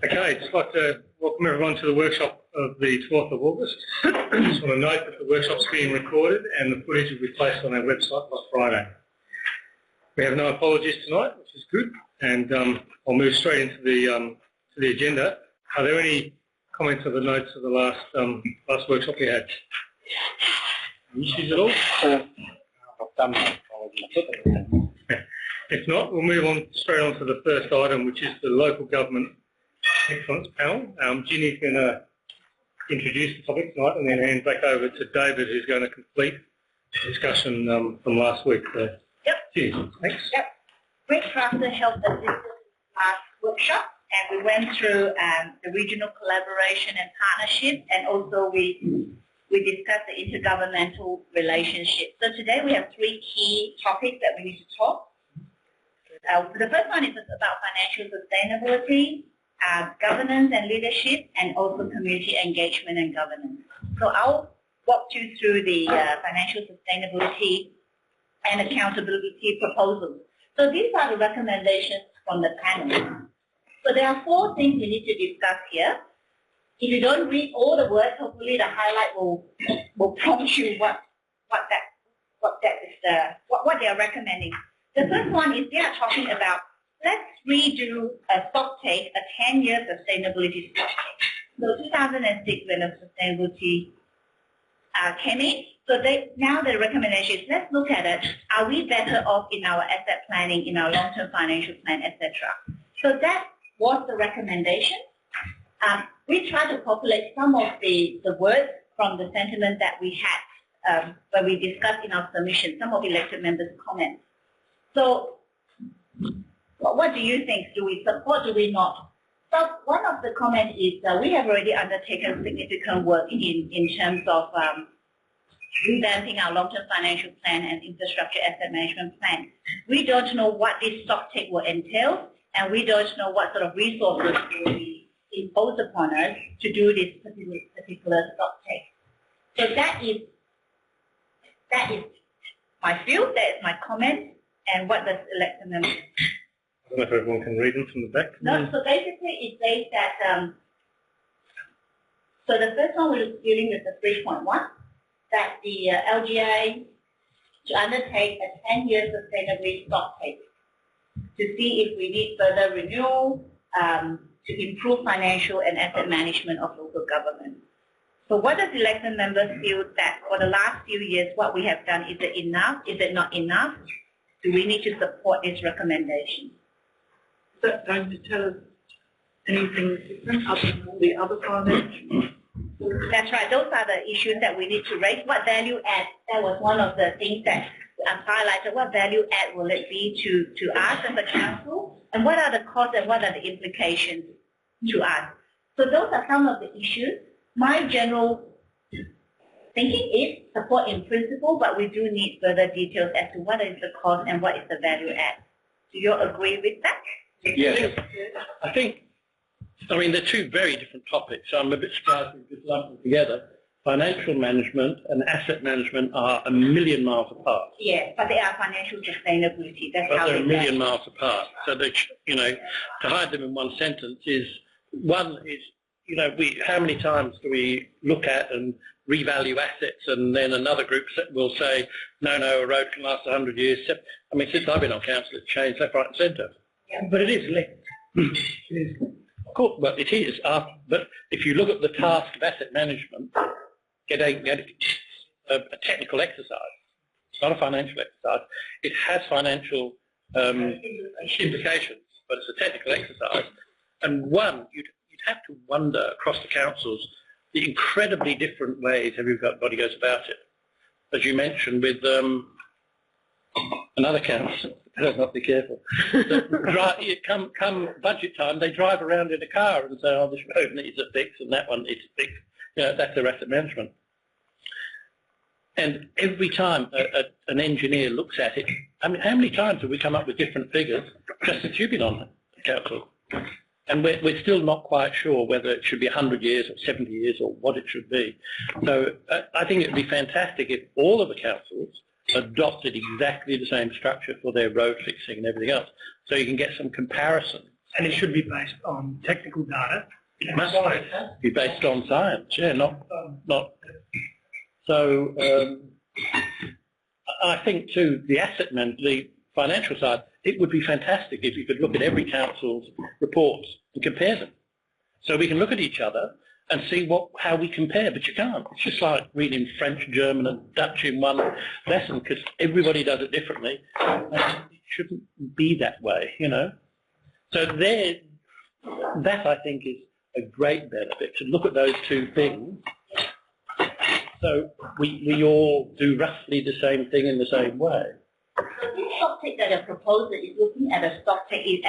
Okay, just like to welcome everyone to the workshop of the 12th of August. I just want to note that the workshop's being recorded and the footage will be placed on our website by Friday. We have no apologies tonight, which is good, and I'll move straight into the agenda. Are there any comments of the notes of the last workshop we had? Any issues at all? I've done my apologies. If not, we'll move on straight on to the first item, which is the local government excellence panel. Ginny's going to introduce the topic tonight and then hand back over to David, who's going to complete the discussion from last week. Yep. Ginny, thanks. Yep. Rick Crafter held the last workshop, and we went through the regional collaboration and partnership, and also we discussed the intergovernmental relationship. So today we have three key topics that we need to talk. The first one is about financial sustainability, governance and leadership, and also community engagement and governance. So I'll walk you through the financial sustainability and accountability proposals. So these are the recommendations from the panel. So there are four things we need to discuss here. If you don't read all the words, hopefully the highlight will prompt you what they are recommending. The first one is they are talking about let's redo a stocktake, a 10-year sustainability stocktake. So 2006 when the sustainability came in, so now the recommendation is let's look at it. Are we better off in our asset planning, in our long-term financial plan, etc.? So that was the recommendation. We tried to populate some of the words from the sentiment that we had when we discussed in our submission, some of the elected members' comments. So what do you think? Do we support, do we not? So one of the comments is we have already undertaken significant work in terms of revamping our long-term financial plan and infrastructure asset management plan. We don't know what this stocktake will entail, and we don't know what sort of resources will be imposed upon us to do this particular stocktake. So that is my view, that is my comment, and what does elected members? I don't know if everyone can read them from the back. No, so basically it says that, so the first one we're dealing with the 3.1, that the LGA to undertake a 10-year sustainability stocktake to see if we need further renewal to improve financial and asset management of local government. So what does elected members feel that for the last few years what we have done, is it enough? Is it not enough? Do we need to support this recommendation? Is that going to tell us anything different other than all the other financial? That's right. Those are the issues that we need to raise. What value add? That was one of the things that I've highlighted. What value add will it be to us as a council? And what are the costs and what are the implications to us? So those are some of the issues. My general thinking is support in principle, but we do need further details as to what is the cost and what is the value add. Do you agree with that? Yes. I mean, they're two very different topics, so I'm a bit surprised we just lumped them together. Financial management and asset management are a million miles apart. Yeah, but they are financial sustainability. That's but how they're a million miles apart. So, they, to hide them in one sentence is, how many times do we look at and revalue assets, and then another group will say, no, a road can last 100 years. I mean, since I've been on council, it's changed left, right and centre. Yeah. But it is linked. Of course, but it is. But if you look at the task of asset management, get a technical exercise. It's not a financial exercise. It has financial implications, but it's a technical exercise. And you'd have to wonder across the councils the incredibly different ways everybody goes about it. As you mentioned with another council, let's not be careful. Come budget time, they drive around in a car and say, oh, this road needs a fix and that one needs a fix. That's their asset management. And every time an engineer looks at it, I mean, how many times have we come up with different figures just since you've been on the council? And we're still not quite sure whether it should be 100 years or 70 years or what it should be. So I think it would be fantastic if all of the councils adopted exactly the same structure for their road fixing and everything else, so you can get some comparison and it should be based on technical data. It must be based on science, yeah, not. So I think too, the financial side, it would be fantastic if you could look at every council's reports and compare them. So we can look at each other and see how we compare, but you can't. It's just like reading French, German and Dutch in one lesson because everybody does it differently. And it shouldn't be that way, you know. So that I think is a great benefit, to look at those two things. So we all do roughly the same thing in the same way. So this stocktake that the proposer is looking at a stocktake is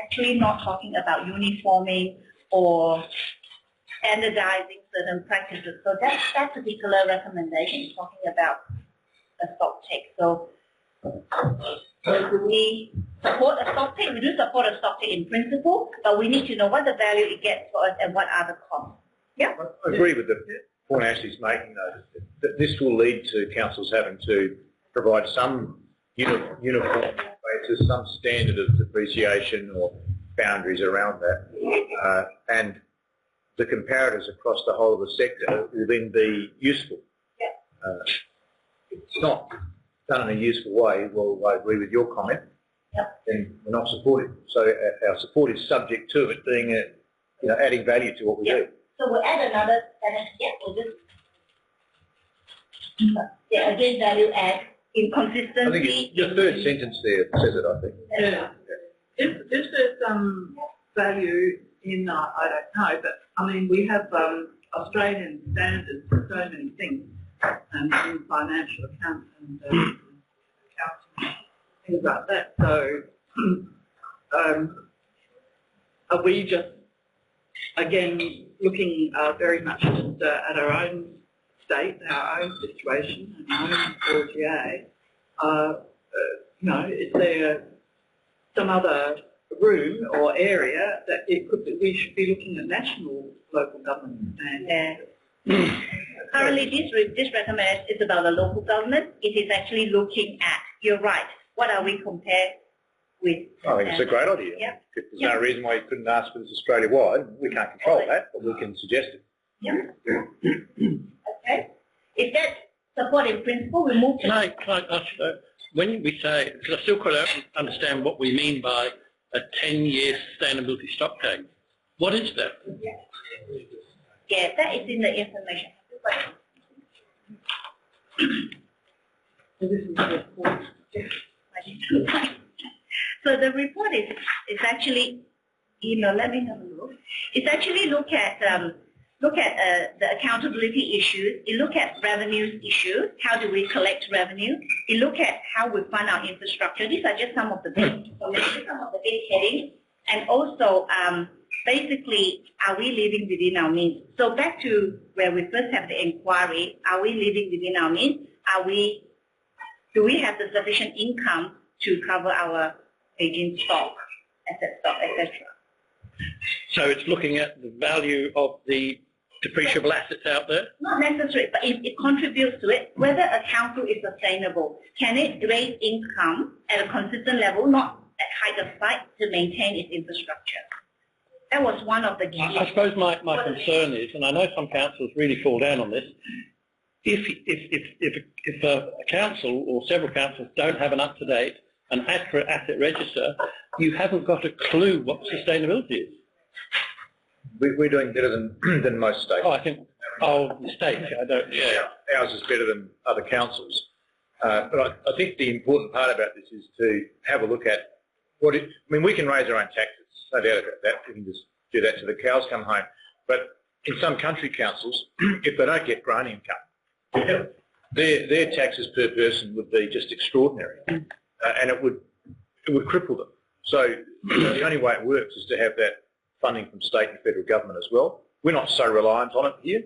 actually not talking about uniforming or standardizing certain practices. So that particular recommendation is talking about a stocktake. So do we support a stocktake? We do support a stocktake in principle, but we need to know what the value it gets for us and what are the costs. Yeah? I agree with the point Ashley's making, though, that this will lead to councils having to provide some uniform basis, some standard of depreciation or boundaries around that, and the comparators across the whole of the sector will then be useful. Yeah. It's not done in a useful way. Well, I agree with your comment. Yep. Then we're not supportive. So our support is subject to it being, adding value to what we do. So we'll add another sentence. Yeah, we'll just again value add inconsistency. I think your third sentence there says it. I think. Yeah. If there's some value in, I don't know, but I mean we have Australian standards for so many things, in financial accounts and accounting, things like that. So are we just again looking very much just at our own state, our own situation, and our own RGA? Is there some other room or area that we should be looking at national local government standards? Yeah. Currently, this recommendation is about the local government. It is actually looking at, you're right, what are we compared with? I think it's a great idea. Yeah. There's no reason why you couldn't ask for this Australia-wide. We can't control that, but we can suggest it. Yeah. Okay. If that's support in principle, we move to... Can I ask you, when we say, because I still can't understand what we mean by a 10-year sustainability stocktake, what is that? Yeah, that is in the information. So the report is actually, let me have a look. It's actually look at the accountability issues. It look at revenues issues. How do we collect revenue? It look at how we fund our infrastructure. These are just some of the big headings. And also, basically, are we living within our means? So back to where we first have the inquiry, are we living within our means? Do we have the sufficient income to cover our aging stock, asset stock, etc.? So it's looking at the value of the depreciable assets out there? Not necessarily, but it contributes to it. Whether a council is sustainable, can it raise income at a consistent level, not at height of sight, to maintain its infrastructure? That was one of the key. I suppose my concern is, and I know some councils really fall down on this, if a council or several councils don't have an up-to-date and accurate asset register, you haven't got a clue what sustainability is. We're doing better than most states. Oh, I think, the states, I don't, yeah. Ours is better than other councils. But I think the important part about this is to have a look at we can raise our own taxes, no doubt about that. We can just do that till the cows come home. But in some country councils, if they don't get grant income, their taxes per person would be just extraordinary, and it would cripple them. So the only way it works is to have that funding from state and federal government as well. We're not so reliant on it here.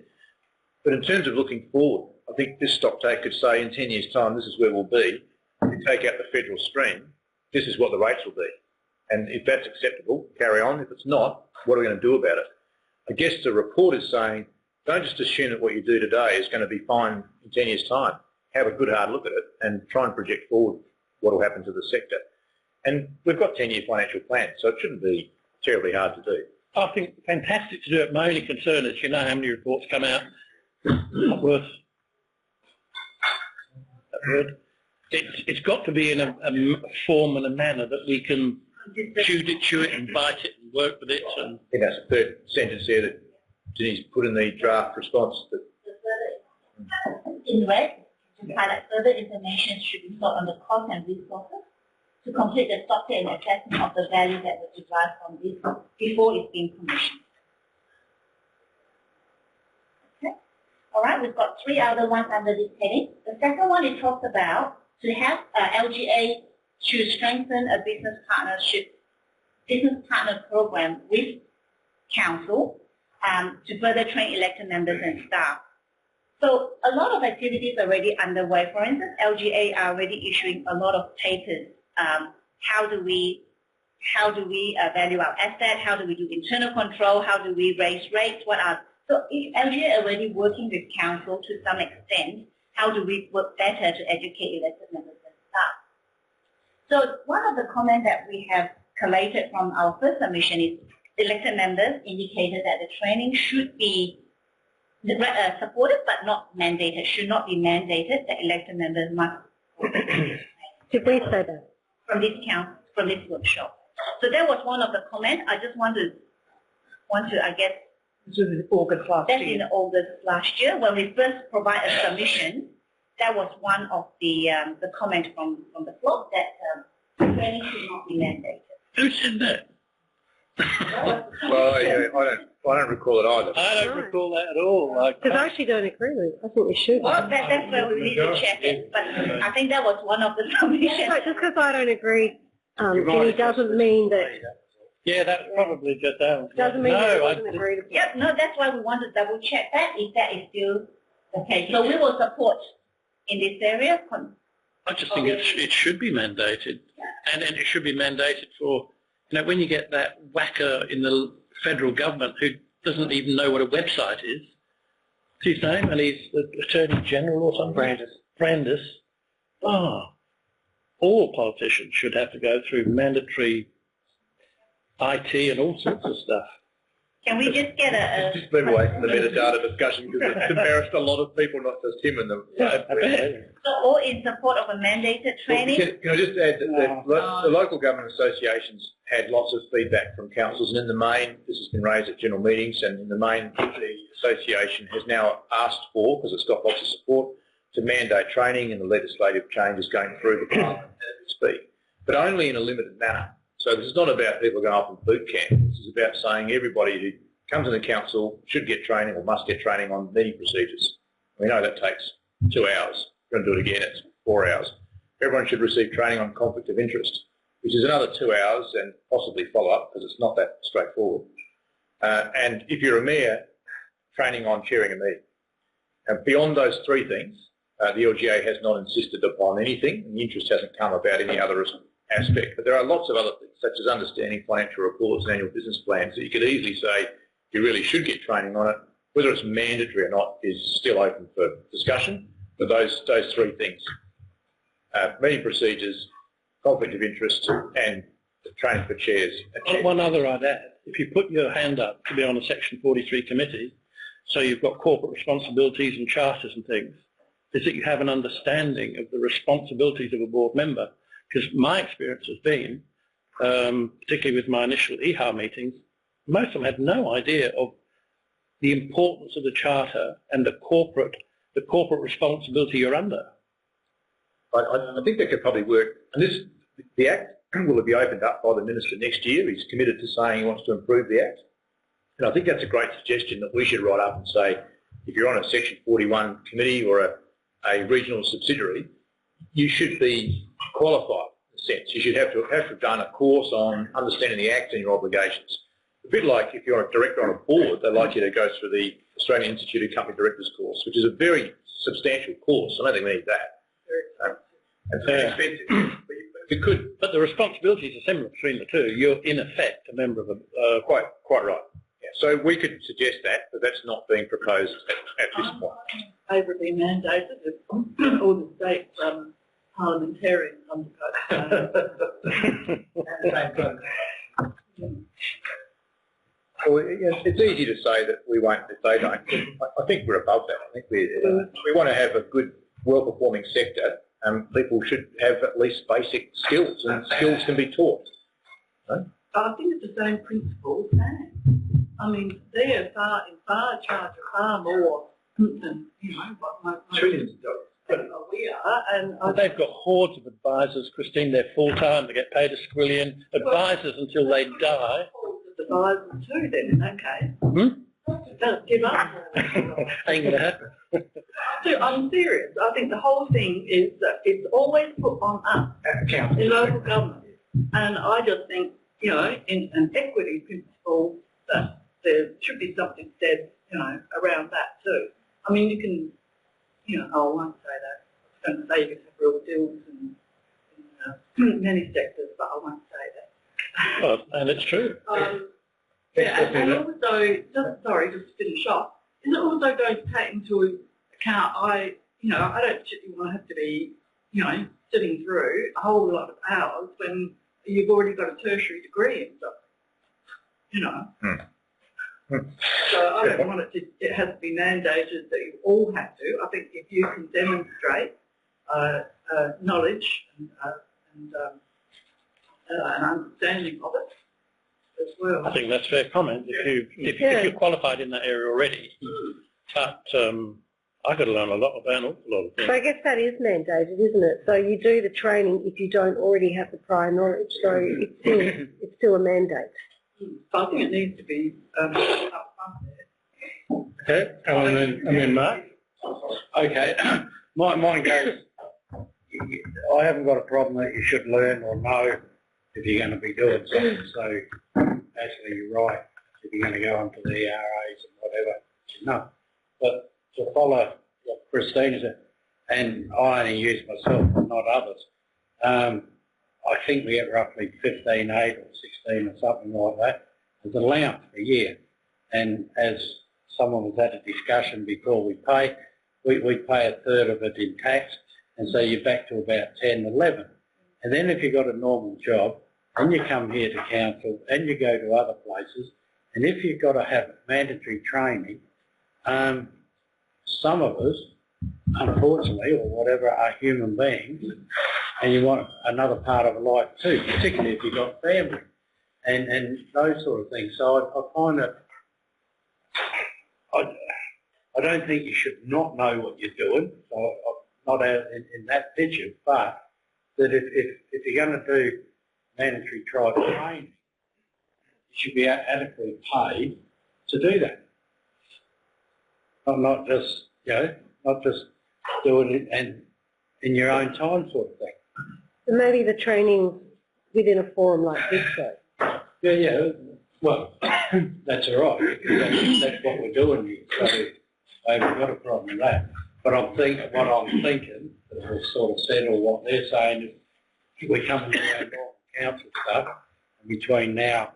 But in terms of looking forward, I think this stocktake could say in 10 years' time, this is where we'll be. If we take out the federal stream, this is what the rates will be. And if that's acceptable, carry on. If it's not, what are we going to do about it? I guess the report is saying, don't just assume that what you do today is going to be fine in 10 years' time. Have a good hard look at it and try and project forward what will happen to the sector. And we've got 10-year financial plans, so it shouldn't be terribly hard to do. I think fantastic to do it. My only concern is, you know how many reports come out. Not worth that word. It's got to be in a form and a manner that we can chew it and bite it and work with it. And I think that's the third sentence there that Denise put in the draft response. That in red, to highlight further information should be sought on the cost and resources to complete the stocktake and assessment of the value that was derived from this before it's being commissioned. Okay. All right, we've got 3 other ones under this heading. The second one, it talks about to have LGA to strengthen a business partner program with council to further train elected members and staff. So a lot of activities are already underway. For instance, LGA are already issuing a lot of papers. How do we value our asset? How do we do internal control? How do we raise rates? So LGA are already working with council to some extent. How do we work better to educate elected members and staff? So one of the comments that we have collated from our first submission is elected members indicated that the training should be supported but not mandated, should not be mandated that elected members must. Did we say that? From this workshop. So that was one of the comments. I just want to, I guess, This was in August last that's year. in August last year when we first provide a submission. That was one of the comments from the floor that training should not be mandated. who said that? well, yeah, I don't recall it either. I don't recall that at all. Because I actually don't agree with it. I think we should. Well, that's where we need to check it. But I think that was one of the submissions. But just because I don't agree, Jenny, doesn't mean that. Yeah, that's probably just out. Doesn't mean that it wasn't I, agreed upon. Yep, no, that's why we want to double check that if that is still the case. So we will support in this area. I just think it should be mandated, and it should be mandated for, you know, when you get that whacker in the federal government who doesn't even know what a website is. What's his name? And he's the Attorney General or something. Brandis. All politicians should have to go through mandatory IT and all sorts of stuff. Can we just get a Just move away from the metadata discussion because it's embarrassed a lot of people, not just him and the. so all in support of a mandated training? Can I just add that the local government associations had lots of feedback from councils, and in the main, this has been raised at general meetings, and in the main, the association has now asked for, because it's got lots of support, to mandate training and the legislative changes going through the parliament as we speak, but only in a limited manner. So this is not about people going off in boot camp. This is about saying everybody who comes in the council should get training or must get training on meeting procedures. We know that takes 2 hours. We're going to do it again, it's 4 hours. Everyone should receive training on conflict of interest, which is another 2 hours and possibly follow-up because it's not that straightforward. And if you're a mayor, training on chairing a meeting. And beyond those 3 things, the LGA has not insisted upon anything, and the interest hasn't come about any other aspect. But there are lots of other things, such as understanding financial reports and annual business plans, that you could easily say you really should get training on it. Whether it's mandatory or not is still open for discussion, but those 3 things, meeting procedures, conflict of interest, and training for chairs. One other I'd add, if you put your hand up to be on a Section 43 committee, so you've got corporate responsibilities and charters and things, is that you have an understanding of the responsibilities of a board member. Because my experience has been, particularly with my initial EHA meetings, most of them had no idea of the importance of the charter and the corporate responsibility you're under. I think that could probably work. And the Act will be opened up by the Minister next year. He's committed to saying he wants to improve the Act. And I think that's a great suggestion that we should write up and say, if you're on a Section 41 committee or a regional subsidiary, you should be qualified in a sense. You should have to have done a course on understanding the Act and your obligations. A bit like if you're a director on a board, they'd like you to go through the Australian Institute of Company Directors course, which is a very substantial course. I don't think we need that. It's very expensive. But you could. But the responsibilities are similar between the two. You're, in effect, a member of a... Quite right. Yeah. So we could suggest that, but that's not being proposed at this point. Favourably mandated if all the states parliamentarians undergo. Well, it's easy to say that we won't, that they don't. I think we're above that. I think we want to have a good, well-performing sector, and people should have at least basic skills, and skills can be taught. Right? I think it's the same principle as that. I mean, they're in far charge of far more than, what Trillions of dollars. we are, and I They've got hordes of advisors, Christine. They're full-time. They get paid a squillion. Advisors until they die. advisors too then in that case. Don't give up. Ain't going to happen. I'm serious. I think the whole thing is that it's always put on us in local government. And I just think, in an equity principle, that there should be something said, around that too. I mean, you can, I won't say that. I was going to say you can have real deals in many sectors, but I won't say that. Well, and it's true. And also, just to finish off, and it also goes to take into account, I don't particularly want to have to be, sitting through a whole lot of hours when you've already got a tertiary degree in something, So I don't want it has to be mandated that you all have to. I think if you can demonstrate knowledge and an understanding of it as well. I think that's a fair comment. If you're qualified in that area already, but I've got to learn a lot about an awful lot of things. So I guess that is mandated, isn't it? So you do the training if you don't already have the prior knowledge. So it's still a mandate. So I think it needs to be up front there. Okay, and then Mark. Okay, mine goes, I haven't got a problem that you should learn or know if you're going to be doing something. So actually you're right, if you're going to go onto the ERAs and whatever, no. But to follow what Christine said, and I only use myself and not others, I think we get roughly 15.8 or 16 or something like that as allowance a year. And as someone was at a discussion before we pay a third of it in tax, and so you're back to about 10, 11. And then if you've got a normal job, and you come here to council, and you go to other places, and if you've got to have mandatory training, some of us, unfortunately, or whatever, are human beings, and you want another part of life too, particularly if you've got family, and those sort of things. So I find that I don't think you should not know what you're doing, so I'm not out in that picture, but that if you're going to do mandatory tribal training, you should be adequately paid to do that. Not just, not just doing it and in your own time sort of thing. So maybe the training within a forum like this, though. Yeah. Well, that's all right, because that's what we're doing here. So I haven't got a problem with that. But what I'm thinking, as I sort of said, or what they're saying, is we come into our normal council stuff between now,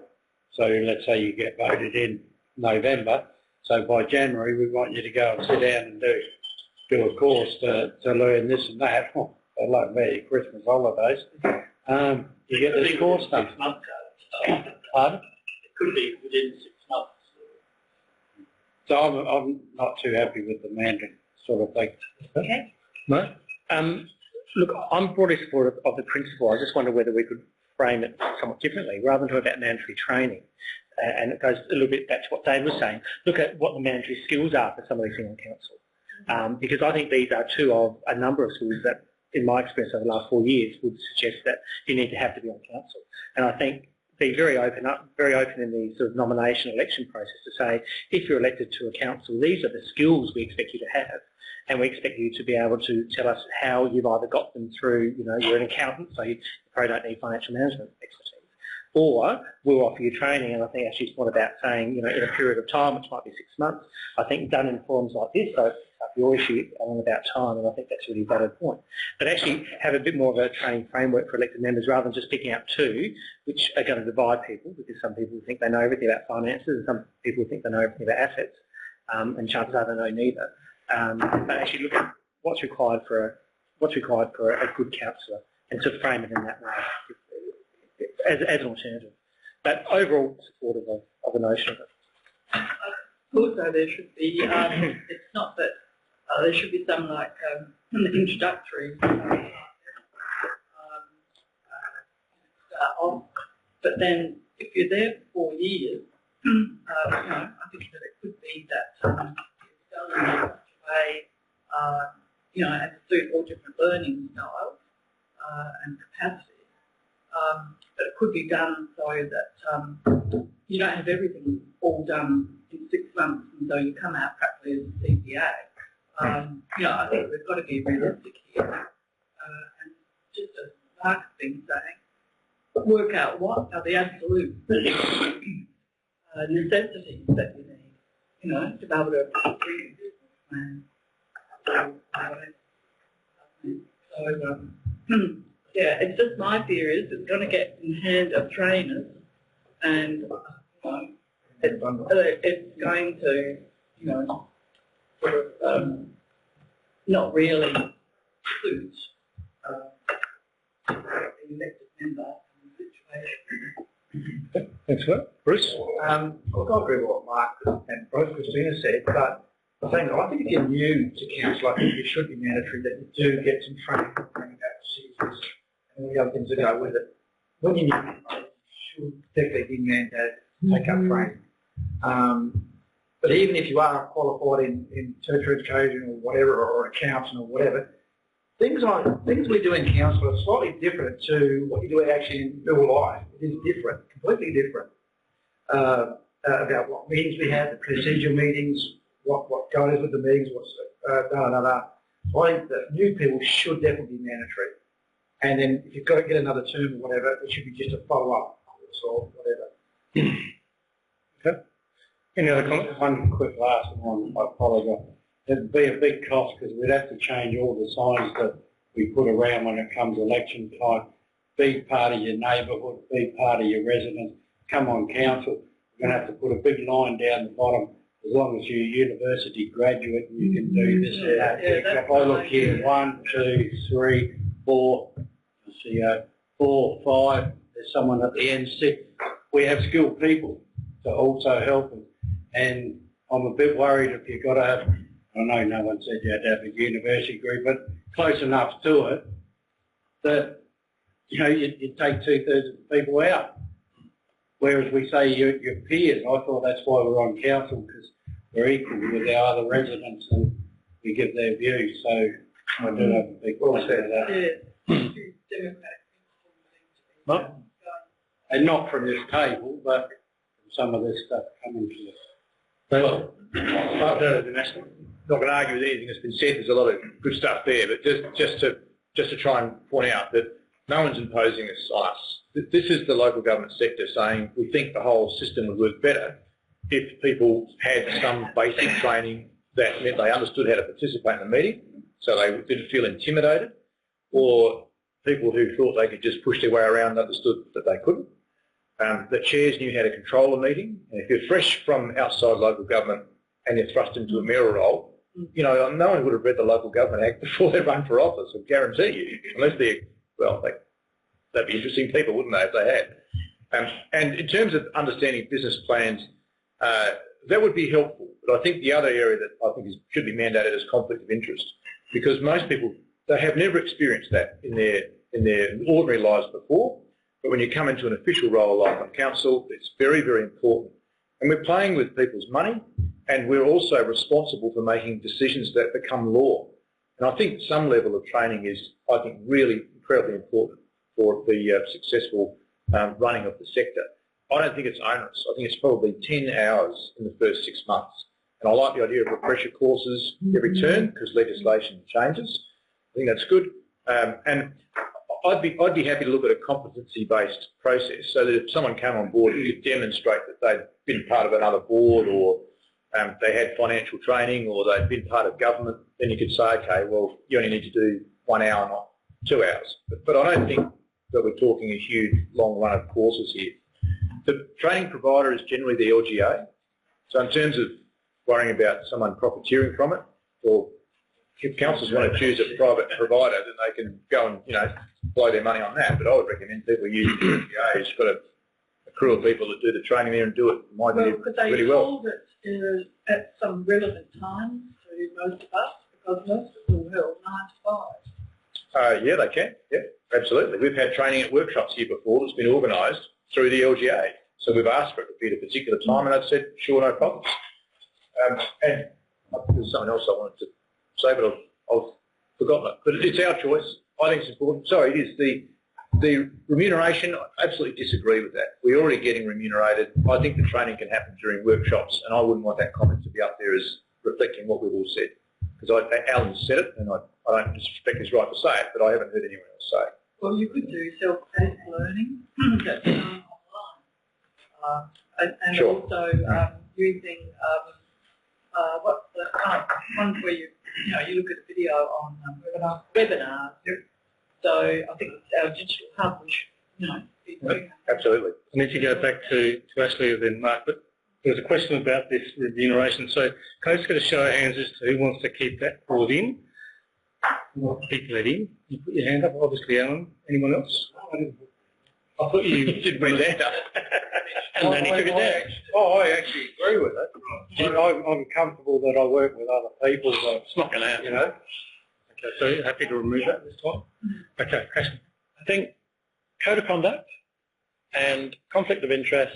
so let's say you get voted in November, so by January we want you to go and sit down and do a course to learn this and that. Oh, I like me, Christmas holidays. You get this course done. 6 months. Pardon? It could be within 6 months. So I'm not too happy with the mandate sort of thing. Okay. No? Look, I'm broadly supportive of the principle. I just wonder whether we could frame it somewhat differently, rather than talk about mandatory training. And it goes a little bit back to what Dave was saying. Look at what the mandatory skills are for somebody sitting on council. Because I think these are two of a number of skills that, in my experience over the last 4 years, would suggest that you need to have to be on council. And I think be very open in the sort of nomination election process to say, if you're elected to a council, these are the skills we expect you to have, and we expect you to be able to tell us how you've either got them through, you're an accountant, so you probably don't need financial management expertise, or we'll offer you training. And I think actually it's not about saying, in a period of time, which might be 6 months. I think done in forums like this, so your issue on about time, and I think that's a really valid point. But actually have a bit more of a training framework for elected members rather than just picking out two, which are going to divide people, because some people think they know everything about finances and some people think they know everything about assets, and chances are they know neither. But actually look at what's required for what's required for a good counsellor, and to frame it in that way as an alternative. But overall supportive of the notion of it. Also, there should be, it's not that, there should be some like introductory start off, but then if you're there for 4 years, I think that it could be that it's done in such a way, and suit all different learning styles and capacities. But it could be done so that you don't have everything all done in 6 months, and so you come out practically as a CPA. I think we've got to be realistic here, and just a market thing saying, work out what are the absolute necessities that you need, to be able to bring a business plan. So, yeah, it's just my theory is it's going to get in the hand of trainers, and it's going to, sort of not really suit the elected member in the situation. Thanks for that. Bruce? Look, I agree with what Mark and both Christina said, but I think if you're new to council, I think it should be mandatory that you do get some training about procedures and all the other things that go with it. When you're new, you should definitely be mandated to take up training. But even if you are qualified in tertiary education or whatever, or accountant or whatever, things we do in council are slightly different to what you do actually in real life. It is different, completely different. About what meetings we have, the procedural meetings, what goes with the meetings, what's So I think that new people should definitely be mandatory. And then if you've got to get another term or whatever, it should be just a follow-up or whatever. Okay. Any other comments? One quick last one, I apologise. It'd be a big cost because we'd have to change all the signs that we put around when it comes election time. Be part of your neighbourhood, be part of your residents, come on council. We're going to have to put a big line down the bottom. As long as you're a university graduate and you can do this and that. If I look here, 1, 2, 3, 4, I see 4, 5, there's someone at the end, 6. We have skilled people to also help them. And I'm a bit worried if you've got to have, I know no one said you had to have a university degree, but close enough to it that, you take 2/3 of the people out. Whereas we say your peers, I thought that's why we're on council, because we're equal with our other residents and we give their views. So I do have a big question of that. And not from this table, but from some of this stuff coming to us. Well, I'm not going to argue with anything that's been said. There's a lot of good stuff there, but just to try and point out that no one's imposing this on us. This is the local government sector saying we think the whole system would work better if people had some basic training that meant they understood how to participate in the meeting, so they didn't feel intimidated, or people who thought they could just push their way around understood that they couldn't. The chairs knew how to control a meeting, and if you're fresh from outside local government and you're thrust into a mayoral role, no one would have read the Local Government Act before they run for office, I guarantee you, unless they'd be interesting people, wouldn't they, if they had. And in terms of understanding business plans, that would be helpful. But I think the other area that I think should be mandated is conflict of interest, because most people, they have never experienced that in their ordinary lives before. But when you come into an official role like on council, it's very, very important. And we're playing with people's money, and we're also responsible for making decisions that become law. And I think some level of training is, I think, really incredibly important for the successful running of the sector. I don't think it's onerous. I think it's probably 10 hours in the first 6 months. And I like the idea of refresher courses every term because legislation changes. I think that's good. And I'd be happy to look at a competency-based process so that if someone came on board and could demonstrate that they'd been part of another board, or they had financial training, or they'd been part of government, then you could say, okay, well, you only need to do 1 hour, not 2 hours. But I don't think that we're talking a huge long run of courses here. The training provider is generally the LGA. So in terms of worrying about someone profiteering from it or if councils want to choose a private provider, then they can go and, blow their money on that. But I would recommend people use the LGA. It's got a crew of people that do the training there and do it, in my view, could they really well. hold it at some relevant time to most of us? Because most of them will 9 to 5. Yeah, they can. Yeah, absolutely. We've had training at workshops here before that's been organised through the LGA. So we've asked for it to be at a particular time, and they've said, sure, no problems. And there's something else I wanted to say, but I've forgotten it. But it's our choice. I think it's important. Sorry, it is the remuneration. I absolutely disagree with that. We're already getting remunerated. I think the training can happen during workshops, and I wouldn't want that comment to be up there as reflecting what we've all said. Because Alan said it, and I don't disrespect his right to say it, but I haven't heard anyone else say it. Well, you could do self-paced learning that's done online, and Sure. also using what's the ones where you look at a video on webinars. Yep. So I think our digital hub, we should, be doing that. Absolutely. I need to go back to Ashley and then Mark, but there was a question about this remuneration. So can I just get a show of hands as to who wants to keep that brought in? Keep that in. You put your hand up, obviously, Alan. Anyone else? I thought you did bring that up. And then he took it down. I actually agree with it. I'm comfortable that I work with other people. It's not going to happen. Okay, so you're happy to remove that this time? Okay, Ashley. I think code of conduct and conflict of interest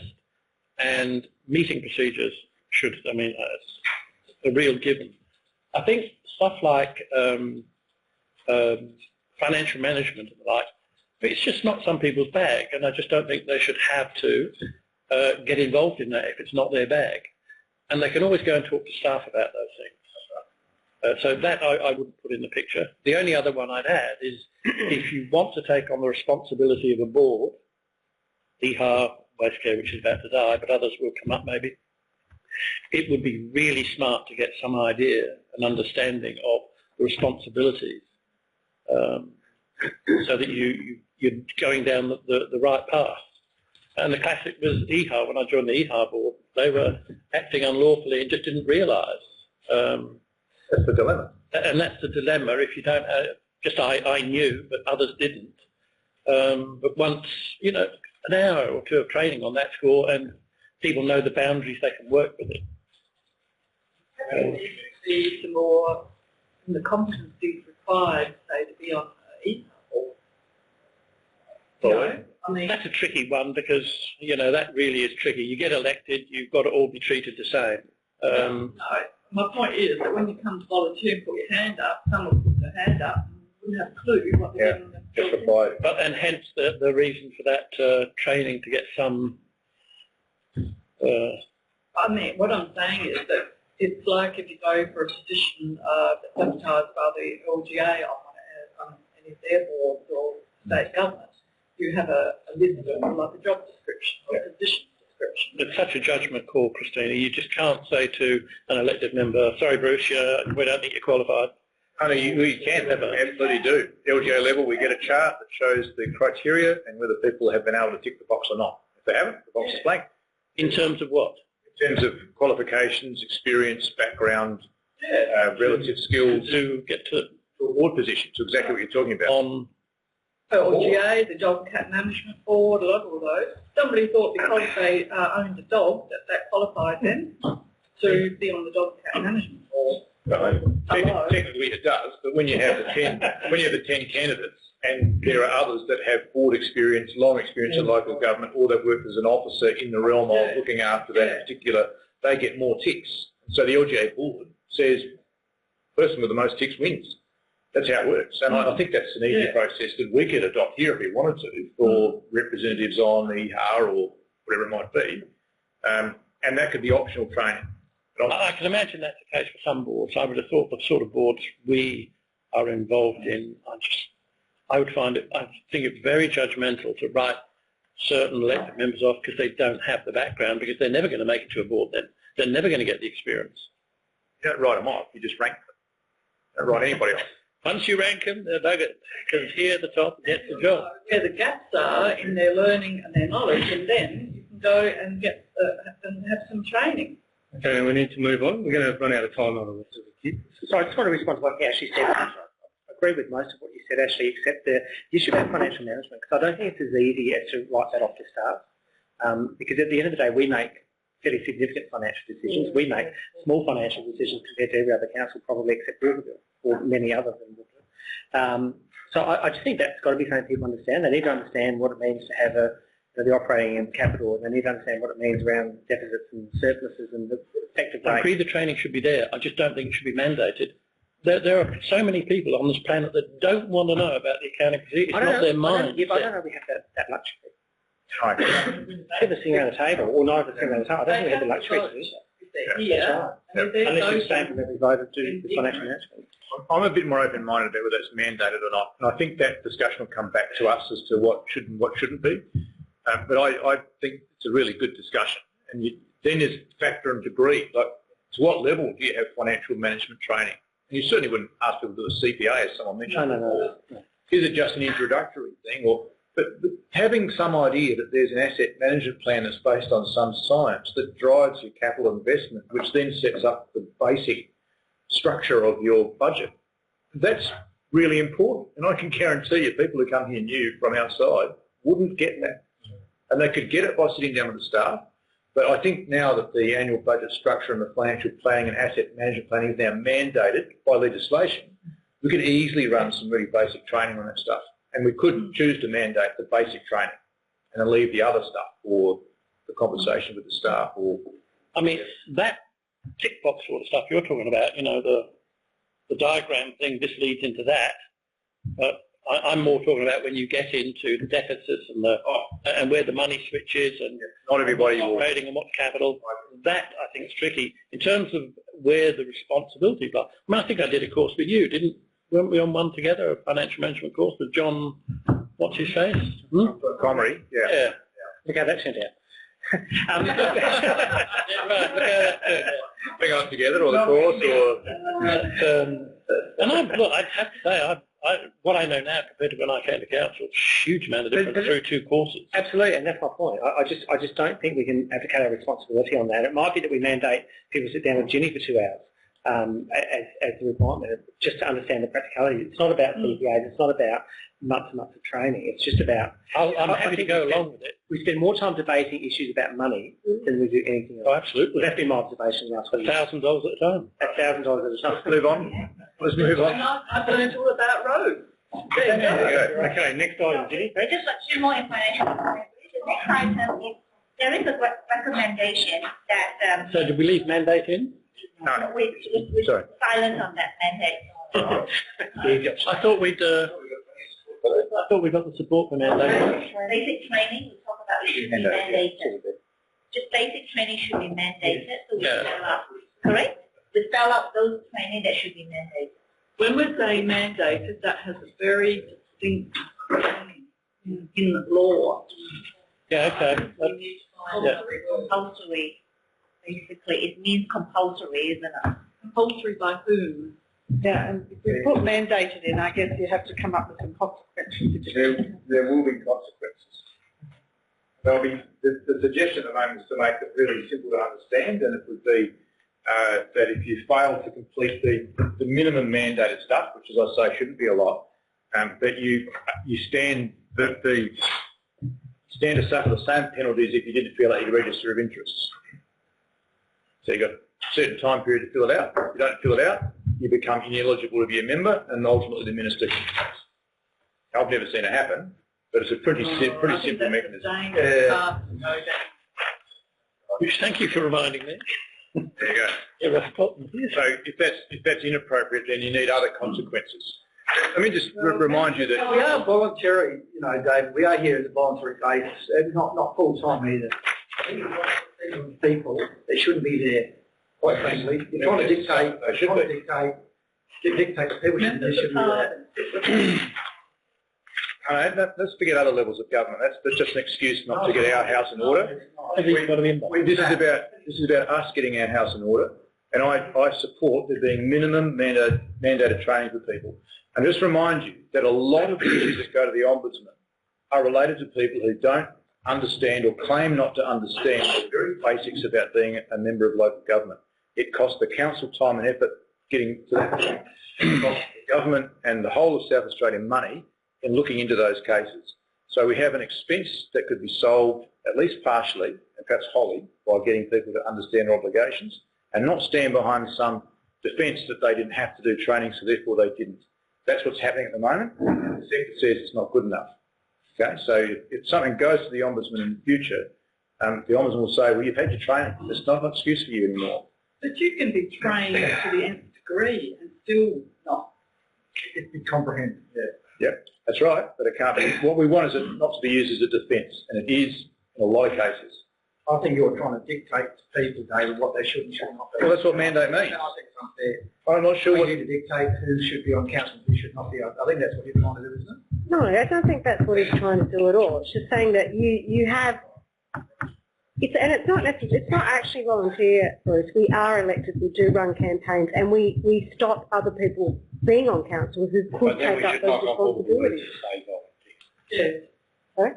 and meeting procedures should, it's a real given. I think stuff like financial management and the like, it's just not some people's bag, and I just don't think they should have to get involved in that if it's not their bag. And they can always go and talk to staff about those things. So that I wouldn't put in the picture. The only other one I'd add is if you want to take on the responsibility of a board, EHAR, Waste Care, which is about to die, but others will come up maybe, it would be really smart to get some idea and understanding of the responsibilities so that you're going down the right path. And the classic was EHAR. When I joined the EHAR board, they were acting unlawfully and just didn't realise. That's the dilemma. And that's the dilemma. If you don't, I knew, but others didn't. But once, an hour or two of training on that score, and people know the boundaries, they can work with it. See some more in the competencies required, say, to be on EHAR. That's a tricky one because, that really is tricky. You get elected, you've got to all be treated the same. No, my point is that when you come to volunteer and put your hand up, someone puts their hand up and wouldn't have a clue what they're doing. Justify. But and hence the reason for that training to get some. What I'm saying is that it's like if you go for a position that's advertised by the LGA on any of their boards or state government, you have a list of like a job description or a position description. It's such a judgment call, Christina. You just can't say to an elected member, sorry, Bruce, we don't think you're qualified. No, you can, absolutely do. LGA level, we get a chart that shows the criteria and whether people have been able to tick the box or not. If they haven't, the box is blank. In terms of what? In terms of qualifications, experience, background, relative skills. To get to award position, to exactly what you're talking about. On LGA, the Dog and Cat Management Board, a lot of all those. Somebody thought because they owned a dog that qualified them to be on the Dog and Cat Management Board. No, technically it does, but when you have the 10 candidates and there are others that have board experience, long experience in local government, or they've worked as an officer in the realm of looking after that particular, they get more ticks. So the LGA board says, person with the most ticks wins. That's how it works. And I think that's an easy process that we could adopt here if we wanted to for representatives on EHAR or whatever it might be. And that could be optional training. I can imagine that's the case for some boards. I would have thought the sort of boards we are involved in, I think it's very judgmental to write certain elected members off because they don't have the background, because they're never going to make it to a board then. They're never going to get the experience. You don't write them off, you just rank them. You don't write anybody off. Once you rank them, they're buggered, because here at the top gets the job. Where the gaps are in their learning and their knowledge, and then you can go and get and have some training. Okay, we need to move on. We're going to run out of time on the rest of the kids. So I just want to respond to what you actually said. I agree with most of what you said, Ashley, except the issue about financial management, because I don't think it's as easy as to write that off to start. Because at the end of the day, we make fairly significant financial decisions. We make small financial decisions compared to every other council, probably except Riverville, or many others than Riverville. So I just think that's got to be something people understand. They need to understand what it means to have the operating and capital, and they need to understand what it means around deficits and surpluses and the effective rate. I agree the training should be there. I just don't think it should be mandated. There are so many people on this planet that don't want to know about the accounting procedure. It's not their mind. I don't know if we have that luxury. Right. Neither sitting around the table, or neither sitting around the table. I don't think we have the luxury to do that. Yeah. Unless you're saying from every voter to the financial management. I'm a bit more open-minded about whether it's mandated or not, and I think that discussion will come back to us as to what should and what shouldn't be. But I think it's a really good discussion, and then there's factor and degree. Like, to what level do you have financial management training? And you certainly wouldn't ask people to do a CPA, as someone mentioned. No. Is it just an introductory thing, but having some idea that there's an asset management plan that's based on some science that drives your capital investment, which then sets up the basic structure of your budget, that's really important. And I can guarantee you people who come here new from outside wouldn't get that. And they could get it by sitting down with the staff. But I think now that the annual budget structure and the financial planning and asset management planning is now mandated by legislation, we could easily run some really basic training on that stuff. And we could choose to mandate the basic training and then leave the other stuff or the conversation with the staff. Or I mean, that tick box sort of stuff you're talking about, the diagram thing, this leads into that. But I'm more talking about when you get into the deficits and where the money switches and not everybody will. Operating and what's capital. That, I think, is tricky. In terms of where the responsibilities are, I think I did a course with you, weren't we on one together, a financial management course with John, what's his face? Comrie, yeah. Look how that turned out. Bring us together, or the course, or... and I'd have to say, what I know now compared to when I came to council, huge amount of difference through two courses. Absolutely, and that's my point. I just don't think we can abdicate our responsibility on that. It might be that we mandate people sit down with Ginny for 2 hours as the requirement, just to understand the practicality. It's not about CPAs, it's not about months and months of training. It's just about... I'm happy to go along with it. We spend more time debating issues about money than we do anything else. Oh, absolutely. That's been my observation last week. $1,000 at a time. $1,000 at a time. Let's move on. Let's move on. I've learned all about roads. There you go. Okay, next item, Ginny. Just got two more information. The next item is there is a recommendation that So did we leave mandate in? No. with Sorry. silence on that mandate. I thought we got the support for mandate. Basic training, we talk about it should be mandated. Just basic training should be mandated, so we spell out, correct? We spell out those training that should be mandated. When we say mandated, that has a very distinct meaning in the law. Yeah, okay. Compulsory, basically, it means compulsory, isn't it? Compulsory by whom? Yeah, and if we put mandated in, I guess you have to come up with some consequences. There will be consequences. There'll be, the suggestion at the moment is to make it really simple to understand, and it would be that if you fail to complete the minimum mandated stuff, which as I say shouldn't be a lot, that you stand stand to suffer the same penalties if you didn't fill out your register of interests. So you've got a certain time period to fill it out. If you don't fill it out, you become ineligible to be a member, and ultimately the minister can case. I've never seen it happen, but it's a pretty simple mechanism. Thank you for reminding me. There you go. Yeah, So if that's inappropriate, then you need other consequences. Let me just remind you that we are voluntary, David. We are here as a voluntary basis, and not full time either. People that shouldn't be there, quite frankly. You're trying to dictate. Dictate people shouldn't be there. Let's forget other levels of government. That's just an excuse not to get our house in order. This is about us getting our house in order, and I support there being minimum mandated training for people. And just remind you that a lot of the issues that go to the Ombudsman are related to people who don't understand or claim not to understand the very basics about being a member of local government. It costs the council time and effort getting to that point. It costs the government and the whole of South Australia money in looking into those cases. So we have an expense that could be solved at least partially, and perhaps wholly, by getting people to understand their obligations and not stand behind some defence that they didn't have to do training, so therefore they didn't. That's what's happening at the moment, and the sector says it's not good enough. Okay, so if something goes to the Ombudsman in the future, the Ombudsman will say, well, you've had your training. It's not an excuse for you anymore. But you can be trained to the nth degree and still not Be comprehensive, yeah. Yep, that's right, but it can't be. What we want is it not to be used as a defence, and it is in a lot of cases. I think you're trying to dictate to people, David, what they should and should not be. Well, that's what mandate means. And I think it's unfair. I'm not sure We what... need to dictate who should be on council and who should not be. I think that's what you're trying to do, isn't it? No, I don't think that's what he's trying to do at all. It's just saying that you have, it's not actually volunteer, Bruce. We are elected, we do run campaigns, and we stop other people being on council who could But then take we up should those knock off all the words responsibilities. to say volunteer. yes. Sorry?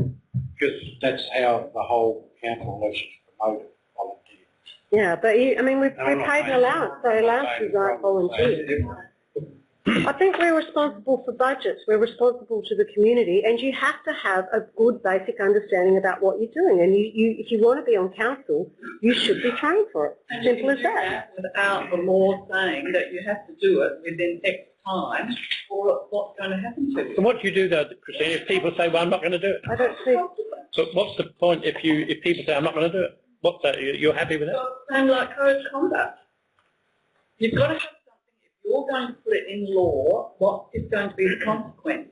Because that's how the whole council election is promoted, volunteer. Yeah, but we've No, I'm not paid an saying- allowance, so I'm not allowances saying aren't volunteers. I think we're responsible for budgets, we're responsible to the community, and you have to have a good basic understanding about what you're doing. And if you want to be on council, you should be trained for it. And Simple you as do that. without the law saying that you have to do it within X time, or what's going to happen to you. So what do you do though, Christine, if people say, well, I'm not going to do it? I don't see. So what's the point if people say, I'm not going to do it? What's that? You're happy with that? Well, same like code of conduct. You've got to have something, if you're going to put it in law, what is going to be the consequence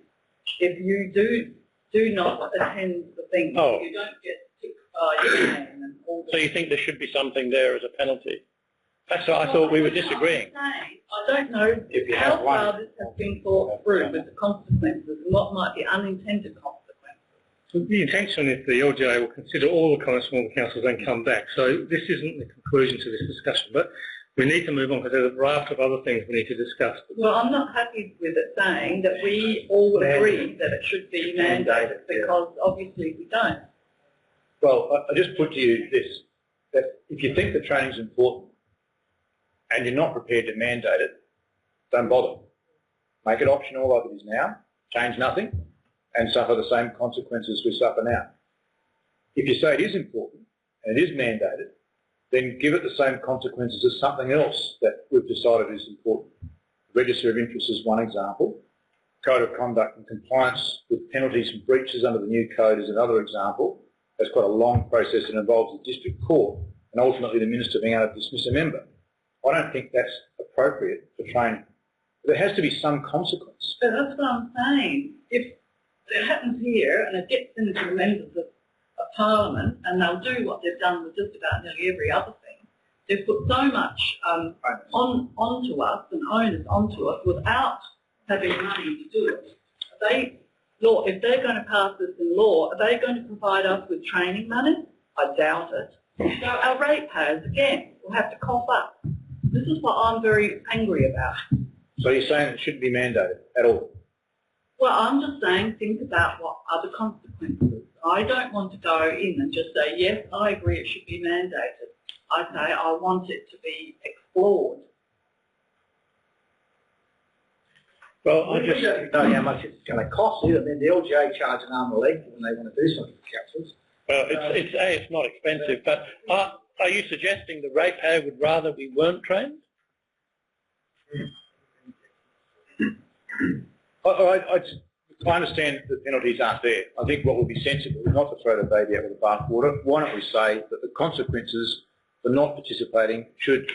if you do not attend the thing? Oh. You don't get sick by your name and all So that. you think there should be something there as a penalty? That's what I thought we were disagreeing. I don't know If you how have one. far this has been thought through with the consequences and what might be unintended consequences. The intention is the LGA will consider all the comments from all the councils and come back. So this isn't the conclusion to this discussion, but we need to move on because there's a raft of other things we need to discuss. Well, I'm not happy with it saying that we all agree that it should be mandated because obviously we don't. Well, I just put to you this, that if you think the training's important and you're not prepared to mandate it, don't bother. Make it optional like it is now, change nothing, and suffer the same consequences we suffer now. If you say it is important and it is mandated, then give it the same consequences as something else that we've decided is important. Register of interest is one example. Code of conduct and compliance with penalties and breaches under the new code is another example. That's quite a long process that involves the district court and ultimately the minister being able to dismiss a member. I don't think that's appropriate for training. There has to be some consequence. But that's what I'm saying. If it happens here and it gets into the members of Parliament and they'll do what they've done with just about nearly every other thing, they've put so much onto us and onus onto us without having money to do it. If they're going to pass this in law, are they going to provide us with training money? I doubt it. So our ratepayers, again, will have to cough up. This is what I'm very angry about. So you're saying it shouldn't be mandated at all? Well, I'm just saying think about what other consequences. I don't want to go in and just say, yes, I agree it should be mandated. I say I want it to be explored. Well, I just don't know how much it's going to cost you, and then the LGA charge an arm and a leg when they want to do something for councils. Well, it's not expensive, but are you suggesting the ratepayer would rather we weren't trained? I understand the penalties aren't there. I think what would be sensible is not to throw the baby out with the bathwater. Why don't we say that the consequences for not participating should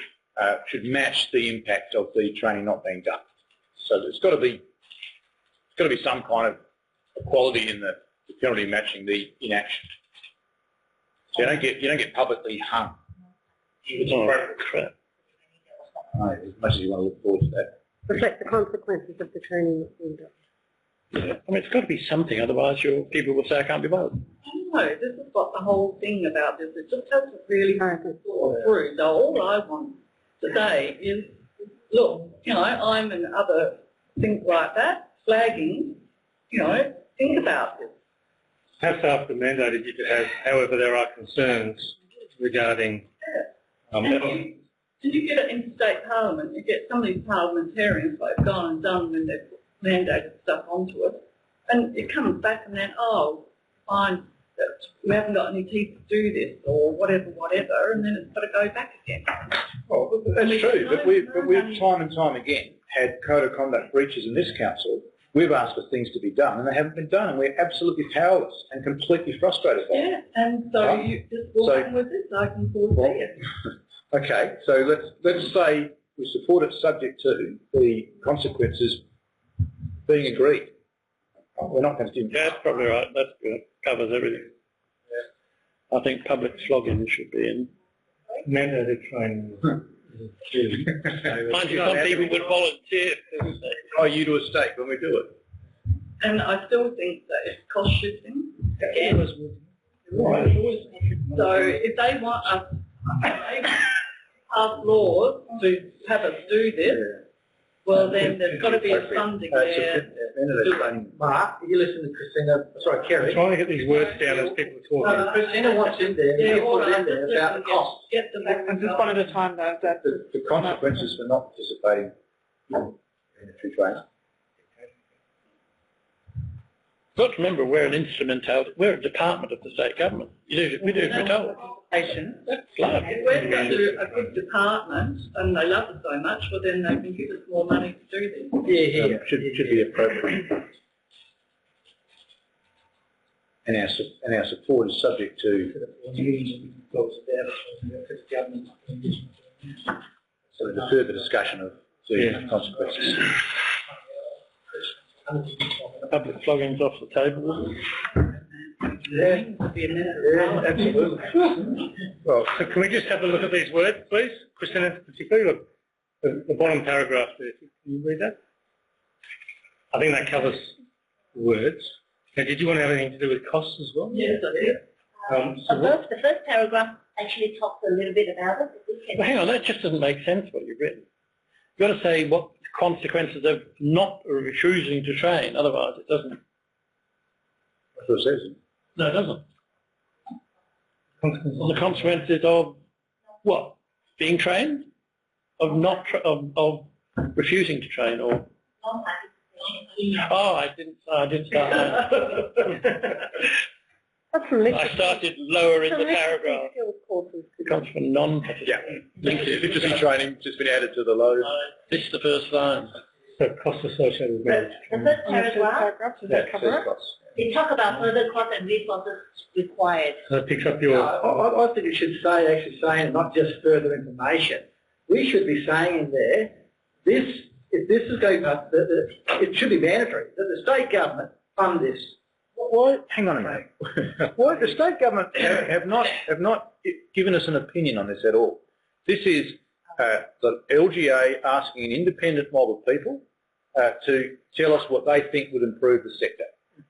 match the impact of the training not being done. So it's got to be some kind of equality in the penalty matching the inaction. So you don't get publicly hung. It's appropriate. Crap. As much as you want to look forward to that. Reflect the consequences of the training that's being done. Yeah. I mean, it's got to be something, otherwise people will say I can't be bothered. No, this is what the whole thing about this. It just hasn't really thought through. So all I want to say is, look, I'm and other things like that, flagging, think about this. Perhaps after mandated you could have, however, there are concerns regarding And did you get it in state parliament? You get some of these parliamentarians that have gone and done when they've mandated stuff onto it, and it comes back and then, oh, fine, we haven't got any teeth to do this or whatever, and then it's got to go back again. Well, that's true, but we've time and time again had code of conduct breaches in this council. We've asked for things to be done and they haven't been done, and we're absolutely powerless and completely frustrated by it. Yeah, and so Right. you just walk in with this, I can foresee it. Okay, so let's say we support it subject to the consequences being agreed. We're not going to do Yeah, that's probably right. That's good. Covers everything. I think public flogging should be in. mandated training. Mind you, some people would volunteer. Tie you to a stake when we do it. And I still think that it's cost shifting. Again. So if they want us, if they pass laws to have us do this, well then there's got to be a funding there. Mark, you listen to Christina, sorry, I'm Kerry. trying to get these words down as people are talking. Christina wants in there, Yeah, you all put it right, in there just about the listen, cost. get them back. And just one at a time though, that The consequences for not participating in military training. Got to remember, we're an instrumentality. We're a department of the state government. We do as we're told. That's life. If we're going to a good department and they love us so much, well then they can give us more money to do this. Yeah. Should be appropriate. And our support is subject to, so the further discussion of the consequences. Public flogging's off the table. Yeah, absolutely. Well, so can we just have a look at these words, please? Christina, particularly, look, the bottom paragraph there. Can you read that? I think that covers words. Now, did you want to have anything to do with costs as well? Yes, I did. So what, The first paragraph actually talks a little bit about it. Well, hang on, that just doesn't make sense what you've written. You've got to say what the consequences of not refusing to train, otherwise it doesn't. That's what it says. No, it doesn't. The consequences of what? Being trained? Of not of refusing to train, or oh, I didn't start. That's from I started lower in the paragraph. skills courses. It comes from non-participant. Literacy training just been added to the load. This is the first line. so costs associated with marriage The training. first paragraph, does that cover it? they talk about further costs and resources required. So it picks up your... I think you should say, actually saying not just further information. We should be saying in there, if this is going up, it should be mandatory, that the state government fund this. Why? Hang on a minute. Why the state government have not given us an opinion on this at all? This is the LGA asking an independent mob of people to tell us what they think would improve the sector.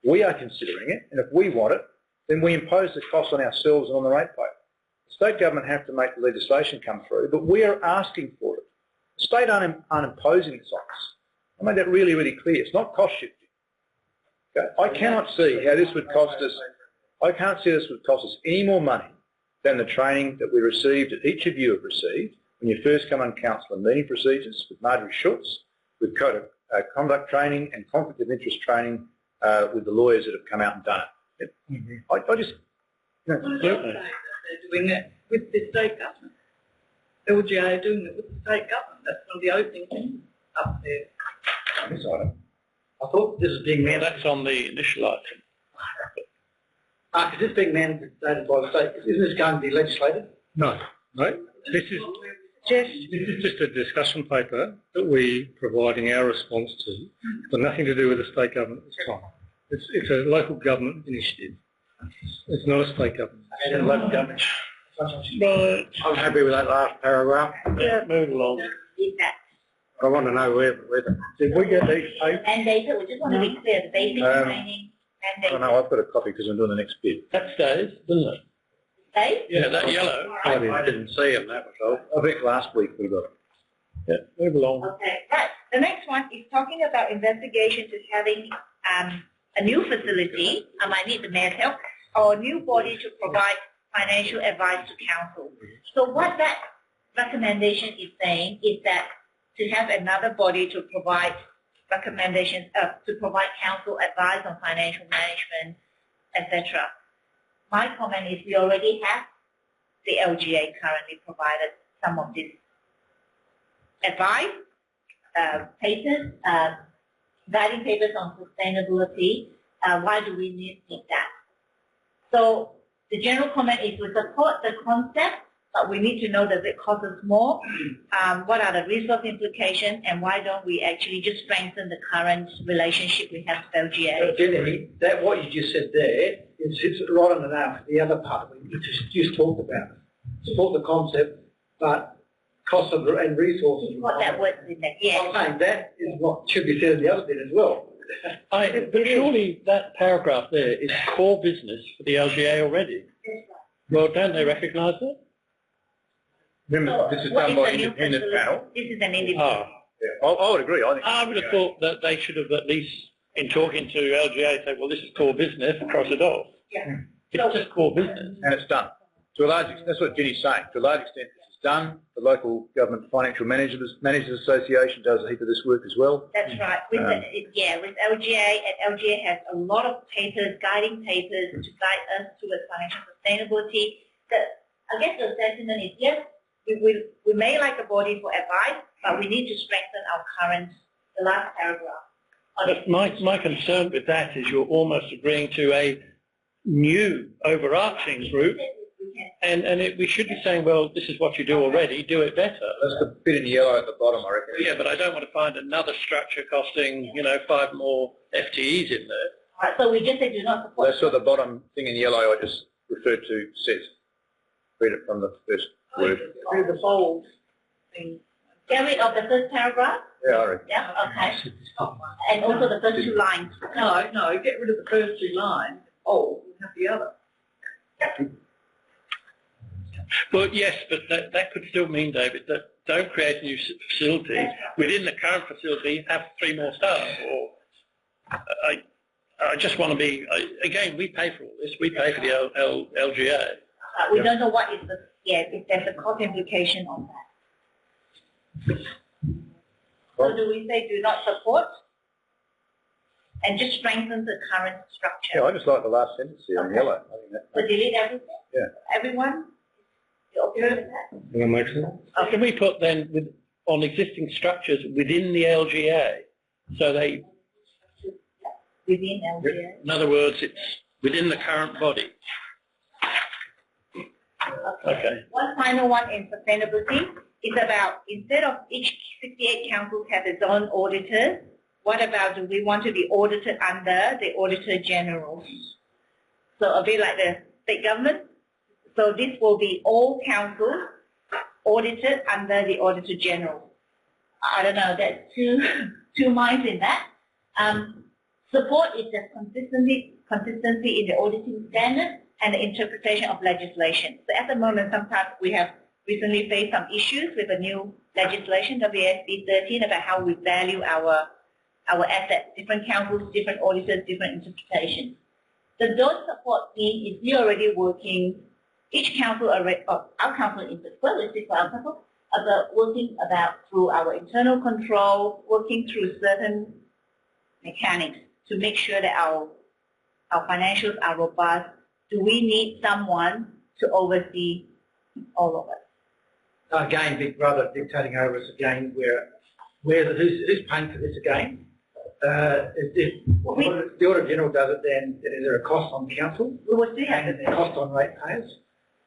We are considering it, and if we want it, then we impose the cost on ourselves and on the ratepayer. The state government have to make the legislation come through, but we are asking for it. The state aren't imposing this on us. I made that really, really clear. It's not cost shifting. Okay? I cannot see how this would cost us. I can't see this would cost us any more money than the training that we received, that each of you have received when you first come on council and meeting procedures with Marjorie Schultz, with code of conduct training and conflict of interest training with the lawyers that have come out and done it. I just, Well, it does say that they're doing it with the state government. LGA are doing it with the state government. That's one of the opening things up there. I thought this was being Well, mandated. that's on the initial item. Mark, is this being mandated by the state? Isn't this going to be legislated? No, no. This is just a discussion paper that we're providing our response to. It's got nothing to do with the state government this time. It's a local government initiative. It's not a state government. And local government. Right. I'm happy with that last paragraph. Yeah, move along. Is that I want to know whether did we get these tapes? mandated? We just want to be clear, the basic training I don't mandated. know, I've got a copy because I'm doing the next bit. That stays, doesn't it? Right? Yeah, that yellow. I didn't see them, that was all. I think last week we got it. Yeah, move along. Okay, right. The next one is talking about investigations is having a new facility, I might need the mayor's help, or a new body to provide financial advice to council. So what that recommendation is saying is that to have another body to provide recommendations, to provide council advice on financial management, etc. My comment is we already have the LGA currently provided some of this advice, papers, guiding papers on sustainability. Why do we need that? So the general comment is we support the concept, but we need to know, does it cost us more? What are the resource implications, and why don't we actually just strengthen the current relationship we have with LGA? Jenny, that what you just said there is right on the nail for the other part we just talked about. Support the concept, but cost of and resources. What that word in there, yes. I'm saying that is what should be said in the other bit as well. But surely that paragraph there is core business for the LGA already. Well, don't they recognise that? Remember, this is done by an independent panel. This is an independent. Oh. Yeah, I would agree. I would have thought that they should have at least, in talking to LGA, say, well, this is core business, cross it off. Yeah. It's just core business. And it's done. To a large extent, that's what Jenny's saying. To a large extent, this is done. The local government financial managers association does a heap of this work as well. That's right. With LGA, and LGA has a lot of papers, guiding papers to guide us towards financial sustainability. I guess the sentiment is, yes, we may like a body for advice, but we need to strengthen our current, the last paragraph. But my concern with that is you're almost agreeing to a new overarching group, and we should be saying, well, this is what you do already, do it better. That's the bit in yellow at the bottom, I reckon. Yeah, but I don't want to find another structure costing, 5 more FTEs in there. Right, so we just say do not support. That's what the bottom thing in yellow I just referred to says. Read it from the first word. Read the bold thing. Get rid of the first paragraph? Yeah, I reckon. Yeah, okay. And also the first 2 lines. No, get rid of the first 2 lines. Oh, we have the other. Well, yes, but that could still mean, David, that don't create a new facility. Within the current facility, have 3 more staff. Or I just want to be, again, we pay for all this. We pay for the LGA. We don't know what is if there's a cost implication on that. So do we say do not support? And just strengthen the current structure. Yeah, I just like the last sentence here in yellow. I think that. So delete everything? Yeah. Everyone? You okay with that? That makes sense. Can we put then on existing structures within the LGA, so they... Within LGA? In other words, it's within the current body. Okay. One final one in sustainability is about, instead of each 68 councils have its own auditors, what about do we want to be audited under the Auditor General? So a bit like the state government. So this will be all councils audited under the Auditor General. I don't know, there's two minds in that. Support is the consistency in the auditing standards and the interpretation of legislation. So at the moment, sometimes we have recently faced some issues with the new legislation, WSB 13, about how we value our assets. Different councils, different auditors, different interpretations. The don't support mean is we already working, each council, our council in particular, for example, working through our internal control, working through certain mechanics to make sure that our financials are robust. Do we need someone to oversee all of it? Again, Big Brother dictating over us again, who's paying for this again? If the Auditor General does it, then is there a cost on council? We will see. And a cost on ratepayers?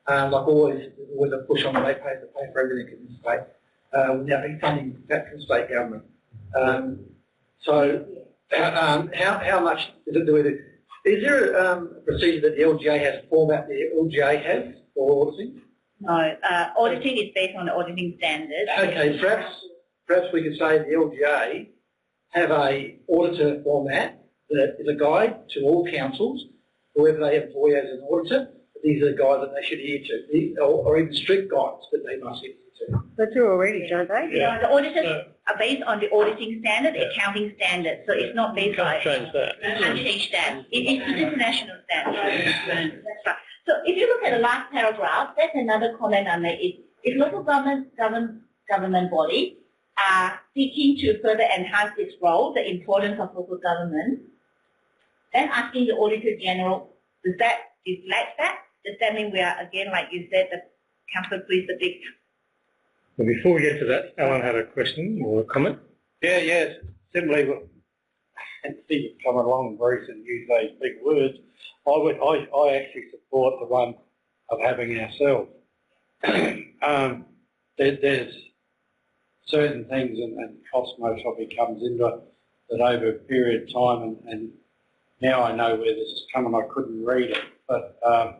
Like always, there's always a push on the ratepayers to pay for everything in the state. Now being funding back from state government. How much does it do with it? Is there a procedure that the LGA has, a format the LGA has for auditing? No, auditing is based on the auditing standards. Okay, perhaps we could say the LGA have a auditor format that is a guide to all councils, whoever they employ as an auditor. These are the guides that they should adhere to, or even strict guides that they must adhere to. They do already, don't they? Yeah, the auditors, are based on the auditing standard, accounting standard. So it's not based on. Can't change that. You can't change that. It's an international standard. That's right. So if you look at the last paragraph, that's another comment I made. If local government bodies are seeking to further enhance its role, the importance of local government, then asking the Auditor General, does that reflect that? Does that mean we are, again, like you said, the Councillor, please, the big... Well, before we get to that, Alan had a question or a comment. Yeah, simply, and see you come along, Bruce, and use those big words. I actually support the one of having ourselves. There's certain things, and Cosmos probably comes into it, that over a period of time, and now I know where this is coming. I couldn't read it, but I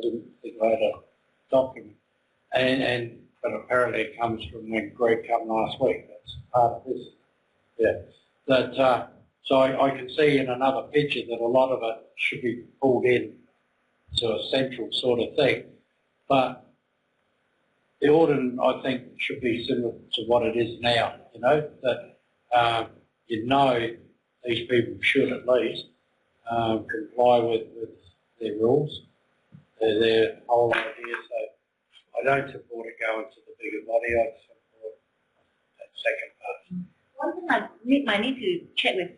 didn't think I had a document. But apparently it comes from when Greg came last week. That's part of this. Yeah. So I can see in another picture that a lot of it should be pulled in to a central sort of thing. But the audit, I think, should be similar to what it is now, that these people should at least comply with their rules, their whole idea. So I don't support it going to the bigger body. I support that second part. One thing I need to check with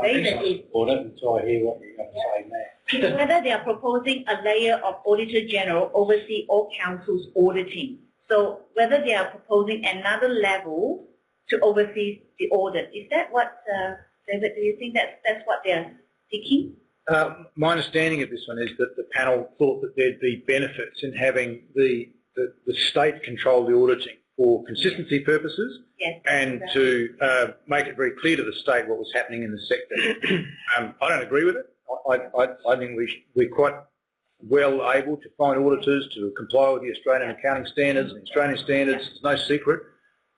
David is support it until I hear what you're going to say now. is whether they are proposing a layer of Auditor General oversee all councils auditing. So whether they are proposing another level to oversee the audit. Is that what, David, do you think that's what they're seeking? My understanding of this one is that the panel thought that there'd be benefits in having the state control the auditing for consistency purposes, yes, and to make it very clear to the state what was happening in the sector. I don't agree with it. I think we're quite well able to find auditors to comply with the Australian accounting standards and Australian standards. It's no secret.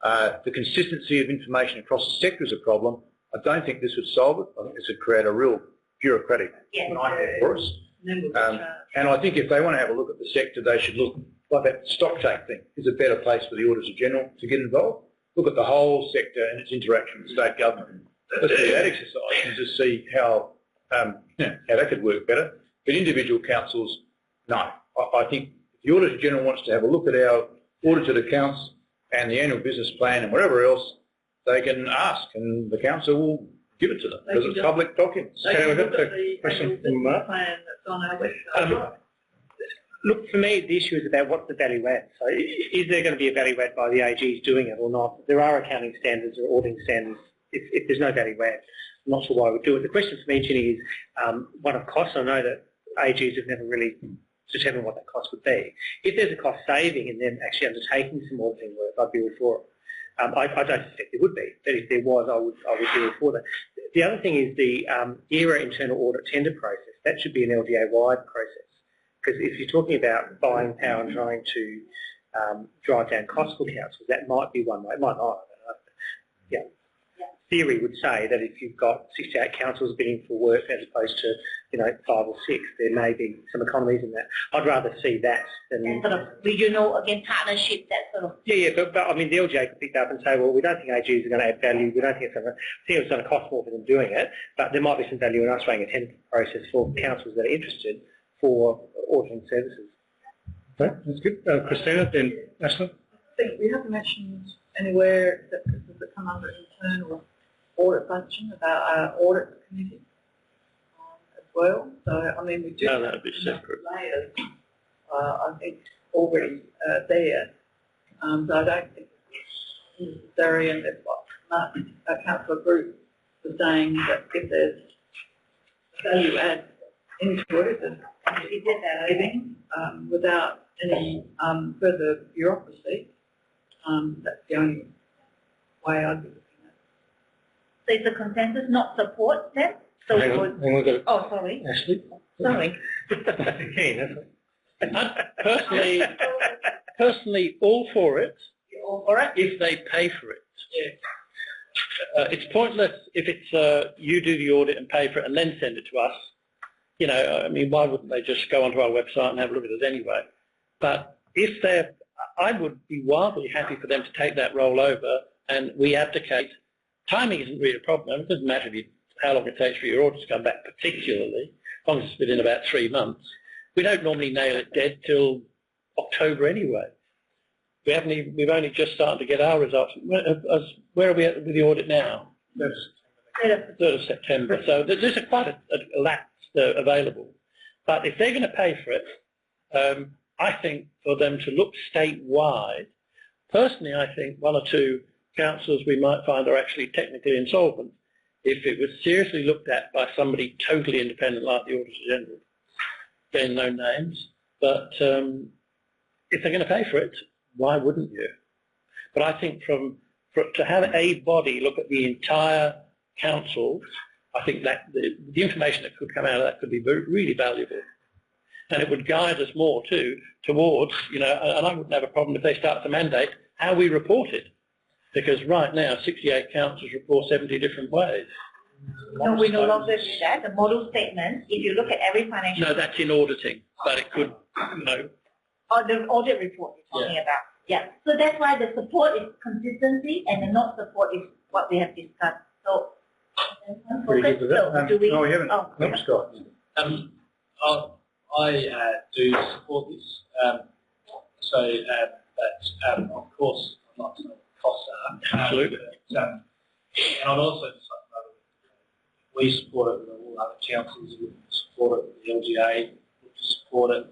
The consistency of information across the sector is a problem. I don't think this would solve it. I think this would create a real bureaucratic nightmare for us. And I think if they want to have a look at the sector, they should look like that stock take thing is a better place for the Auditor General to get involved. Look at the whole sector and its interaction with state government. Let's do that exercise and just see how that could work better. But individual councils, no. I think if the Auditor General wants to have a look at our audited accounts and the annual business plan and whatever else, they can ask, and the council will give it to them because it's public documents. Okay, we've got a question from Mark. Plan that's on our website. Look, for me, the issue is about what's the value add. So is there going to be a value add by the AGs doing it or not? There are accounting standards or auditing standards. If there's no value add, I'm not sure why we do it. The question for me, Ginny, is one of costs. I know that AGs have never really determined what that cost would be. If there's a cost saving in them actually undertaking some auditing work, I'd be all for it. I don't suspect there would be, but if there was, I would be all for that. The other thing is the ERA internal audit tender process. That should be an LDA-wide process. Because if you're talking about buying power and trying to drive down costs for councils, that might be one way. It might not. I don't know. Yeah. Theory would say that if you've got 68 councils bidding for work as opposed to 5 or 6, there may be some economies in that. I'd rather see that than sort of regional again partnership. That sort of but I mean the LGA could pick that up and say, well, we don't think AGs are going to add value. We don't think it's going to cost more for them doing it, but there might be some value in us running a tender process for councils that are interested for auditing services. Okay, that's good. Christina, then Ashley. I think we haven't mentioned anywhere that this has come under internal audit function about our audit committee as well. So, I mean, we do No, that would be separate. layers, I think, already there. So I don't think it's necessary, and that's what Mark, our councillor group, was saying, that if there's value add into it, then we did that living without any further bureaucracy. That's the only way I'd be looking at it. so it's a consensus, not support then. So Hang on, we've got oh, sorry. Ashley. Sorry. Personally, all for it. All for it? If they pay for it. It's pointless if it's you do the audit and pay for it and then send it to us. I mean, why wouldn't they just go onto our website and have a look at it anyway? But if I would be wildly happy for them to take that role over and we abdicate. Timing isn't really a problem. It doesn't matter how long it takes for your order to come back, particularly, as long as it's within about 3 months. We don't normally nail it dead till October anyway. We've only just started to get our results. Where are we at with the audit now? 3rd of September. So there's quite a lapse available. But if they're going to pay for it, I think for them to look statewide, personally I think 1 or 2 councils we might find are actually technically insolvent if it was seriously looked at by somebody totally independent like the Auditor General. Again, no names. But if they're going to pay for it, why wouldn't you? But I think to have a body look at the entire council, I think that the information that could come out of that could be really valuable. And it would guide us more too towards, and I wouldn't have a problem if they start to mandate how we report it. Because right now 68 councils report 70 different ways. No, we no longer do that. The model statement, if you look at every financial... No, that's in auditing, but it could, Or the audit report you're talking about. Yeah. So that's why the support is consistency and the not support is what we have discussed. So, Pretty good with that. do we... No, we haven't. Oh, No, Scott. I do support this. Of course, I'm not saying what costs are. Absolutely. And I'd also just like to know that we support it with all other councils, we support it with the LGA, we support it,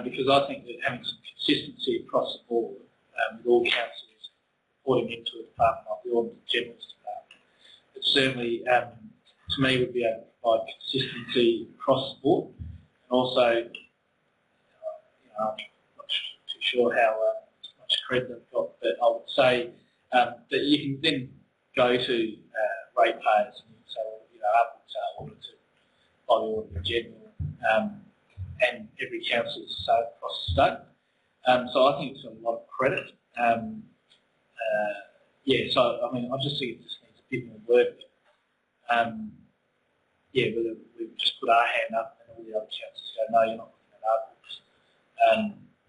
because I think that having some consistency across the board with all councils reporting into a department like the Auditor General's department, it certainly, to me, would be able to provide consistency across the board. And also, I'm not too sure how much credit they've got, but I would say that you can then go to ratepayers and say, well, are audited by the Auditor General, and every council is the same across the state. So I think it's a lot of credit. So I mean, I just think it just needs a bit more work. Whether we just put our hand up and all the other councils go, no, you're not looking at our books,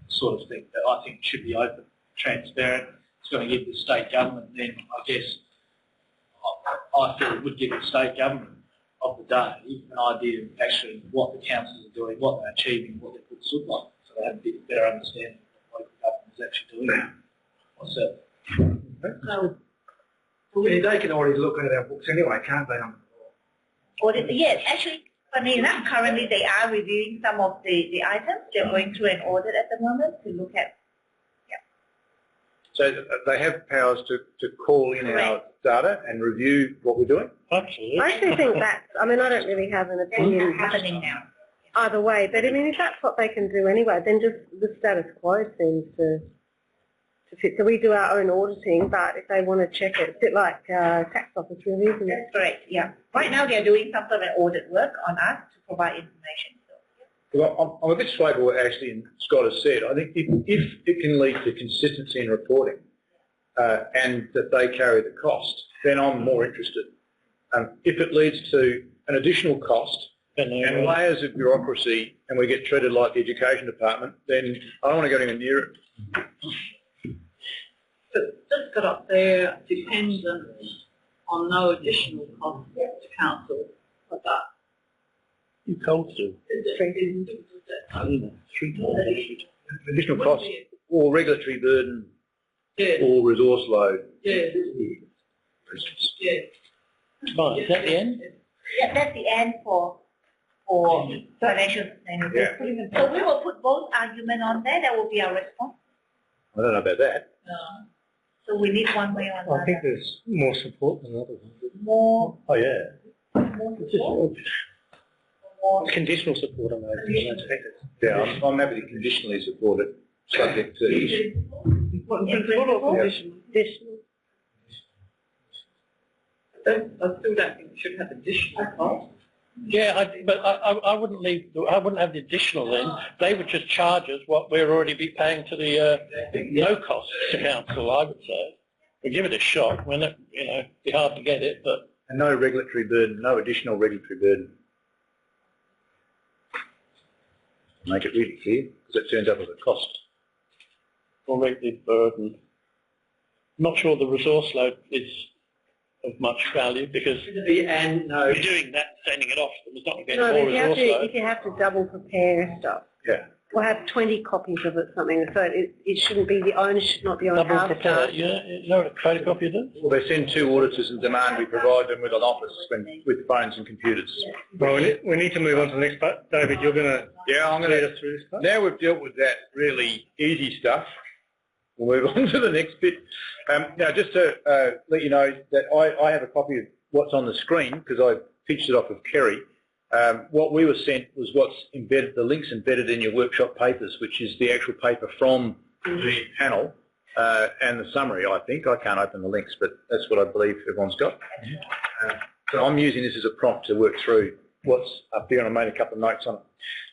sort of thing. But I think it should be open, transparent. It's going to give the state government then, I guess, I feel it would give the state government of the day an idea of actually what the councils are doing, what they're achieving, what their books look like, so they have a bit better understanding of what local government is actually doing. What's that? They can already look at our books anyway, can't they? Audit, yes, actually, funny enough, currently they are reviewing some of the items. They're going through an audit at the moment to look at. So they have powers to call in our data and review what we're doing? absolutely. I actually think I don't really have an opinion Happening now. either way, but I mean, if that's what they can do anyway, then just the status quo seems to fit. So we do our own auditing, but if they want to check it, it's a bit like tax office really, isn't it? That's correct, yeah. Right now they're doing some sort of audit work on us to provide information. Well, I'm a bit swayed by what Ashley and Scott has said. I think if it can lead to consistency in reporting and that they carry the cost, then I'm more interested. If it leads to an additional cost and layers of bureaucracy and we get treated like the education department, then I don't want to go anywhere near it. But just got up there, dependent on no additional cost to council for that. You told to. Additional cost or regulatory burden or resource load. Yeah. Fine. Is that the end? Yeah, that's the end for financial sustainability. So we will put both arguments on there. That will be our response. I don't know about that. So we need one way or another. I think there's more support than others. More. Oh, yeah. More support. More. Conditional support on those aspects. Yeah, I'm happy to conditionally support it, subject to... What, principle or conditional? Additional. I still don't think we should have additional cost. Yeah, but I wouldn't leave. I wouldn't have the additional in. They would just charge us what we're already be paying to the no cost to council. I would say we give it a shot. When it, be hard to get it, but And no regulatory burden, no additional regulatory burden. Make it really clear, because it turns up as a cost. or regulatory burden. not sure the resource load is of much value because And no, you're doing that, sending it off, it's not going to get No, more but resource load. if you have to double prepare stuff. Yeah. Or have 20 copies of it, something, so it shouldn't be, the onus should not be on Double our prepare, staff. you know what a photocopy is? Well, they send 2 auditors and demand we provide them with an office with phones and computers. Well, we need to move on to the next part. David, you're going to Yeah, I'm going lead to. us through this part? Now we've dealt with that really easy stuff, we'll move on to the next bit. Now, just to let you know that I have a copy of what's on the screen because I pitched it off of Kerry. What we were sent was what's embedded, the links embedded in your workshop papers, which is the actual paper from the panel and the summary, I think. I can't open the links, but that's what I believe everyone's got. So I'm using this as a prompt to work through what's up there, and I made a couple of notes on it.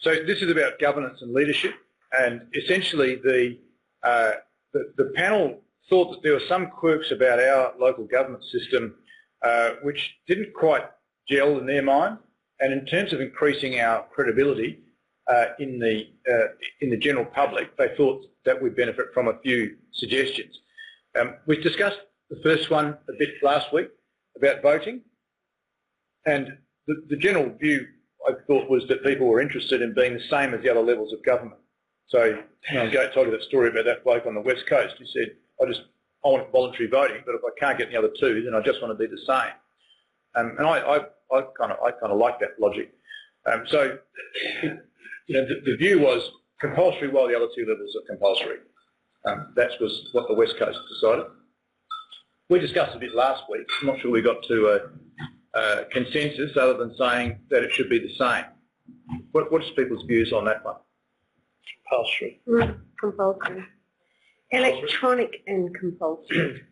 So this is about governance and leadership, and essentially the panel thought that there were some quirks about our local government system which didn't quite gel in their mind. And in terms of increasing our credibility in the general public, they thought that we'd benefit from a few suggestions. We discussed the first one a bit last week about voting, and the general view I thought was that people were interested in being the same as the other levels of government. So I told you that story about that bloke on the West Coast who said, I want voluntary voting, but if I can't get the other 2, then I just want to be the same. And I kind of like that logic. So, the view was compulsory while the other 2 levels are compulsory. That was what the West Coast decided. We discussed a bit last week. I'm not sure we got to a consensus other than saying that it should be the same. What's people's views on that one? Compulsory. Compulsory. Electronic and compulsory.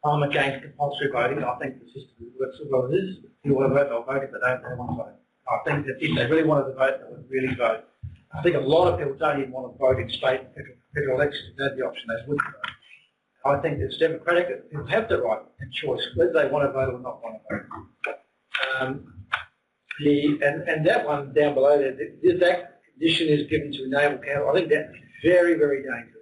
I'm against compulsory voting. I think the system works as well as it is. People want to vote, they'll vote. If they don't, they won't vote. I think that if they really wanted to vote, they would really vote. I think a lot of people don't even want to vote in state and federal elections. If they had the option, they wouldn't vote. I think it's democratic that people have the right and choice whether they want to vote or not want to vote. And that one down below there, that condition is given to enable council. I think that's very, very dangerous.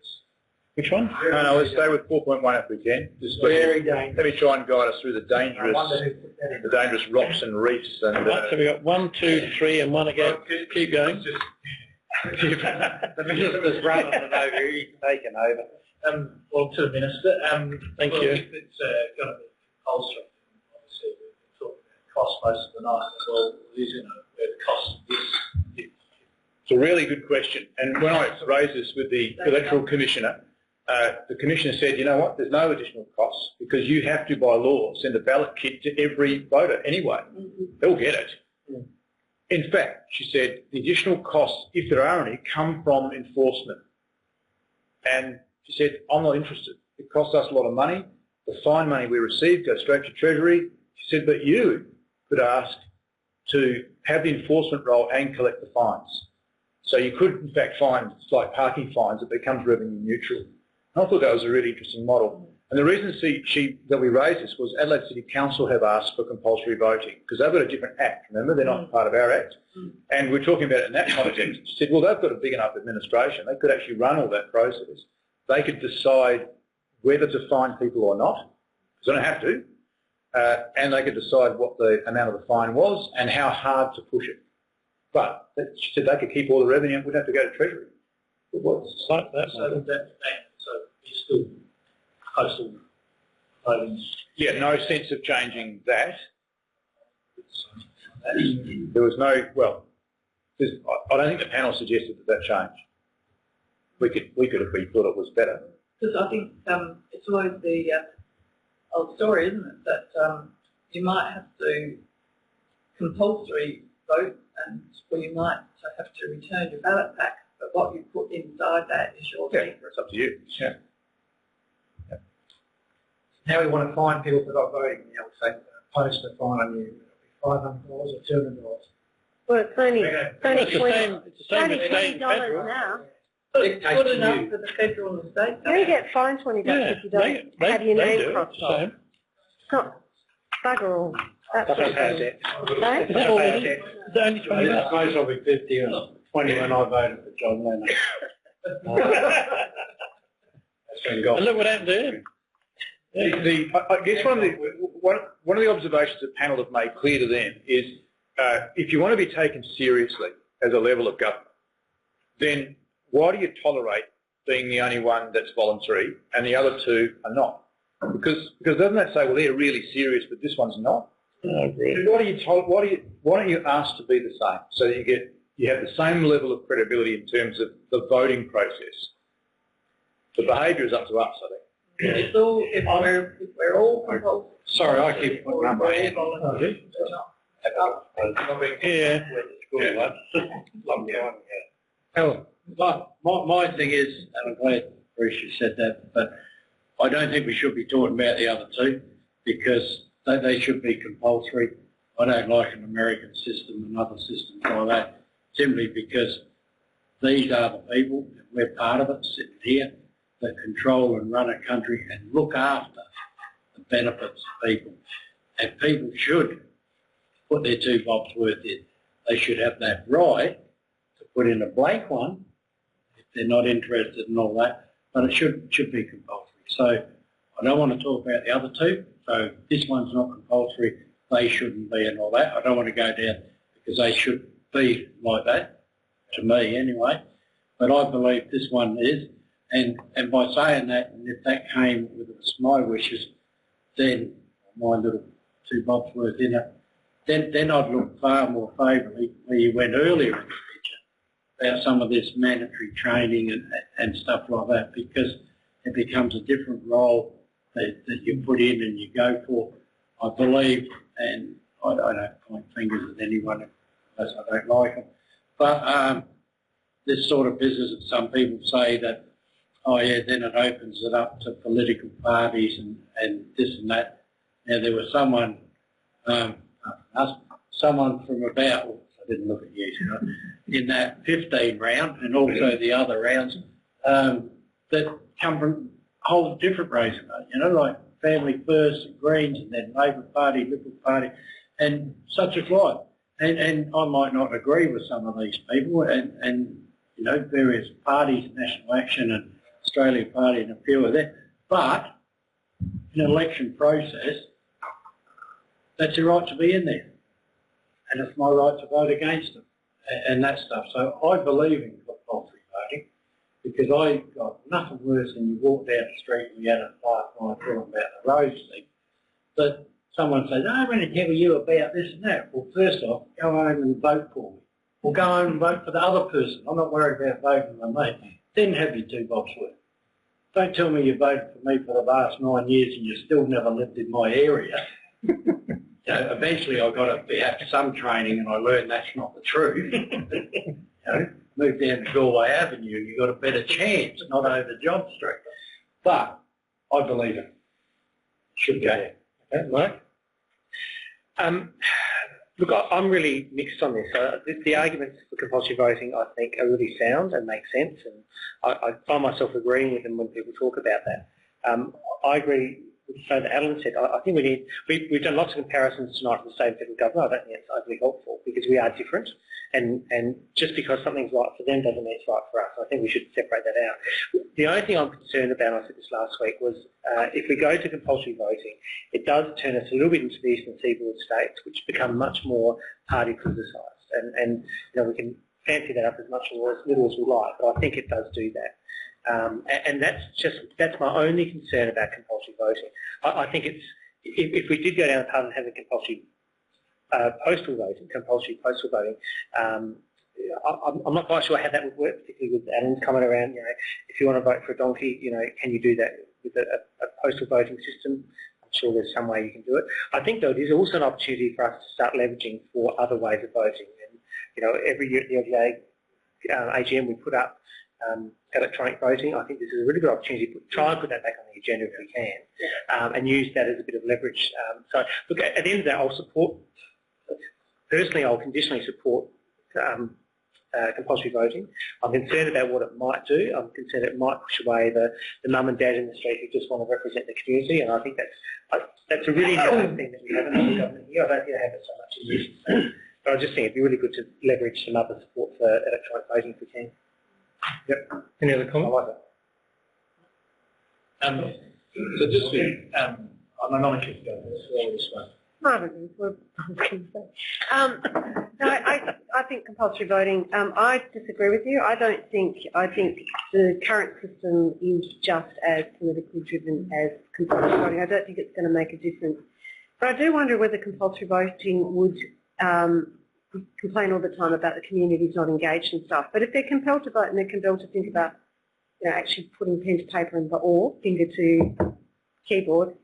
Which one? No, let's stay with 4.1 if we can. Very dangerous. Let me try and guide us through the I wonder who put that in. dangerous rocks and reefs. And Right, so we've got 1, 2, 3 and 1 again. Keep going. The minister's running it over, he's taken over. Well, to the Minister, Thank well, you. if it's going to be compulsory, obviously we've been talking about cost most of the night. Well, it is, where the cost of this. It's a really good question. And when I raised this with the Electoral Commissioner, the Commissioner said, you know what, there's no additional costs because you have to, by law, send a ballot kit to every voter anyway. They'll get it. In fact, she said, the additional costs, if there are any, come from enforcement. And she said, I'm not interested. It costs us a lot of money. The fine money we receive goes straight to Treasury. She said, but you could ask to have the enforcement role and collect the fines. So you could, in fact, find, like parking fines, it becomes revenue neutral. And I thought that was a really interesting model. And the reason that we raised this was Adelaide City Council have asked for compulsory voting because they've got a different act, remember? They're not part of our act. And we're talking about it in that context. She said, well, they've got a big enough administration. They could actually run all that process. They could decide whether to fine people or not, because they don't have to. And they could decide what the amount of the fine was and how hard to push it. But she said they could keep all the revenue and we'd have to go to Treasury. It was like that. So it's still postal voting. Yeah, no sense of changing that. There was no, well, I don't think the panel suggested that changed. We could if we thought it was better. Because I think it's always the old story, isn't it, that you might have to compulsory vote and or you might have to return your ballot back, but what you put inside that is your secret. It's up to you. Yeah. Now we want to fine people for not voting. You know, say, post a fine on you. $500 or $200. Well, it's only It's the same with state and $20 federal. now. It's good enough for the federal and state You only get fined $20 if you don't have your name crossed off. Same. It's not bugger all. That's That's what a bad debt. Right? It's only I 20 suppose I'll be 50 or 20 when I voted for John Lennon. That's been And gone. look what happened to him. I guess one of the observations the panel have made clear to them is if you want to be taken seriously as a level of government, then why do you tolerate being the only one that's voluntary and the other two are not? Because doesn't that say, well, they're really serious, but this one's not? I agree. Why don't you ask to be the same so that you have the same level of credibility in terms of the voting process? The behaviour is up to us, I think. It's all, if we're all compulsory. Sorry, I keep putting up my hand. My thing is, and I'm glad Bruce you said that, but I don't think we should be talking about the other two because they should be compulsory. I don't like an American system and other systems like that, simply because these are the people, and we're part of it, sitting here, that control and run a country and look after the benefits of people. And people should put their 2 bobs worth in. They should have that right to put in a blank one if they're not interested in all that, but it should be compulsory. So I don't want to talk about the other two. So this one's not compulsory, they shouldn't be and all that. I don't want to go down because they should be like that, to me anyway. But I believe this one is. And by saying that, and if that came with my wishes, then my little 2 bobs worth in it, then I'd look far more favourably where you went earlier in the picture about some of this mandatory training and stuff like that, because it becomes a different role that you put in and you go for. I believe, and I don't point fingers at anyone unless I don't like them, but this sort of business that some people say that, oh yeah, then it opens it up to political parties and this and that. Now there was someone from about, I didn't look at you, in that 15 round and also the other rounds that come from a whole different races, like Family First and Greens and then Labor Party, Liberal Party and such as like. And I might not agree with some of these people and various parties, National Action and Australia Party and a few of them, but in an election process, that's your right to be in there. And it's my right to vote against them and that stuff. So I believe in compulsory voting because I got nothing worse than you walk down the street and you had a fight talking about the roads thing. But someone says, I'm going to tell you about this and that. Well, first off, go home and vote for me. Or go home and vote for the other person. I'm not worried about voting for me. Then have your 2 bobs worth. Don't tell me you voted for me for the last 9 years and you still never lived in my area. Eventually I got to have some training and I learned that's not the truth. Moved down to Galway Avenue, you got a better chance, not over John Street. But I believe it should go. Okay, Mike? Look, I'm really mixed on this. The arguments for compulsory voting, I think, are really sound and make sense, and I find myself agreeing with them when people talk about that. I agree with so that Alan said. I think we've done lots of comparisons tonight to the state and federal government. I don't think it's overly helpful because we are different, and just because something's right for them doesn't mean it's right for us. I think we should separate that out. The only thing I'm concerned about, and I said this last week, was if we go to compulsory voting, it does turn us a little bit into the eastern seaboard states, which become much more party politicised, and we can fancy that up as much or as little as we like, but I think it does do that. And that's my only concern about compulsory voting. I think if we did go down the path and have a compulsory postal voting, I'm not quite sure how that would work, particularly with Alan's comment around, if you want to vote for a donkey, can you do that with a postal voting system? I'm sure there's some way you can do it. I think, though, it is also an opportunity for us to start leveraging for other ways of voting. And, every year at the LGA AGM we put up electronic voting. I think this is a really good opportunity to try and put that back on the agenda if we can, and use that as a bit of leverage. So, look, at the end of that, I'll conditionally support compulsory voting. I'm concerned about what it might do. I'm concerned it might push away the mum and dad in the street who just want to represent the community, and I think that's a really important thing that we have in the government here. I don't think they have it so much in this. But I just think it'd be really good to leverage some other support for electronic voting if we can. Yep. Any other comments? I like that. So just I'm not going to go this way. No, I think compulsory voting. I disagree with you. I think the current system is just as politically driven as compulsory voting. I don't think it's going to make a difference. But I do wonder whether compulsory voting would complain all the time about the community's not engaged and stuff. But if they're compelled to vote and they're compelled to think about, actually putting pen to paper or finger to keyboard,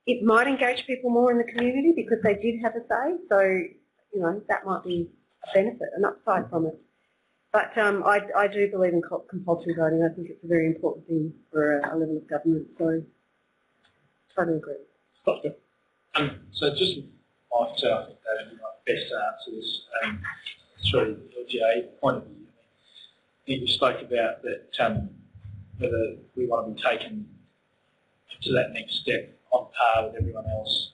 it might engage people more in the community because they did have a say. So, that might be a benefit, an upside from it. But I do believe in compulsory voting. I think it's a very important thing for a level of government. So, totally agree. So just I think David, you might best answer this through the LGA point of view. I think you spoke about that whether we want to be taken to that next step on par with everyone else.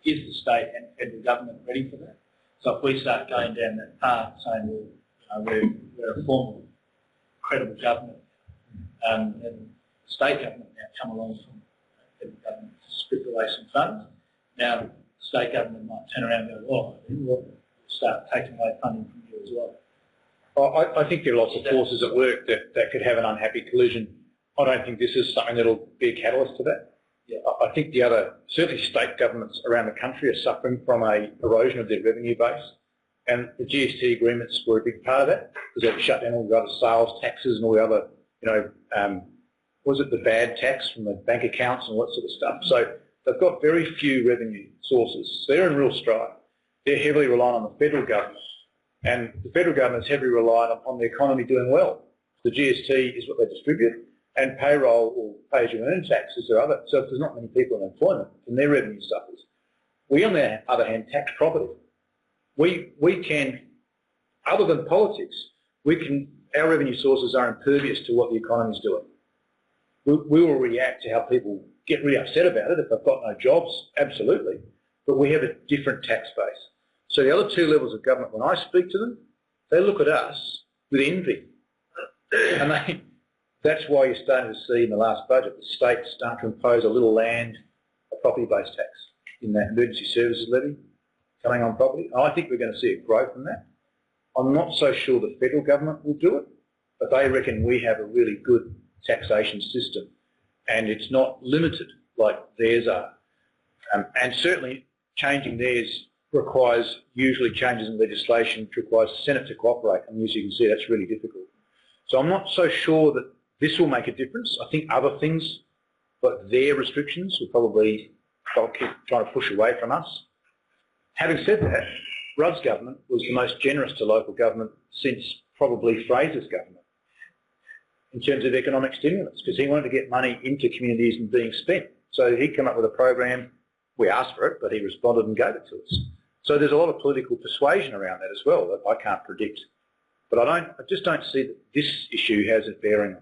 Is the state and federal government ready for that? So if we start going down that path, saying, well, we're a formal, credible government, and the state government now come along from federal government to strip away some funds, now the state government might turn around and go, oh, we'll start taking away funding from you as well. I think there are lots of forces at work that could have an unhappy collision. I don't think this is something that will be a catalyst to that. Yeah, I think certainly state governments around the country are suffering from a erosion of their revenue base, and the GST agreements were a big part of that because they've shut down all the other sales taxes and all the other, was it the bad tax from the bank accounts and all that sort of stuff. So they've got very few revenue sources. So they're in real strife. They're heavily reliant on the federal government, and the federal government is heavily reliant upon the economy doing well. The GST is what they distribute, and payroll or pay-as-you-earn taxes are other. So if there's not many people in employment, then their revenue suffers. We, on the other hand, tax property. We can, other than politics, our revenue sources are impervious to what the economy is doing. We will react to how people get really upset about it if they've got no jobs, absolutely, but we have a different tax base. So the other two levels of government, when I speak to them, they look at us with envy. And that's why you're starting to see in the last budget the states start to impose a property-based tax in that emergency services levy coming on property. I think we're going to see a growth in that. I'm not so sure the federal government will do it, but they reckon we have a really good taxation system, and it's not limited like theirs are. And certainly changing theirs requires usually changes in legislation, which requires the Senate to cooperate, and as you can see, that's really difficult. So I'm not so sure that this will make a difference. I think other things, like their restrictions, will probably keep trying to push away from us. Having said that, Rudd's government was the most generous to local government since probably Fraser's government in terms of economic stimulus, because he wanted to get money into communities and being spent. So he'd come up with a program. We asked for it, but he responded and gave it to us. So there's a lot of political persuasion around that as well that I can't predict. But I just don't see that this issue has a bearing on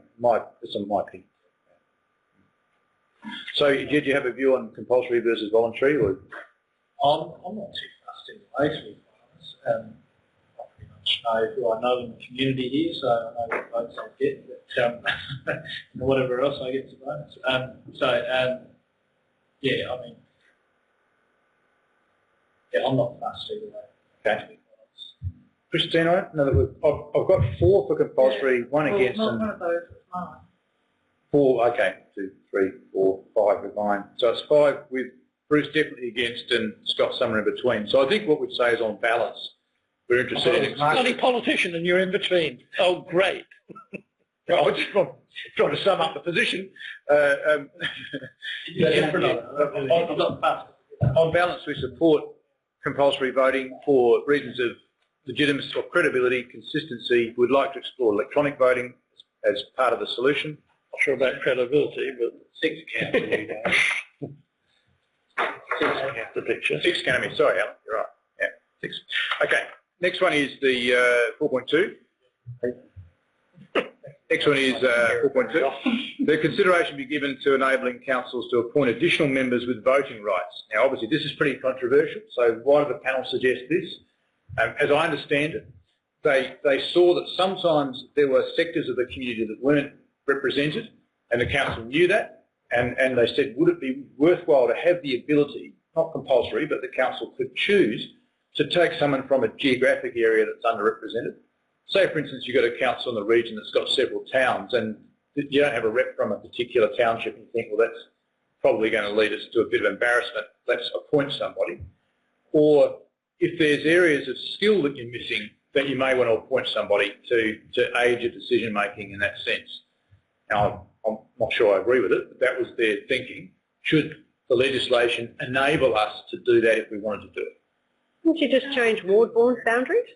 my opinion. So did you have a view on compulsory versus voluntary? Or? I'm not too fussed anyway, to be honest. I pretty much know who I know in the community here, so I know what votes I get, but whatever else I get to vote. Yeah, I mean, I'm not fussed either way. Okay. Christina, I've got 4 for compulsory, 1 against, not and one of those was mine. 4. Okay, 2, 3, 4, 5 with mine. So it's 5 with Bruce definitely against, and Scott somewhere in between. So I think what we'd say is, on balance, we're interested in. Bloody politician, and you're in between. Oh, great. I just trying to sum up the position. I'm not fussed. On balance, we support compulsory voting for reasons of legitimacy or credibility, consistency. We'd like to explore electronic voting as part of the solution. Not sure about credibility, but 6 counts. 6 the picture. 6 counts. Sorry, Alan, you're right. Yeah, 6. Okay, next one is the 4.2. Next one is 4.2. The consideration be given to enabling councils to appoint additional members with voting rights. Now, obviously, this is pretty controversial, so why do the panel suggest this? As I understand it, they saw that sometimes there were sectors of the community that weren't represented, And the council knew that, and they said, would it be worthwhile to have the ability, not compulsory, but the council could choose to take someone from a geographic area that's underrepresented. Say, for instance, you've got a council in the region that's got several towns and you don't have a rep from a particular township and you think, well, that's probably going to lead us to a bit of embarrassment, let's appoint somebody. Or if there's areas of skill that you're missing, that you may want to appoint somebody to aid your decision-making in that sense. Now, I'm not sure I agree with it, but that was their thinking. Should the legislation enable us to do that if we wanted to do it? Wouldn't you just change ward boundaries?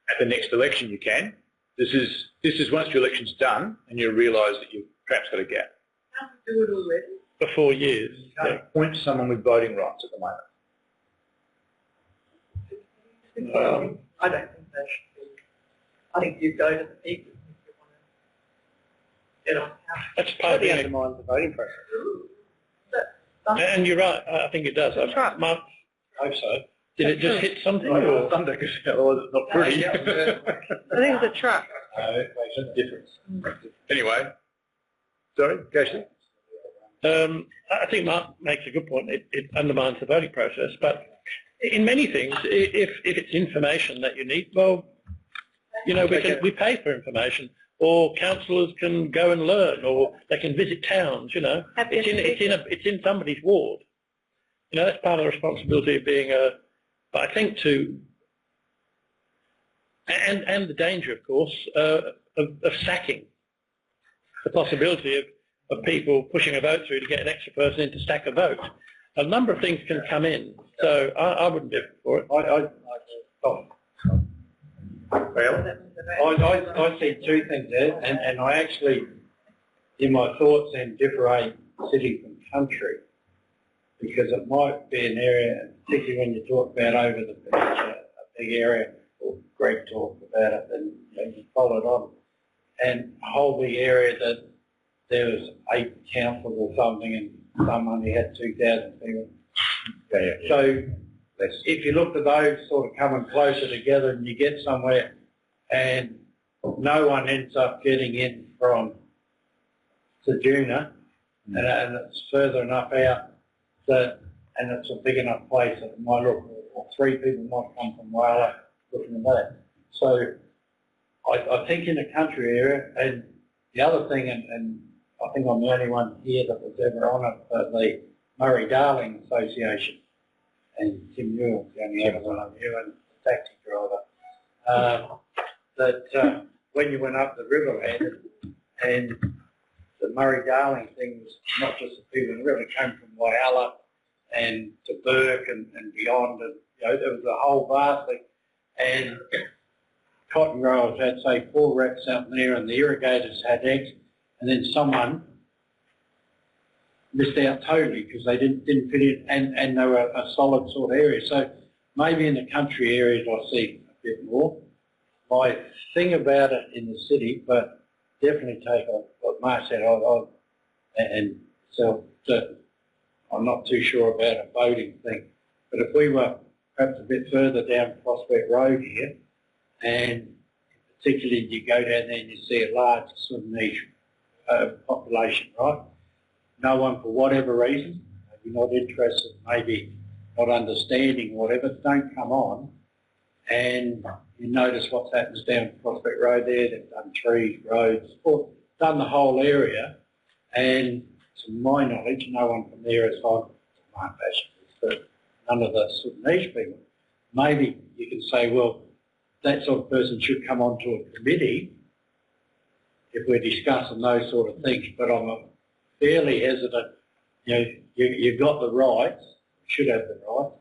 At the next election you can. This is once your election's done and you realise that you've perhaps got a gap. Can't we do it already? For 4 years. You can't appoint someone with voting rights at the moment. I don't think that should be. I think you go to the people if you want to get on council. That's part of the undermines the voting process. And you're right, I think it does. Mark, I hope so. did it just hit something? Or thunder, because otherwise it's not pretty. I think it's a truck. It makes a difference. Anyway, sorry, Casey? I think Mark makes a good point. It undermines the voting process, but in many things, if it's information that you need, well, you know, we pay for information, or councillors can go and learn, or they can visit towns. You know, it's in somebody's ward. You know, that's part of the responsibility of being a. But I think and the danger, of course, of sacking, the possibility of people pushing a vote through to get an extra person in to stack a vote. A number of things can come in, so I wouldn't be for it. I see two things there, and I actually, in my thoughts, then differentiate city from country, because it might be an area, particularly when you talk about over the peninsula, a big area, or Greg talked about it, and you followed on, and a whole big area that there was 8 councils or something, and some only had 2,000 people. So if you look at those sort of coming closer together and you get somewhere and no one ends up getting in from Ceduna and it's further enough out that, and it's a big enough place that it might look, or 3 people might come from Whyalla looking at that. So I think in a country area, and the other thing, and I think I'm the only one here that was ever on it, but the Murray-Darling Association, and Tim Newell's the only other one I knew, and the taxi driver, that when you went up the riverhead, and the Murray-Darling thing was not just the people in the river, it came from Whyalla and to Burke and beyond, and you know, there was a whole vast thing, and cotton growers had, say, 4 reps out there, and the irrigators had X, and then someone missed out totally because they didn't fit in, and they were a solid sort of area. So maybe in the country areas I see a bit more. My thing about it in the city, but definitely take what Mark said, and so I'm not too sure about a voting thing. But if we were perhaps a bit further down Prospect Road here, and particularly you go down there and you see a large sort of niche population, right? No one, for whatever reason, maybe not interested, maybe not understanding, whatever, don't come on. And you notice what happens down Prospect Road there. They've done trees, roads, or done the whole area. And to my knowledge, no one from there has gone, Mark Basham, but none of the sort of niche people. Maybe you can say, well, that sort of person should come onto a committee if we're discussing those sort of things, but I'm fairly hesitant. You know, you've got the rights, should have the right,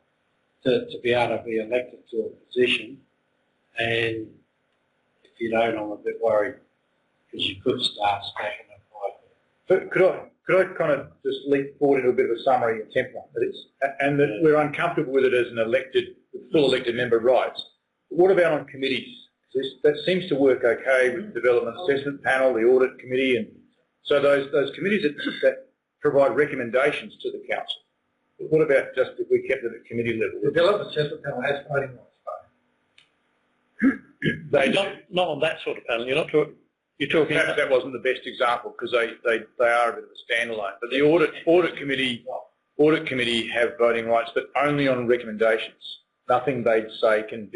to be able to be elected to a position, and if you don't, I'm a bit worried, because you could start stacking up like that. Could I kind of just leap forward into a bit of a summary and template for this, and that we're uncomfortable with it as an elected, full elected member rights. What about on committees? That seems to work okay with the Development Assessment Panel, the Audit Committee, and so those committees that provide recommendations to the council. What about just if we kept it at committee level? The Development Assessment Panel has voting rights. Not on that sort of panel. You're not talking. You're talking Perhaps that wasn't the best example because they are a bit of a standalone. But the audit committee have voting rights, but only on recommendations. Nothing they'd say can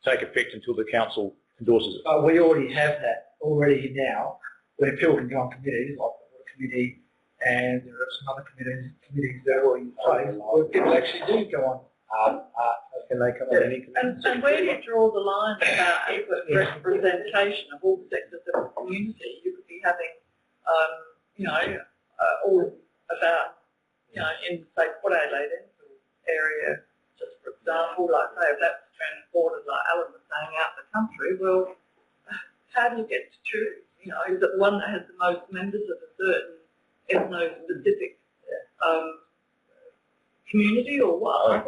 take effect until the council endorses it. We already have that already now, where people can go on committees, like the Water Committee, and there are some other committees that are already in place, where people actually do go on. Can they come on any committee? And where do you draw the line about adequate representation of all sectors of the community? You could be having, all about, in, say, Port Adelaide area, just for example, like, say, if that's transported, like Alan was saying, out the country, well, how do you get to choose? Is it the one that has the most members of a certain ethno-specific community or what?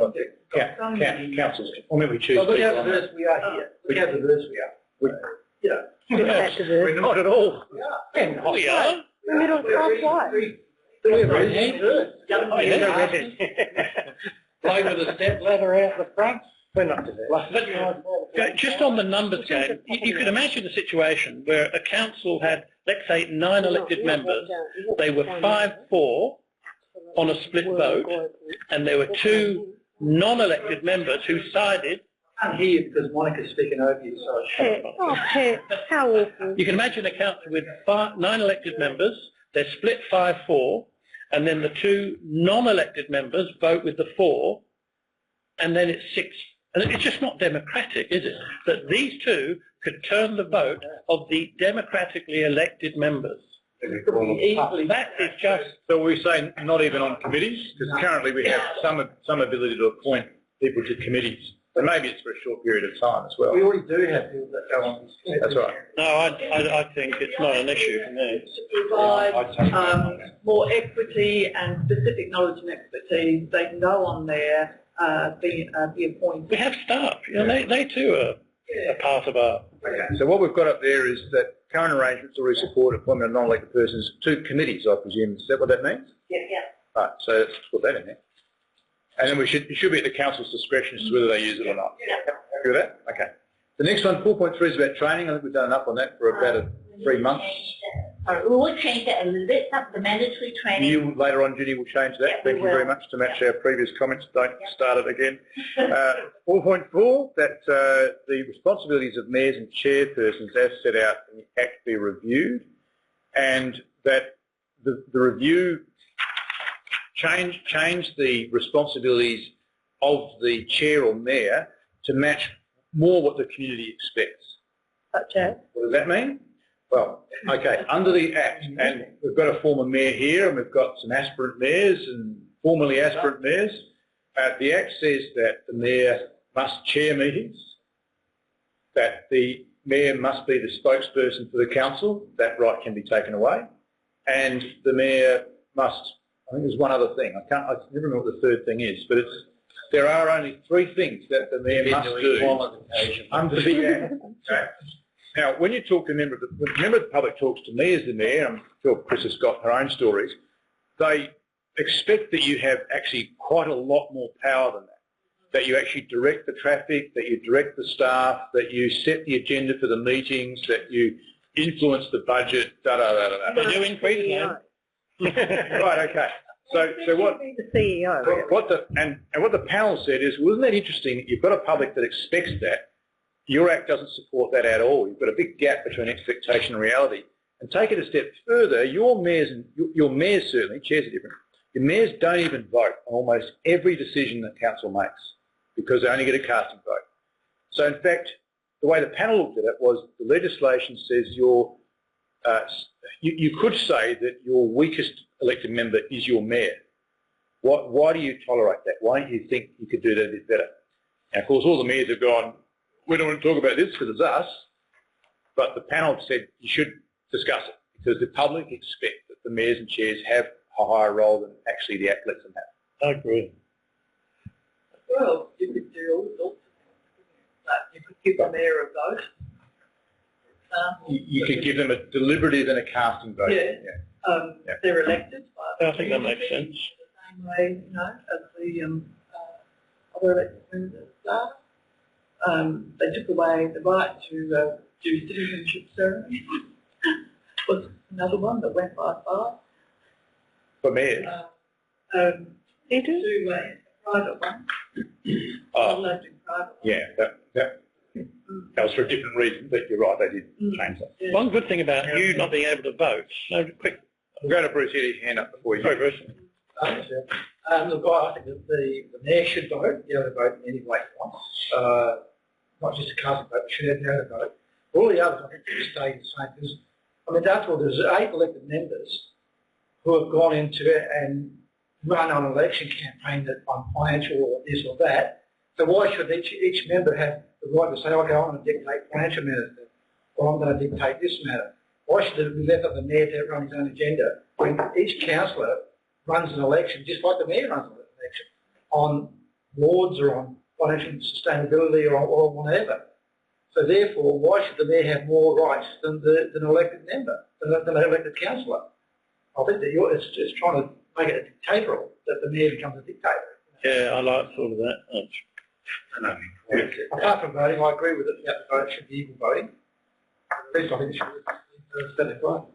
Councils, when we choose Look people how on diverse we are here. Look how diverse we are. we're not at all. we are. The middle class white. We're very diverse. Oh, yeah. Play with a step ladder out the front. We're not diverse. But just on the numbers game, you could imagine a situation where a council had, let's say, 9 elected members. They were 5-4 on a split vote, and there were 2 non-elected members who sided. I can't hear you because Monica's speaking over you, sorry. Pet, how awful. You can imagine a council with 9 elected members. They're split 5-4, and then the 2 non-elected members vote with the 4, and then it's 6. And it's just not democratic, is it? That these 2 could turn the vote of the democratically elected members. That is just... So we say not even on committees, because currently we have some ability to appoint people to committees. But maybe it's for a short period of time as well. We already do have people that go on this committee. That's right. No, I think it's not an issue for me. To provide more equity and specific knowledge and expertise, they can go on there, be appointed. We have staff. They too are a part of our... Okay. So what we've got up there is that current arrangements already support appointment of non-elected persons to committees, I presume. Is that what that means? Yeah. Right, so let's put that in there. And then it should be at the council's discretion as to whether they use it or not. Happy with that? Okay. The next one, 4.3, is about training. I think we've done enough on that for about 3 months. We will change that a little bit, the mandatory training. You later on, Judy, will change that. Thank you very much to match our previous comments. Don't start it again. 4.4, that the responsibilities of mayors and chairpersons as set out in the Act be reviewed, and that the review change the responsibilities of the chair or mayor to match more what the community expects. Such as? What does that mean? Well, okay, under the Act, and we've got a former mayor here, and we've got some aspirant mayors and formerly aspirant mayors. The Act says that the mayor must chair meetings, that the mayor must be the spokesperson for the council. That right can be taken away, and the mayor must. I think there's one other thing. I never remember what the third thing is, but there are only 3 things that the mayor must do under the Act. Okay. Now, when you talk to a member of the public talks to me as the mayor, I'm sure Chris has got her own stories, they expect that you have actually quite a lot more power than that you actually direct the traffic, that you direct the staff, that you set the agenda for the meetings, that you influence the budget, They do increase now. Right, okay. So what The CEO. what the panel said is, wasn't that interesting that you've got a public that expects that? Your Act doesn't support that at all. You've got a big gap between expectation and reality. And take it a step further, your mayors certainly, chairs are different, your mayors don't even vote on almost every decision that council makes because they only get a casting vote. So in fact, the way the panel looked at it was the legislation says you could say that your weakest elected member is your mayor. Why do you tolerate that? Why don't you think you could do that a bit better? Now, of course, all the mayors have gone, we don't want to talk about this because it's us, but the panel said you should discuss it because the public expect that the mayors and chairs have a higher role than actually the Act lets them have. I agree. Well, you could do all sorts of things. Like you could give the mayor a vote. You could give them a deliberative and a casting vote. Yeah. They're elected. I think that makes sense. The same way, as the other elected members of staff. They took away the right to do citizenship ceremonies. was another one that went by far. For mayors. You do? To a private one. Oh, Elected private. yeah, that was for a different reason, but you're right, they did change that. Yeah. One good thing about you not being able to vote, no, quick, We'll go to Bruce, he had his hand up before you. sorry Bruce. Look, I think that the mayor should vote, be able to vote in any way he wants. Not just a cast vote, should have to vote. All the others, I think, should stay the same. Because, I mean, after all, there's 8 elected members who have gone into it and run on an election campaign that on financial or this or that. So why should each member have the right to say, okay, I'm going to dictate financial matters, or I'm going to dictate this matter? Why should it be left up to the mayor to run his own agenda when each councillor runs an election just like the mayor runs an election on wards or on financial sustainability or whatever? So therefore, why should the mayor have more rights than an elected member, than an elected councillor? I think that it's trying to make it a dictatorial, that the mayor becomes a dictator. Yeah, I like sort of that. Apart from voting, I agree with it. Yeah, the vote should be equal voting. At least I think it should be status quo.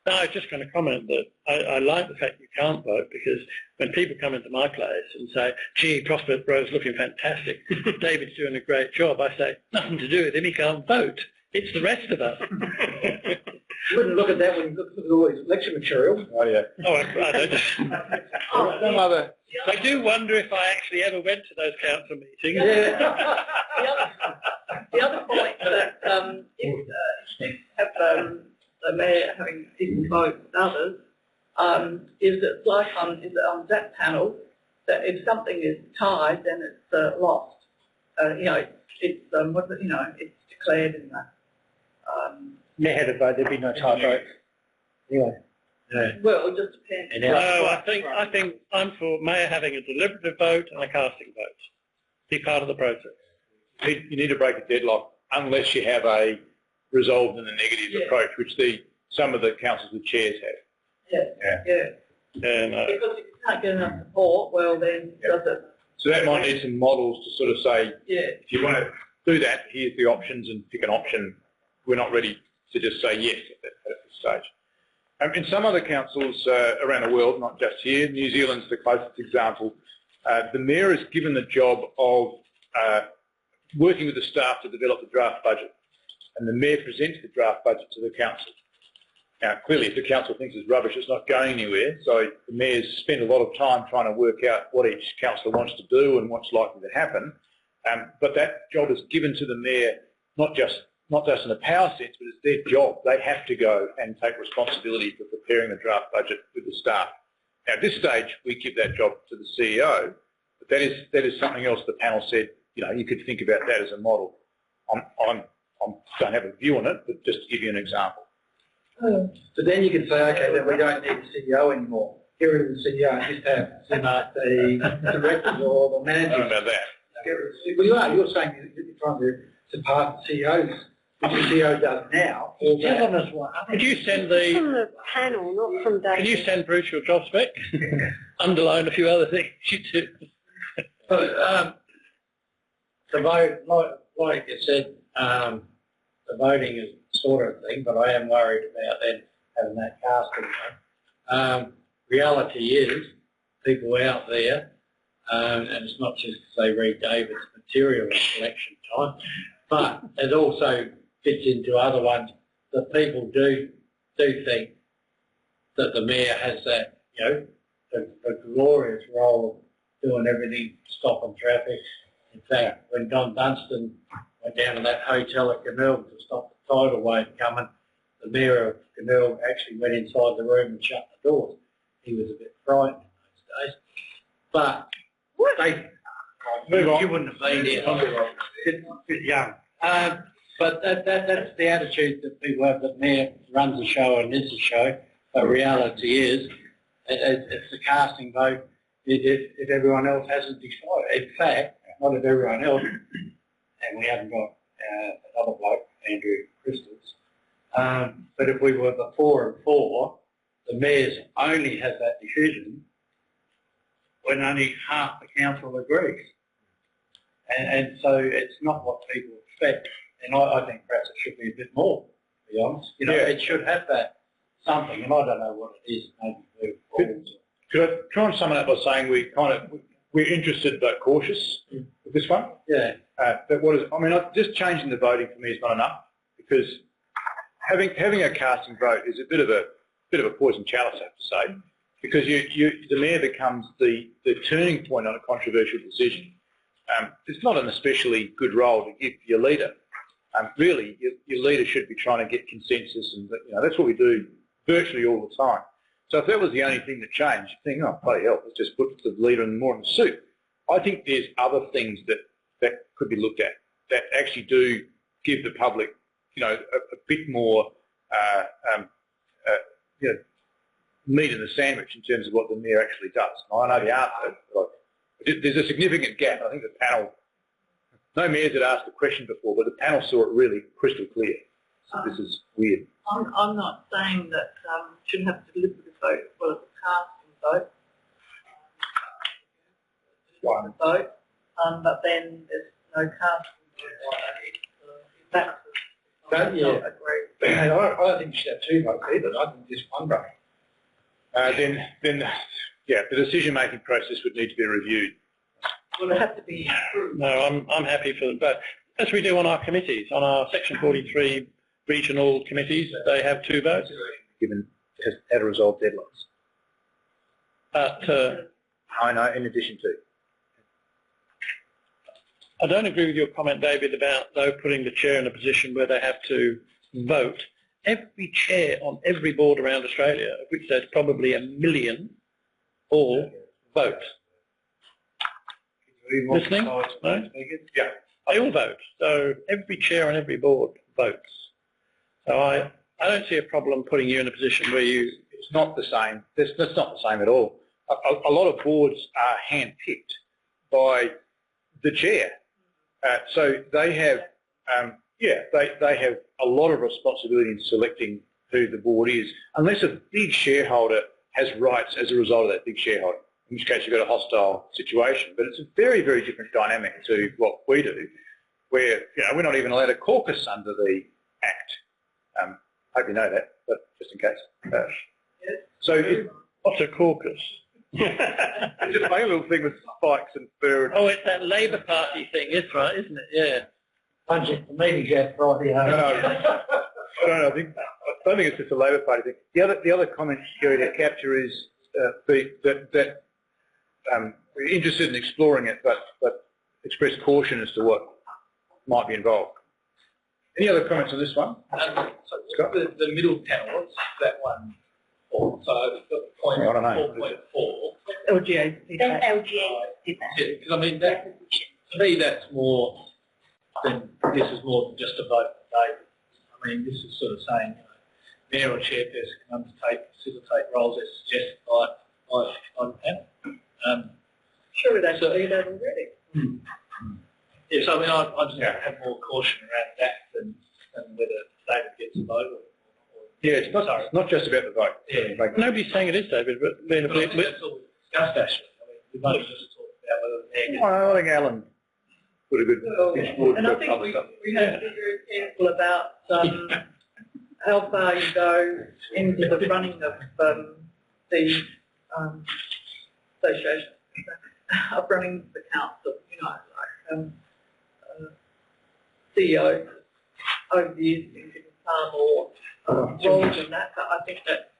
No, I was just going to comment that I like the fact you can't vote, because when people come into my place and say, gee, Prospect Road's looking fantastic, David's doing a great job, I say, nothing to do with him, he can't vote. It's the rest of us. You wouldn't look at that when you look at all his election material. Oh, yeah. Oh, I don't. Some other... I do wonder if I actually ever went to those council meetings. Yeah. The other point that if have the mayor having equal vote with others is that like on that panel, that if something is tied, then it's lost. It's declared in that. Mayor had a vote, there'd be no tie vote. Anyway. Yeah. Well, it just depends. No, I think I'm for mayor having a deliberative vote and a casting vote. Be part of the process. You need to break a deadlock unless you have a resolved in the negative approach, which some of the councils with chairs have. Yeah. And, Because if you can't get enough support, well then does it? So that might need some models to sort of say, Yeah. if you want to do that, here's the options and pick an option. We're not ready to just say yes at this stage. In some other councils around the world, not just here, New Zealand's the closest example, the mayor is given the job of working with the staff to develop the draft budget. And the mayor presents the draft budget to the council. Now, clearly, if the council thinks it's rubbish, it's not going anywhere. So the mayor's spent a lot of time trying to work out what each councillor wants to do and what's likely to happen. But that job is given to the mayor not just in a power sense, but it's their job. They have to go and take responsibility for preparing the draft budget with the staff. Now, at this stage, we give that job to the CEO, but that is something else the panel said, you could think about that as a model. I don't have a view on it, but just to give you an example. So then you could say, okay, then we don't need a CEO anymore. Get rid of the CEO and just have the directors or the managers. I don't know about that. Well, you're saying you're trying to surpass the CEOs, which the CEO does now. could you send From the panel, not from David. Can you send Bruce your job spec? Underline a few other things you do. The vote, like you said, the voting is sort of thing, but I am worried about them having that casting vote. Reality is, people out there, and it's not just because they read David's material at election time, but it also fits into other ones that people do think that the mayor has that, the glorious role of doing everything, stopping traffic. In fact, when Don Dunstan went down to that hotel at Glenelg to stop the tidal wave coming, the mayor of Glenelg actually went inside the room and shut the doors. He was a bit frightened in those days. But you wouldn't have been here. I'm a bit young. But that's the attitude that people have, that mayor runs a show and is a show. But reality is, it's the casting vote if everyone else hasn't decided. In fact, not if everyone else, and we haven't got another bloke, Andrew Crystals, but if we were the 4 and 4, the mayor's only has that decision when only half the council agrees. And so it's not what people expect. And I think perhaps it should be a bit more, to be honest. You know, Yeah. it should have that something, and I don't know what it is, maybe move forward. Could I try and sum it up by saying we're interested but cautious with this one? Yeah. Just changing the voting for me is not enough, because having a casting vote is a bit of a poison chalice, I have to say, because the mayor becomes the turning point on a controversial decision. It's not an especially good role to give your leader. Really, your leader should be trying to get consensus, and that's what we do virtually all the time. So if that was the only thing that changed, you think, oh, bloody hell, let's just put the leader more in the suit. I think there's other things that could be looked at that actually do give the public, a bit more, meat in the sandwich in terms of what the mayor actually does. Now, I know the answer, but there's a significant gap. I think the panel, no mayors had asked the question before, but the panel saw it really crystal clear. So this is weird. I'm not saying that shouldn't have a deliberative vote as well as a casting vote. Vote, but then there's no casting vote. That's Yeah. agree. I don't think you should have two votes either. I think just one vote. Then the decision-making process would need to be reviewed. Well, it has to be approved. No, I'm happy for but as we do on our committees, on our Section 43 regional committees, they have 2 votes. Given how to resolve deadlines. But I know, in addition to. I don't agree with your comment, David, about though putting the chair in a position where they have to vote. Every chair on every board around Australia, of which there's probably 1 million, all vote. Listening? No? Yeah. They all vote. So every chair on every board votes. So I don't see a problem putting you in a position where you... It's not the same. That's not the same at all. A lot of boards are hand-picked by the chair. So they have, they have a lot of responsibility in selecting who the board is, unless a big shareholder has rights as a result of that big shareholder, in which case you've got a hostile situation. But it's a very, very different dynamic to what we do, where we're not even allowed to caucus under the Act. Hope you know that, but just in case. What's a caucus? It's just a little thing with spikes and fur. Oh, it's that Labor Party thing, it's right, isn't it? Yeah. Punch it for meetings out Friday. I don't think it's just a Labor Party thing. The other comment, Kerry, to capture is that we're interested in exploring it, but express caution as to what might be involved. Any other comments on this one? So the middle panel, what's that one for? So I've got point I don't know. 4.4. LGA. That's LGA did that. Yeah, because I mean, to me that's more than, this is more than just a vote for David. I mean, this is sort of saying, mayor or chairperson can facilitate roles as suggested by the panel. Surely they do that already. Yes, I mean, I just have more caution around that than whether David gets a vote or Yeah, it's not just about the vote. Yeah. Nobody's saying it is, David, but I think that's all we discussed, actually. I mean, we've only just talked about whether the mayor gets I think Alan put a good pitch forward And for I think other stuff. we have to be very careful about how far you go into the running of the association, of running the council, CEOs over the years have been given far more roles than that, but I think that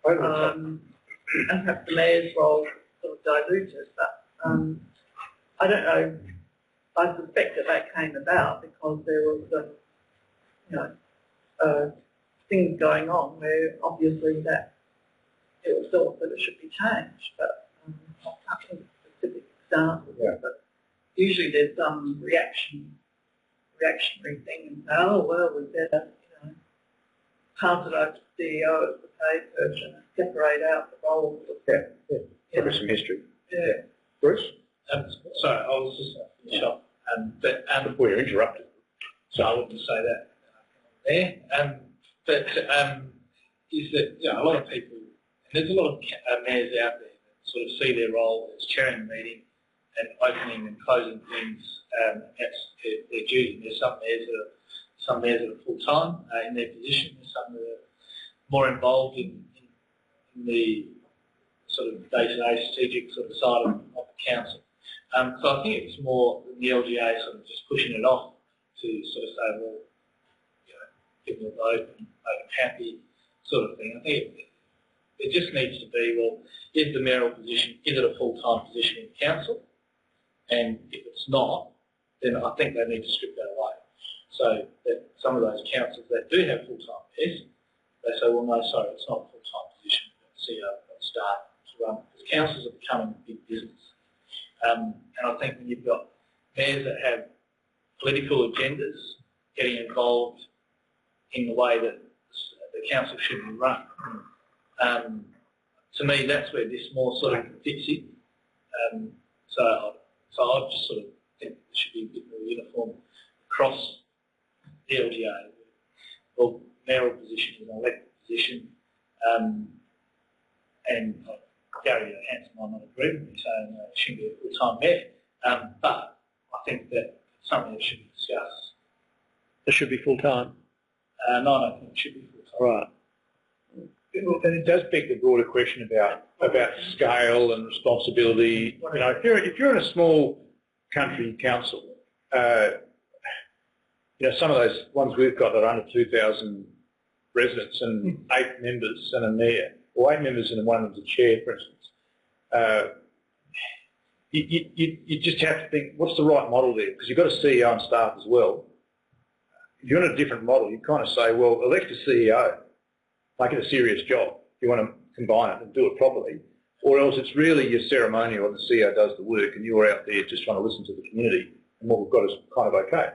and perhaps the mayor's role sort of diluted, but I don't know. I suspect that came about because there was, things going on where obviously that it was thought that it should be changed, but I can't think of specific examples. Yeah. But usually there's some reactionary thing, and say, oh well, we better pass it over to the CEO as the paid person and separate out the roles. Give us some history. Yeah. Bruce? Sorry, I was just going to finish up. Before you're interrupted. So I wouldn't say that there. But is that, a lot of people, and there's a lot of mayors out there that sort of see their role as chairing the meeting and opening and closing things, that's their duty. There's some mayors that are some mayors that are full-time in their position, and some that are more involved in the sort of day-to-day strategic sort of side of the council. So I think it's more the LGA sort of just pushing it off to sort of say, well, people will vote and make them happy sort of thing. I think it just needs to be, well, is the mayoral position, is it a full-time position in council? And if it's not, then I think they need to strip that away. So that some of those councils that do have full-time mayors, they say, well, no, sorry, it's not a full-time position. CEO will start to run, because councils are becoming big business. And I think when you've got mayors that have political agendas getting involved in the way that the council should be run, to me that's where this more sort of fits in. So I just sort of think it should be a bit more uniform across the LGA. Well, mayoral position is an elected position, and Gary Hanson might not agree with me saying it shouldn't be a full-time mayor, but I think that it's something that should be discussed. It should be full-time? No, I don't think it should be full-time. Right. And it does beg the broader question about scale and responsibility. You know, if you're in a small country council, you know, some of those ones we've got that are under 2,000 residents and 8 members and a mayor, or 8 members and one of them's a chair, for instance. You just have to think, what's the right model there? Because you've got a CEO and staff as well. If you're in a different model, you kind of say, well, elect a CEO, make it a serious job. You want to combine it and do it properly. Or else it's really your ceremonial and the CEO does the work and you're out there just trying to listen to the community, and what we've got is kind of okay.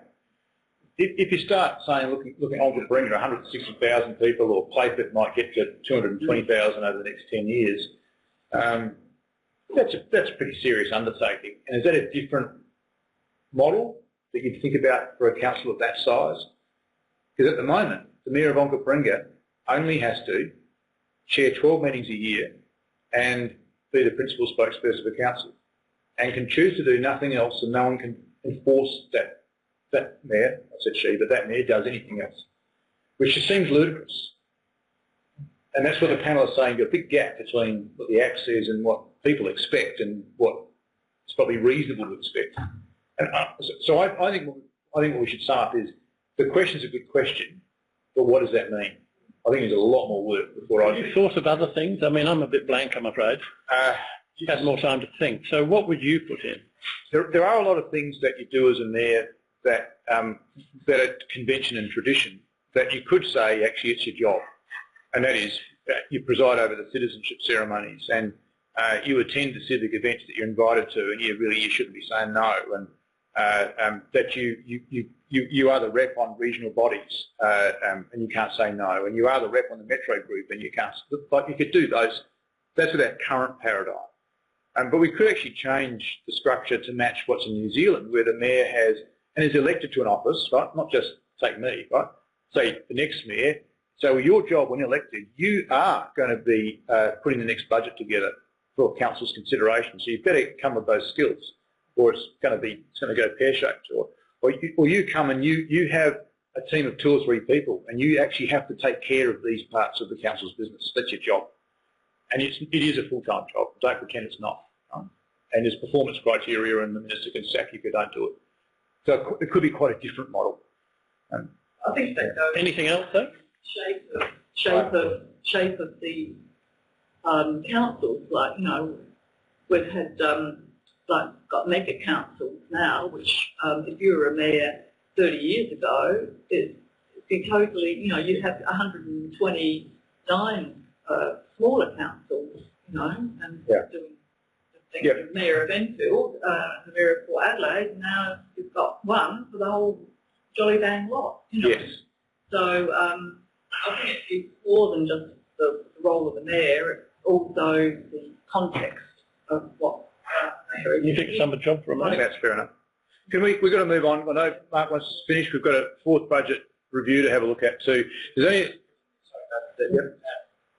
If you start saying, looking on to bring 160,000 people, or Playford might get to 220,000 over the next 10 years, that's a pretty serious undertaking. And is that a different model that you'd think about for a council of that size? Because at the moment, the Mayor of Onkaparinga only has to chair 12 meetings a year and be the principal spokesperson of the council, and can choose to do nothing else, and no one can enforce that mayor, I said she, but that mayor does anything else, which just seems ludicrous. And that's what the panel is saying, a big gap between what the Act says and what people expect and what it's probably reasonable to expect. And so I think what we should sum up is, the question's a good question, but what does that mean? I think there's a lot more work before I do. Have you thought of other things? I mean, I'm a bit blank, I'm afraid. You had more time to think. So what would you put in? There are a lot of things that you do as a mayor that are convention and tradition that you could say, actually, it's your job. And that is, you preside over the citizenship ceremonies, and you attend the civic events that you're invited to, and you shouldn't be saying no. And that you are the rep on regional bodies, and you can't say no. And you are the rep on the Metro Group, and you can't. But you could do those. That's with our current paradigm. But we could actually change the structure to match what's in New Zealand, where the mayor has and is elected to an office, right? Not just take me, right? Say the next mayor. So your job when elected, you are going to be putting the next budget together for council's consideration. So you better come with those skills, or it's going to go pear-shaped. Or you come and you have a team of 2 or 3 people, and you actually have to take care of these parts of the council's business. That's your job, and it is a full-time job. Don't pretend it's not. And there's performance criteria, and the minister can sack you if you don't do it. So it could be quite a different model. I think that goes. Anything else, though? Shape of the councils. Like, you know, we've had got mega councils now, which if you were a mayor 30 years ago, it'd be totally, you know, you'd have 129 smaller councils, you know, and doing things. Yep. The mayor of Enfield, the mayor of Port Adelaide, now you've got one for the whole jolly dang lot, you know. Yes. So I think it's more than just the role of the mayor, it's also the context of what mayor is. You think it's some job for a I moment? think that's fair enough. We've got to move on. I know Mark wants to finish. We've got a 4th budget review to have a look at too. Is there any?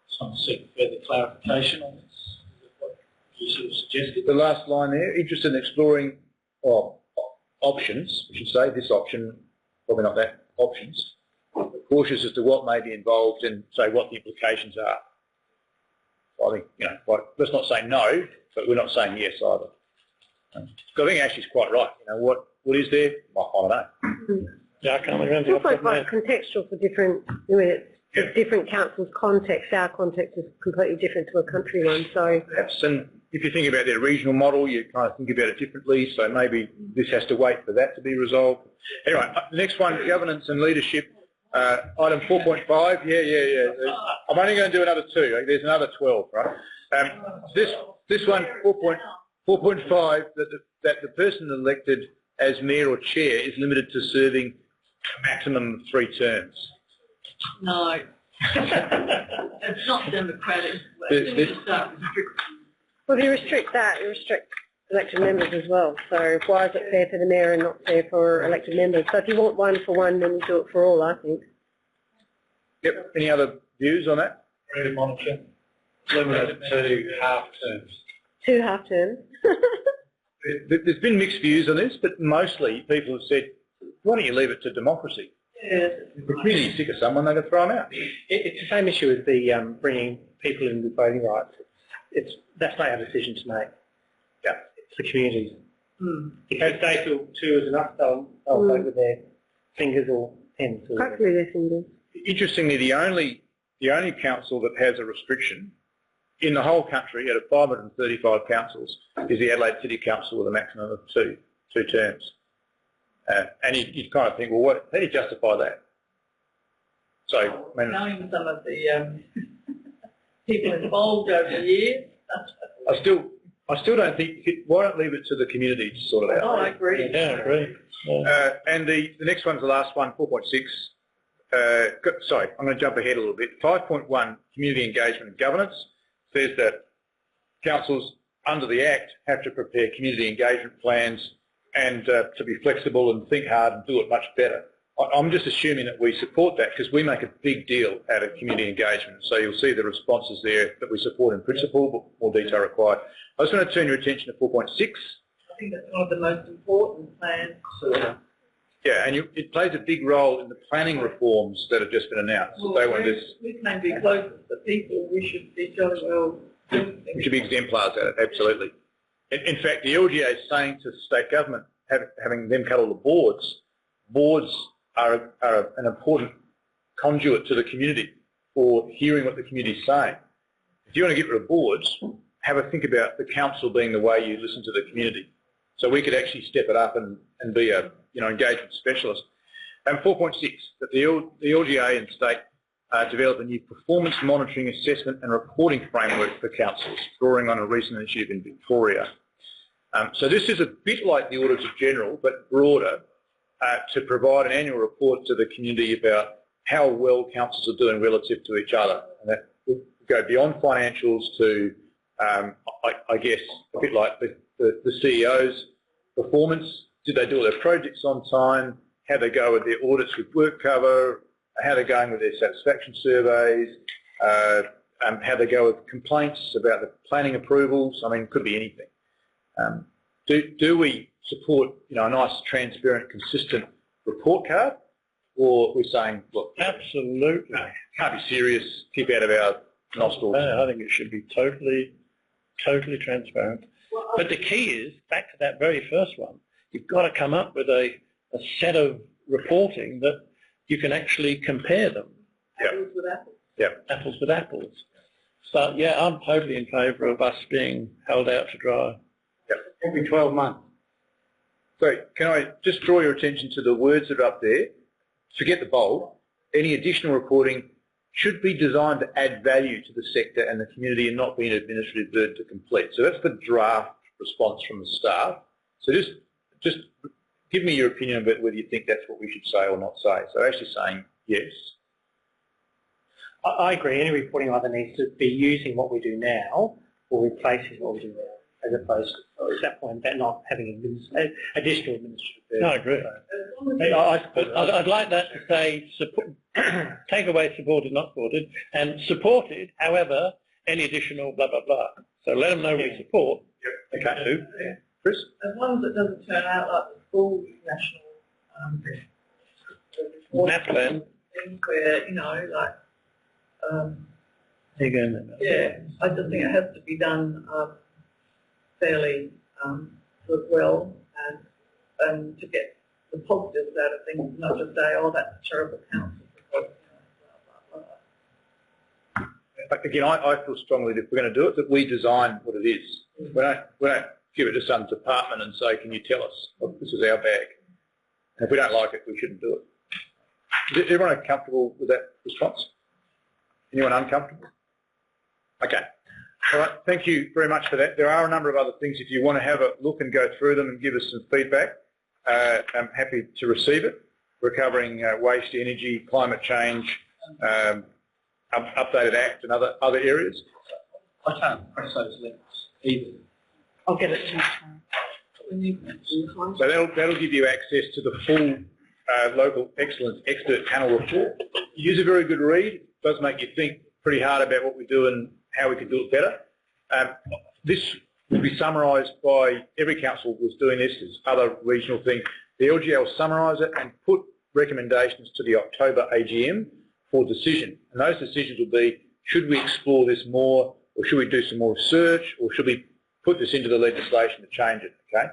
Just want to seek further clarification on this, what you sort of suggested. The last line there, interested in exploring options, I should say, this option, probably not that options, but cautious as to what may be involved and say what the implications are. So I think, let's not say no, but we're not saying yes either. So I think Ashley's quite right. What is there? I don't know. Yeah, I can't remember. It's also quite contextual for different, it's different councils' context. Our context is completely different to a country one, so. Perhaps, and if you think about their regional model, you kind of think about it differently, so maybe this has to wait for that to be resolved. Anyway, the next one, governance and leadership, item 4.5, yeah. I'm only going to do another 2, there's another 12, right? This one, 4.5, that the person elected as mayor or chair is limited to serving a maximum of 3 terms. No. It's not democratic. Well, if you restrict that, you restrict elected members as well. So why is it fair for the mayor and not fair for elected members? So if you want one for one, then you do it for all, I think. Yep. Any other views on that? Really monitor. Limited to half terms. 2 half terms. There's been mixed views on this, but mostly people have said, why don't you leave it to democracy? Yes. If the community's sick of someone, they can throw them out. It's the same issue as the bringing people in with voting rights. That's not our decision to make. Yeah. It's the community's. If they feel 2 is enough, they'll vote with their fingers or pens. Hopefully their fingers. Interestingly, the only council that has a restriction in the whole country out of 535 councils is the Adelaide City Council with a maximum of 2 terms. And you kind of think, well, how do you justify that? So, knowing some of the people involved over the years. I still don't think, why don't leave it to the community to sort it out? Oh, I agree. Yeah, I agree. Yeah. And the next one's the last one, 4.6. Sorry, I'm going to jump ahead a little bit. 5.1, community engagement and governance, says that councils under the Act have to prepare community engagement plans and to be flexible and think hard and do it much better. I'm just assuming that we support that because we make a big deal out of community engagement. So you'll see the responses there that we support in principle, but more detail required. I was going to turn your attention to 4.6. I think that's one of the most important plans. Yeah, and it plays a big role in the planning reforms that have just been announced. Well, we can be close to the people. We should be jolly well doing things. We should be exemplars at it, absolutely. In fact, the LGA is saying to state government, having them cut all the boards are an important conduit to the community for hearing what the community is saying. If you want to get rid of boards, have a think about the council being the way you listen to the community. So we could actually step it up and be a engagement specialist. And 4.6, that the LGA and state develop a new performance monitoring, assessment and reporting framework for councils, drawing on a recent initiative in Victoria. So this is a bit like the Auditor General, but broader, to provide an annual report to the community about how well councils are doing relative to each other. And that would go beyond financials to, I guess, a bit like the CEO's performance. Did they do all their projects on time? How they go with their audits with work cover? How they're going with their satisfaction surveys? How they go with complaints about the planning approvals? I mean, it could be anything. Do we support, a nice, transparent, consistent report card, or we're saying, look, absolutely, no, can't be serious, keep out of our nostrils? I think it should be totally transparent. But the key is, back to that very first one, you've got to come up with a set of reporting that you can actually compare them. Apples with apples. Yeah. Apples with apples. So, yeah, I'm totally in favour of us being held out to dry. Every 12 months. So can I just draw your attention to the words that are up there? Forget the bold. Any additional reporting should be designed to add value to the sector and the community and not be an administrative burden to complete. So that's the draft response from the staff. So just give me your opinion about whether you think that's what we should say or not say. So actually saying yes. I agree. Any reporting either needs to be using what we do now or replacing what we do now, as opposed to, at that point, that not having additional administrative burden. No, I agree. I'd like that to say, take away supported, not supported, and supported, however, any additional blah, blah, blah. So let them know we support. Yep. Okay. Yeah. Chris? As long as it doesn't turn out like the full national map plan. things where, you know, like, There you go. yeah, I just think it has to be done fairly sort of well and to get the positives out of things, not just say, oh, that's a terrible council. Because, you know, blah, blah, blah. Again, I feel strongly that if we're going to do it, that we design what it is. We don't give it to some department and say, can you tell us, look, this is our bag. And if we don't like it, we shouldn't do it. Is everyone comfortable with that response? Anyone uncomfortable? Okay. All right. Thank you very much for that. There are a number of other things. If you want to have a look and go through them and give us some feedback, I'm happy to receive it. We're covering waste, energy, climate change, updated Act and other areas. I can't press those links either. I'll get it to you. So that'll give you access to the full local excellence expert panel report. It is a very good read. It does make you think pretty hard about what we do and how we can do it better. This will be summarised by every council was doing this. There's other regional things. The LGA will summarise it and put recommendations to the October AGM for decision. And those decisions will be, should we explore this more, or should we do some more research, or should we put this into the legislation to change it, okay?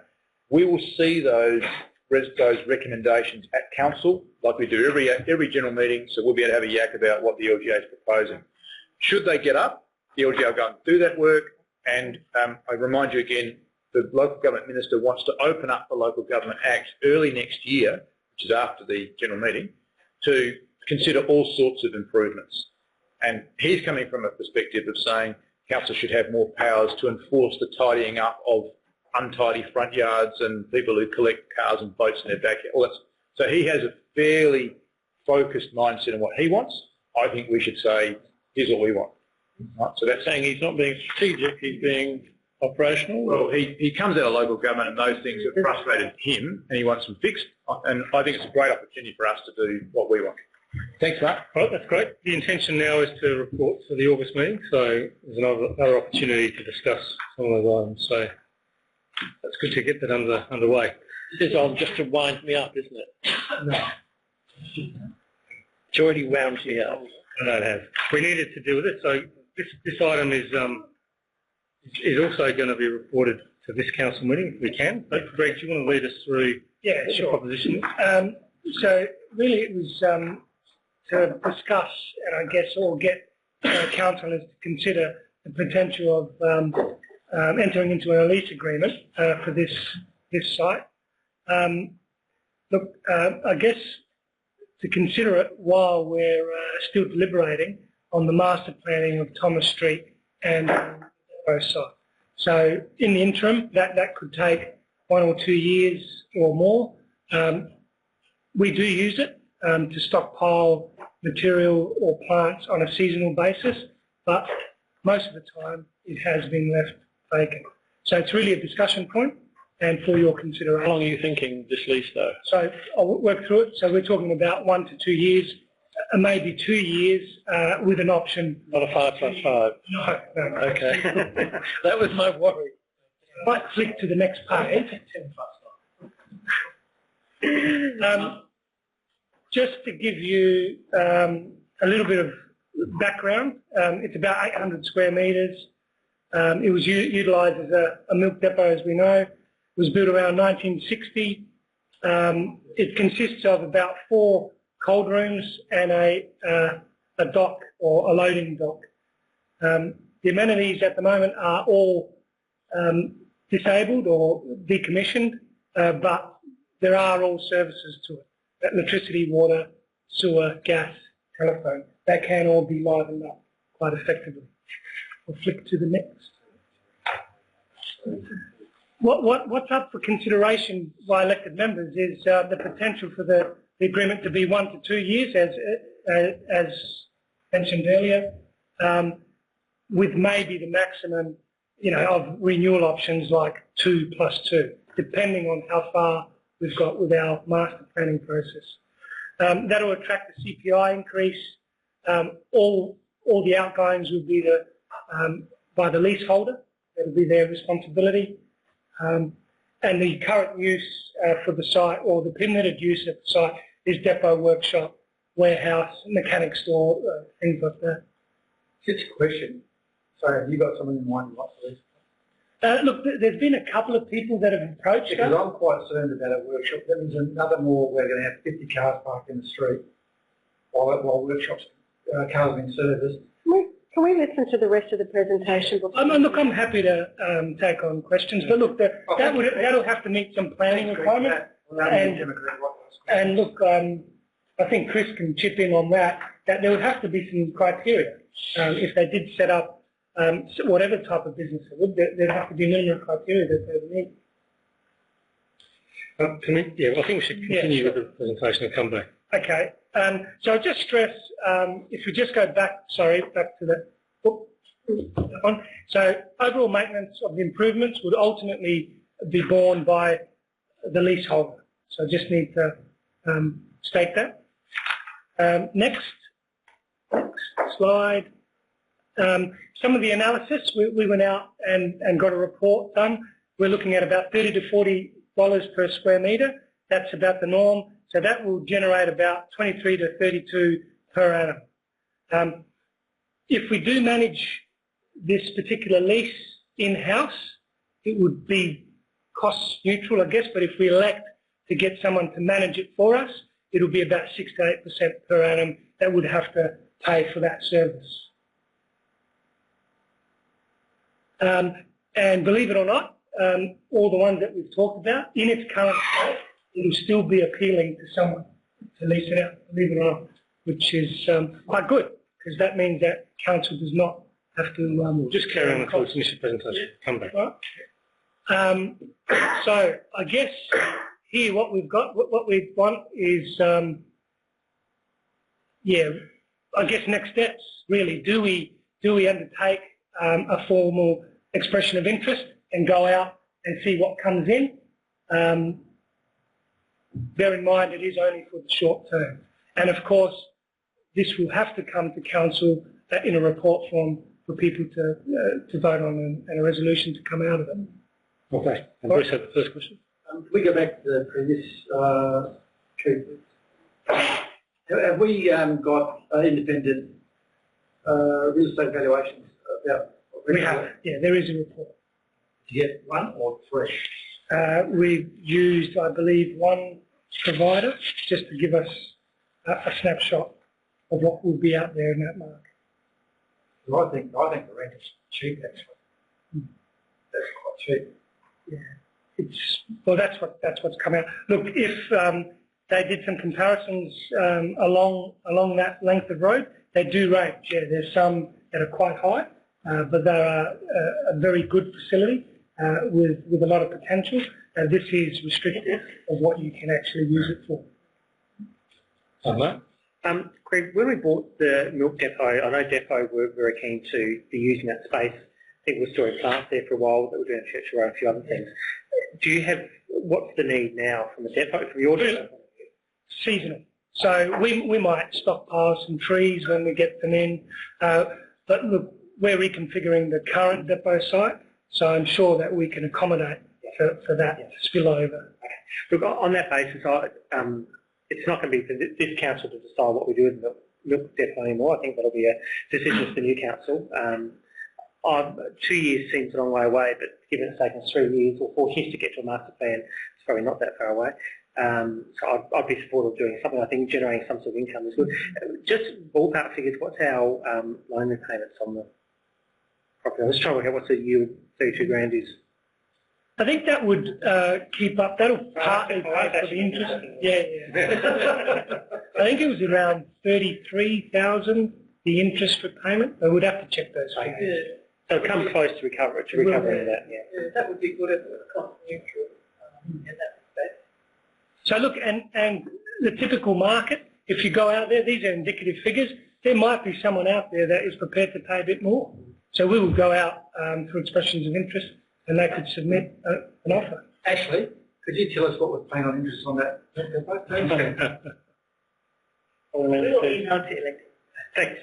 We will see those recommendations at council, like we do every general meeting, so we'll be able to have a yak about what the LGA is proposing. Should they get up, the LGA will go and do that work, and I remind you again, the Local Government Minister wants to open up the Local Government Act early next year, which is after the general meeting, to consider all sorts of improvements. And he's coming from a perspective of saying council should have more powers to enforce the tidying up of untidy front yards and people who collect cars and boats in their backyard. All that. So he has a fairly focused mindset on what he wants. I think we should say, here's what we want. Right? So that's Saying he's not being strategic, he's being operational. well, he comes out of local government and those things have frustrated him and he wants them fixed. And I think it's a great opportunity for us to do what we want. Thanks, Mark. Right, that's great. The intention now is to report for the August meeting, so there's another opportunity to discuss some of those items. So that's good to get that underway. This is all just to wind me up, isn't it? No. It's already wound me up. No, it has. We needed to deal with it, so this item is also going to be reported to this council meeting if we can. But Greg, do you want to lead us through the proposition? So really it was to discuss and I guess or get councillors to consider the potential of entering into a lease agreement for this site. Look, I guess to consider it while we're still deliberating on the master planning of Thomas Street and both sites. So in the interim, that could take 1 or 2 years or more. We do use it to stockpile material or plants on a seasonal basis, but most of the time it has been left vacant. So it's really a discussion point and for your consideration. How long are you thinking this lease though? So I'll work through it. So we're talking about 1 to 2 years, maybe 2 years with an option. Not a 5 plus 5? No. Okay. That was my worry. Might flick to the next page. 10 plus 5. Just to give you a little bit of background, it's about 800 square metres. It was utilised as a milk depot, as we know. It was built around 1960. It consists of about 4 cold rooms and a dock or a loading dock. The amenities at the moment are all disabled or decommissioned, but there are all services to it. Electricity, water, sewer, gas, telephone. They can all be livened up quite effectively. We'll flick to the next. What's up for consideration by elected members is the potential for the agreement to be 1 to 2 years, as mentioned earlier, with maybe the maximum, of renewal options like 2 plus 2, depending on how far we've got with our master planning process. That will attract a CPI increase. All the outgoings will be by the leaseholder. That will be their responsibility. And the current use for the site, or the permitted use at the site, is depot workshop warehouse, mechanic store, things like that. Just a question. So have you got something in mind like this? Look, there's been a couple of people that have approached Because us. I'm quite concerned about a workshop. That means another more, we're going to have 50 cars parked in the street while workshops, cars being serviced. Can we listen to the rest of the presentation before? Look, I'm happy to take on questions, but look, that'll have to meet some planning requirements. And look, I think Chris can chip in on that there would have to be some criteria. If they did set up whatever type of business it would, there'd have to be minimum criteria that they would need. I think we should continue with the presentation and come back. Okay. So I'll just stress, if we just go back to that one. So overall maintenance of the improvements would ultimately be borne by the leaseholder. So I just need to state that. Next slide. Some of the analysis, we went out and got a report done. We're looking at about $30 to $40 per square metre. That's about the norm. So that will generate about 23 to 32 per annum. If we do manage this particular lease in-house, it would be cost neutral, I guess, but if we elect to get someone to manage it for us, it'll be about 6 to 8% per annum that would have to pay for that service. And believe it or not, all the ones that we've talked about, in its current state, it'll still be appealing to someone to lease it out, believe it or not, which is quite good, because that means that council does not have to... just carry on until we finish the presentation. Come back. Right. So I guess here what we've got, what we want is, I guess next steps really. Do we undertake a formal expression of interest and go out and see what comes in? Bear in mind it is only for the short term. And of course, this will have to come to council in a report form for people to vote on and a resolution to come out of it. Okay. And Bruce had the first question. Can we go back to the previous treatment? Have we got independent real estate valuations about? We have, yeah, there is a report. Do you get one or three? We've used, I believe, one provider just to give us a snapshot of what will be out there in that market. Well, I think the rent is cheap actually. That's quite cheap. Yeah, that's what's come out. Look, if they did some comparisons along that length of road, they do range. Yeah, there's some that are quite high, but they are a very good facility with a lot of potential. This is restrictive of what you can actually use it for. Greg, when we bought the milk depot, I know Depot were very keen to be using that space. I think we were storing plants there for a while, that were doing Church Row and a few other things. Do you have, what's the need now from the depot, from your depot? Seasonal. So we might stockpile some trees when we get them in, but look, we're reconfiguring the current depot site, so I'm sure that we can accommodate for that spillover. Okay. Look, on that basis, it's not going to be for this council to decide what we do with the milk depot anymore. I think that'll be a decision for the new council. 2 years seems a long way away, but given it's taken us 3 years or 4 years to get to a master plan, it's probably not that far away. So I'd be supportive of doing something. I think generating some sort of income is good. Just ballpark figures, what's our loan repayments on the property? I'm just trying to work out what the yield 32 grand is. I think that would keep up. That'll partly pay for the interest. Yeah. I think it was around 33,000 the interest repayment. I would have to check those figures. Yeah. So it'll come close to recovering that. Yeah, that would be good if it was cost neutral in that respect. So look, and the typical market, if you go out there, these are indicative figures. There might be someone out there that is prepared to pay a bit more. So we will go out for expressions of interest, and they could submit an offer. Ashley, could you tell us what we're paying on interest on that? Thanks.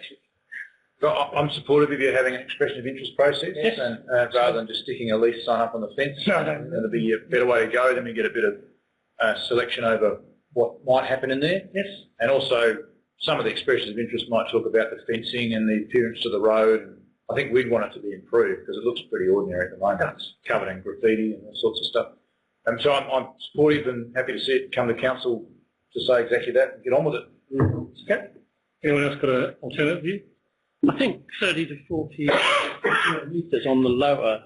So I'm supportive of you having an expression of interest process, yes, and rather than just sticking a lease sign up on the fence. No. That'll be a better way to go. Then we get a bit of selection over what might happen in there. Yes. And also some of the expressions of interest might talk about the fencing and the appearance of the road. And I think we'd want it to be improved because it looks pretty ordinary at the moment. It's covered in graffiti and all sorts of stuff. And so I'm supportive and happy to see it come to council to say exactly that and get on with it. Okay. Anyone else got an alternative view? I think 30 to 40 metres on the lower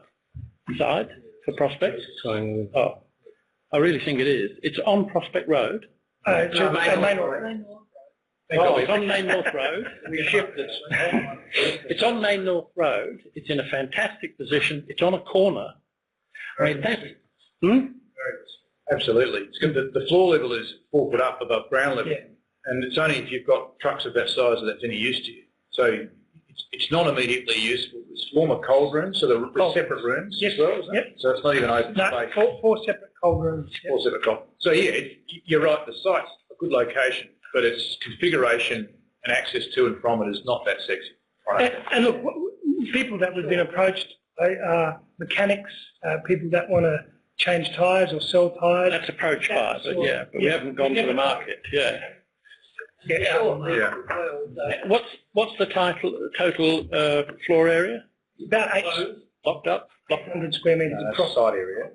side for Prospect. Oh, I really think it is. It's on Prospect Road. It's on Main North Road. We shifted. It's on Main North Road. It's in a fantastic position. It's on a corner. I mean, that's... Absolutely. It's good. The floor level is 4 foot up above ground level. Yeah. And it's only if you've got trucks of that size that's any use to you. So it's not immediately useful. It's former cold rooms, so they're separate rooms as well, isn't it? So it's not even open space. Four separate cold rooms. Yep. 4 separate cold. So yeah, you're right, the site's a good location, but its configuration and access to and from it is not that sexy. Right? And look, people that we've been approached by are mechanics, people that want to change tyres or sell tyres. That's approach by, but yeah, but we haven't gone to the market. Yeah. Yeah. What's the total floor area? About 8 Locked up? 100 square metres across. Side area.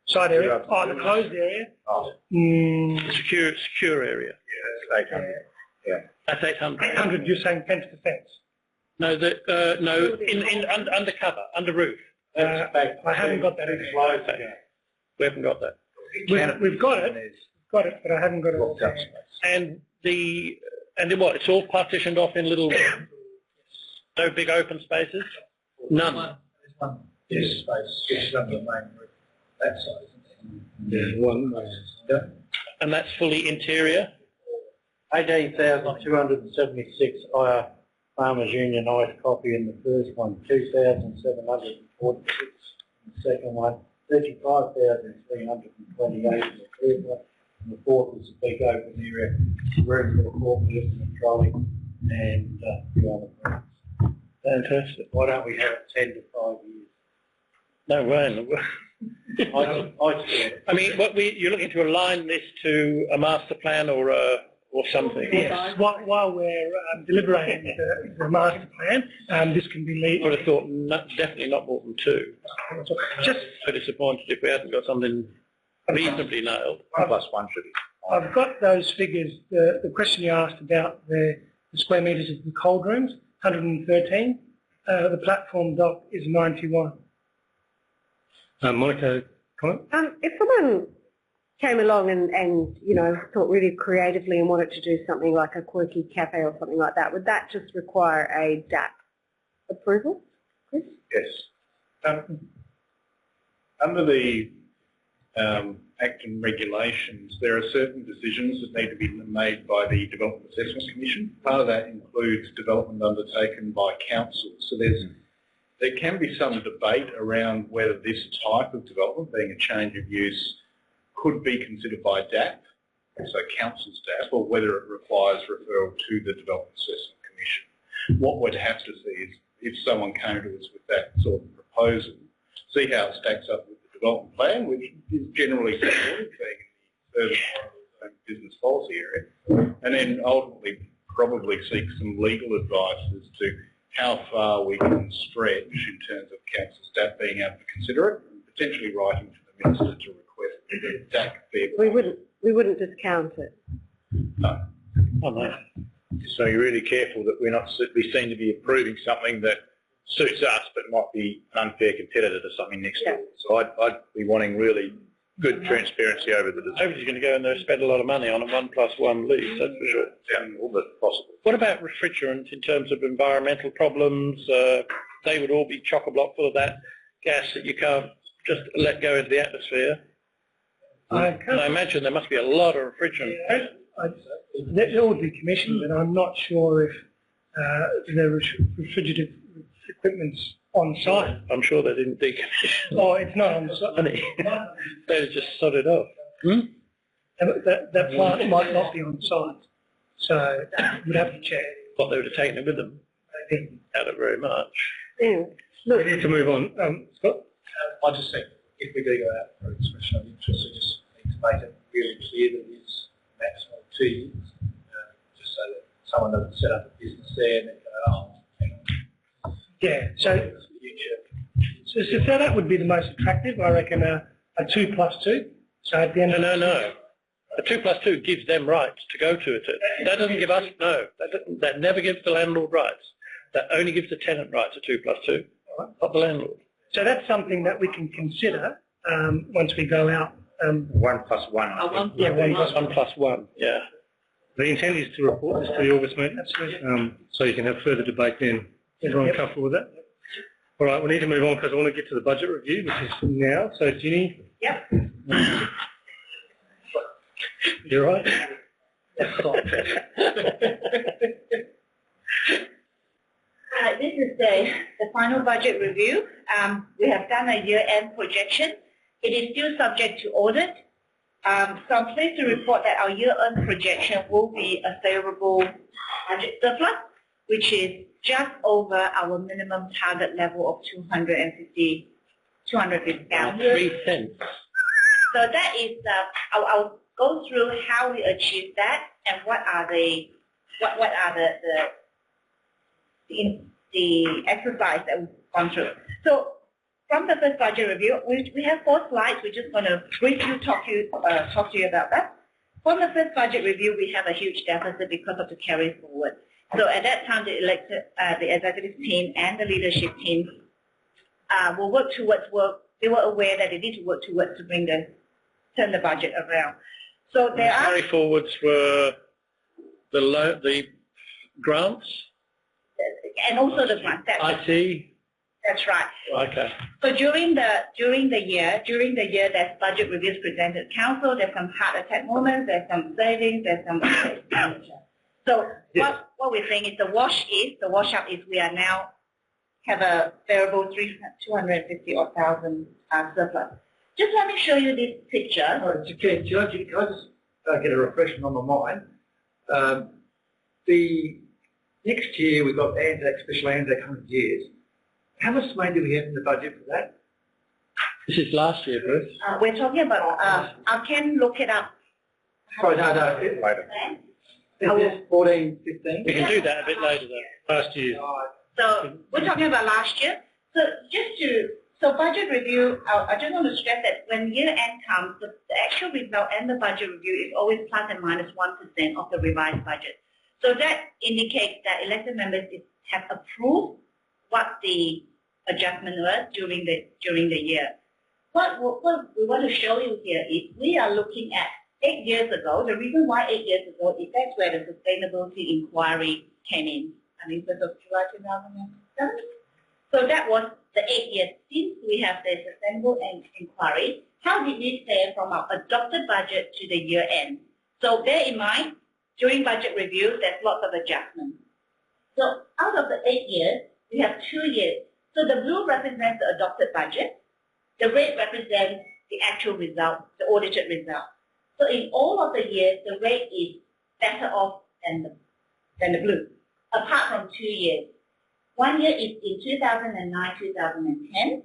Side area. Oh, the closed area. Secure area. Yeah, that's 800. Yeah. That's 800. 800, you're saying fence to fence? No, no, under cover, under roof. I haven't got that. We haven't got that. We've got it, but I haven't got it. And what? It's all partitioned off in little, no big open spaces. None. There's one space just under the main roof. That size, isn't there? Yeah, one. And that's fully interior. 18,276 higher Farmers Union ice coffee in the first one, 2,746 in the second one, 35,328 in the third one, and the fourth is a big open area, room for a forklift and a trolley, and a few other things. Fantastic. Why don't we have it 10 to 5 years? No way. I mean, you're looking to align this to a master plan or something? Yes. While we're deliberating the master plan, this can be I would have thought definitely not more than 2. Just so disappointed if we hadn't got something reasonably nailed. 1 plus 1 should be. I've got those figures. The question you asked about the square metres of the cold rooms, 113. The platform dock is 91. Monica, comment? If someone came along and you know, thought really creatively and wanted to do something like a quirky cafe or something like that, would that just require a DAP approval, Chris? Yes. Under the Act and regulations, there are certain decisions that need to be made by the Development Assessment Commission. Part of that includes development undertaken by council. So there can be some debate around whether this type of development, being a change of use, could be considered by DAP, so council's DAP, or whether it requires referral to the Development Assessment Commission. What we'd have to see is if someone came to us with that sort of proposal, see how it stacks up with the development plan, which is generally supported, being in the urban business policy area, and then ultimately probably seek some legal advice as to how far we can stretch in terms of council staff being able to consider it, and potentially writing to the minister to request that DAC be. We wouldn't discount it. No. Oh, no. So you're really careful that we seem to be approving something that suits us but might be an unfair competitor to something next door. So I'd be wanting really good transparency over the design. Nobody's going to go in there and spend a lot of money on a 1+1 lease, that's for sure. Yeah, all but possible. What about refrigerant in terms of environmental problems? They would all be chock-a-block full of that gas that you can't just let go into the atmosphere. And I imagine there must be a lot of refrigerant. That would be commissioned, but I'm not sure if the refrigerative equipment's on site. I'm sure they didn't decommission. Oh, it's not on site. They'd just sod it off. That plant might not be on site, so we'd have to check. What, they would have taken it with them? They didn't. Doubt it very much. Anyway, We need to move on. Scott? I just think if we do go out for expression of interest, we just need to make it really clear that it is maximum 2 years, just so that someone doesn't set up a business there and they go, oh, Yeah, so, future. so that would be the most attractive, I reckon, a 2+2. So at the end of No. A 2+2 gives them rights to go to it. That doesn't give us, no. That never gives the landlord rights. That only gives the tenant rights, a 2+2, not the landlord. So that's something that we can consider once we go out. 1 plus 1. Yeah, 1+1, yeah. The intent is to report this to the August meeting, so you can have further debate then. Everyone comfortable with that? All right, we need to move on because I want to get to the budget review, which is now. So, Ginny? Yep. You're right. This is the final budget review. We have done a year-end projection. It is still subject to audit. So I'm pleased to report that our year-end projection will be a favourable budget surplus, which is just over our minimum target level of 250,000. 3 cents. So that is, I'll go through how we achieve that and what are the exercise that we've gone through. So from the first budget review, we have 4 slides. We're just going to briefly talk to you about that. From the first budget review, we have a huge deficit because of the carry forward. So at that time, the executive team and the leadership team will work towards They were aware that they need to work towards to turn the budget around. So there are carry forwards were the grants, and also the grants. IT. That's right. Okay. So during the year, there's budget reviews presented to council. There's some heart attack moments. There's some savings. There's some expenditure. So what we're saying is the washout is we are now have a variable 250,000 surplus. Just let me show you this picture. Okay, Judge, can I just get a refreshment on my mind? The next year we've got ANZAC, special ANZAC 100 years. How much money do we have in the budget for that? This is last year, Bruce. We're talking about, I can look it up. Sorry, no, later. Is this 14, 15? We can do that a bit later, though. Last year. So we're talking about last year. So budget review, I just want to stress that when year end comes, the actual result and the budget review is always plus and minus 1% of the revised budget. So that indicates that elected members have approved what the adjustment was during the year. What we want to show you here is we are looking at 8 years ago. The reason why 8 years ago is that's where the sustainability inquiry came in. I mean, because of July 2007. So that was the 8 years since we have the sustainable inquiry. How did we fare from our adopted budget to the year end? So bear in mind, during budget review, there's lots of adjustments. So out of the 8 years, we have 2 years. So the blue represents the adopted budget. The red represents the actual result, the audited result. So in all of the years, the red is better off than the blue, apart from 2 years. 1 year is in 2009, 2010.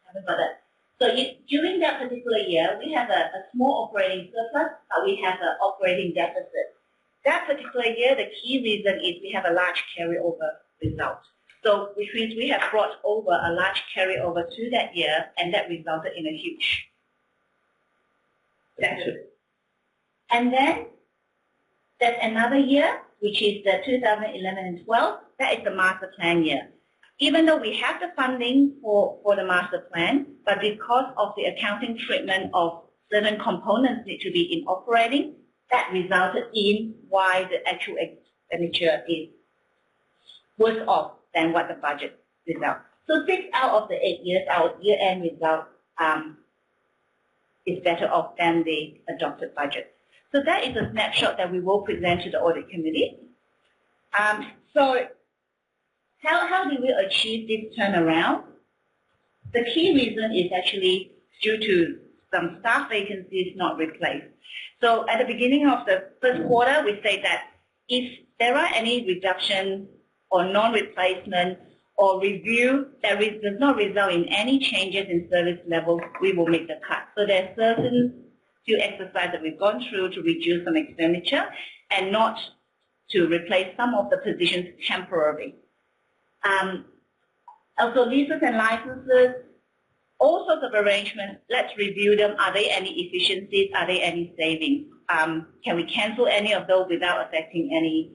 Haven't got that. So during that particular year, we have a small operating surplus, but we have an operating deficit. That particular year, the key reason is we have a large carryover result. So which means we have brought over a large carryover to that year, and that resulted in a huge deficit. And then there's another year, which is the 2011 and 12. That is the master plan year. Even though we have the funding for the master plan, but because of the accounting treatment of certain components need to be in operating, that resulted in why the actual expenditure is worse off than what the budget result. So 6 out of the 8 years, our year-end result is better off than the adopted budget. So that is a snapshot that we will present to the audit committee. So how do we achieve this turnaround? The key reason is actually due to some staff vacancies not replaced. So at the beginning of the first quarter, we say that if there are any reduction or non-replacement or review that does not result in any changes in service level, we will make the cut. So there's certain few exercises that we've gone through to reduce some expenditure and not to replace some of the positions temporarily. Also, leases and licenses, all sorts of arrangements, let's review them. Are there any efficiencies? Are there any savings? Can we cancel any of those without affecting any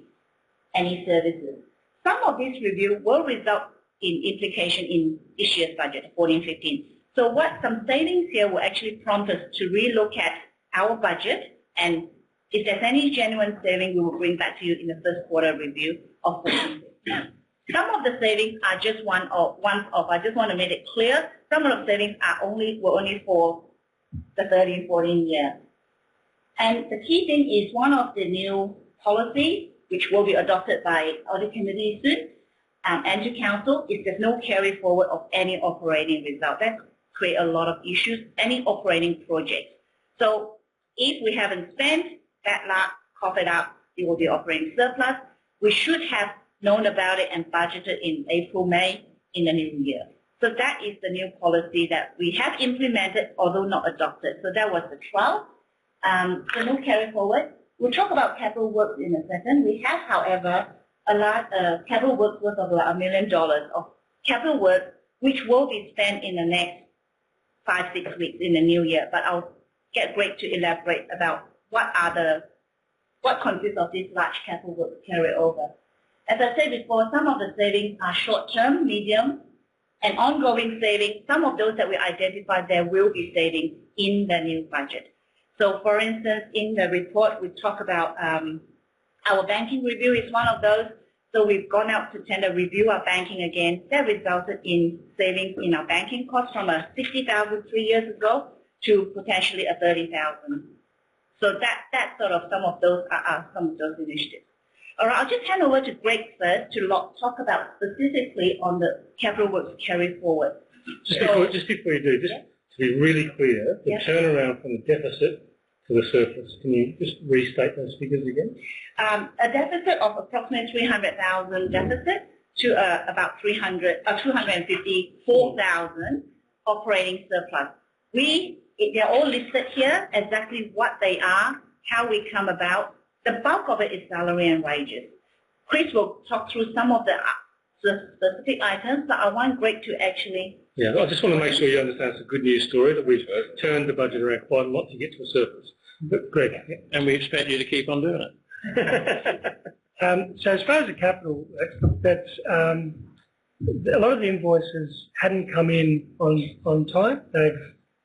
services? Some of these reviews will result in implication in this year's budget, 14-15. So what some savings here will actually prompt us to relook at our budget, and if there's any genuine saving, we will bring back to you in the first quarter review of 14-15. Some of the savings are just one-off. I just want to make it clear. Some of the savings were only for the 13-14 year. And the key thing is one of the new policies, which will be adopted by audit committee soon, and to council, is there's no carry forward of any operating result. That create a lot of issues, any operating project. So if we haven't spent that lot, cough it up, it will be operating surplus. We should have known about it and budgeted in April, May in the new year. So that is the new policy that we have implemented, although not adopted. So that was the 12. So no carry forward. We'll talk about capital works in a second. We have, however, a lot of capital works worth of about $1 million of capital work, which will be spent in the next 5-6 weeks in the new year. But I'll get Greg to elaborate about what consists of this large capital work carryover. As I said before, some of the savings are short-term, medium, and ongoing savings. Some of those that we identified, there will be savings in the new budget. So, for instance, in the report, we talk about our banking review is one of those. So we've gone out to tender review our banking again. That resulted in savings in our banking costs from a $60,000 3 years ago to potentially a $30,000. So that's sort of some of those initiatives. All right, I'll just hand over to Greg first to talk about specifically on the capital works carry forward. Just before you do, just to be really clear, the turnaround from the deficit to the surplus, can you just restate those figures again? A deficit of approximately 300,000 deficit to about 254,000 operating surplus. They're all listed here, exactly what they are, how we come about. The bulk of it is salary and wages. Chris will talk through some of the specific items, but I want Greg to actually... Yeah, I just want to make sure you understand it's a good news story that we've turned the budget around quite a lot to get to a surplus. But Greg. And we expect you to keep on doing it. So as far as the capital, that's a lot of the invoices hadn't come in on time.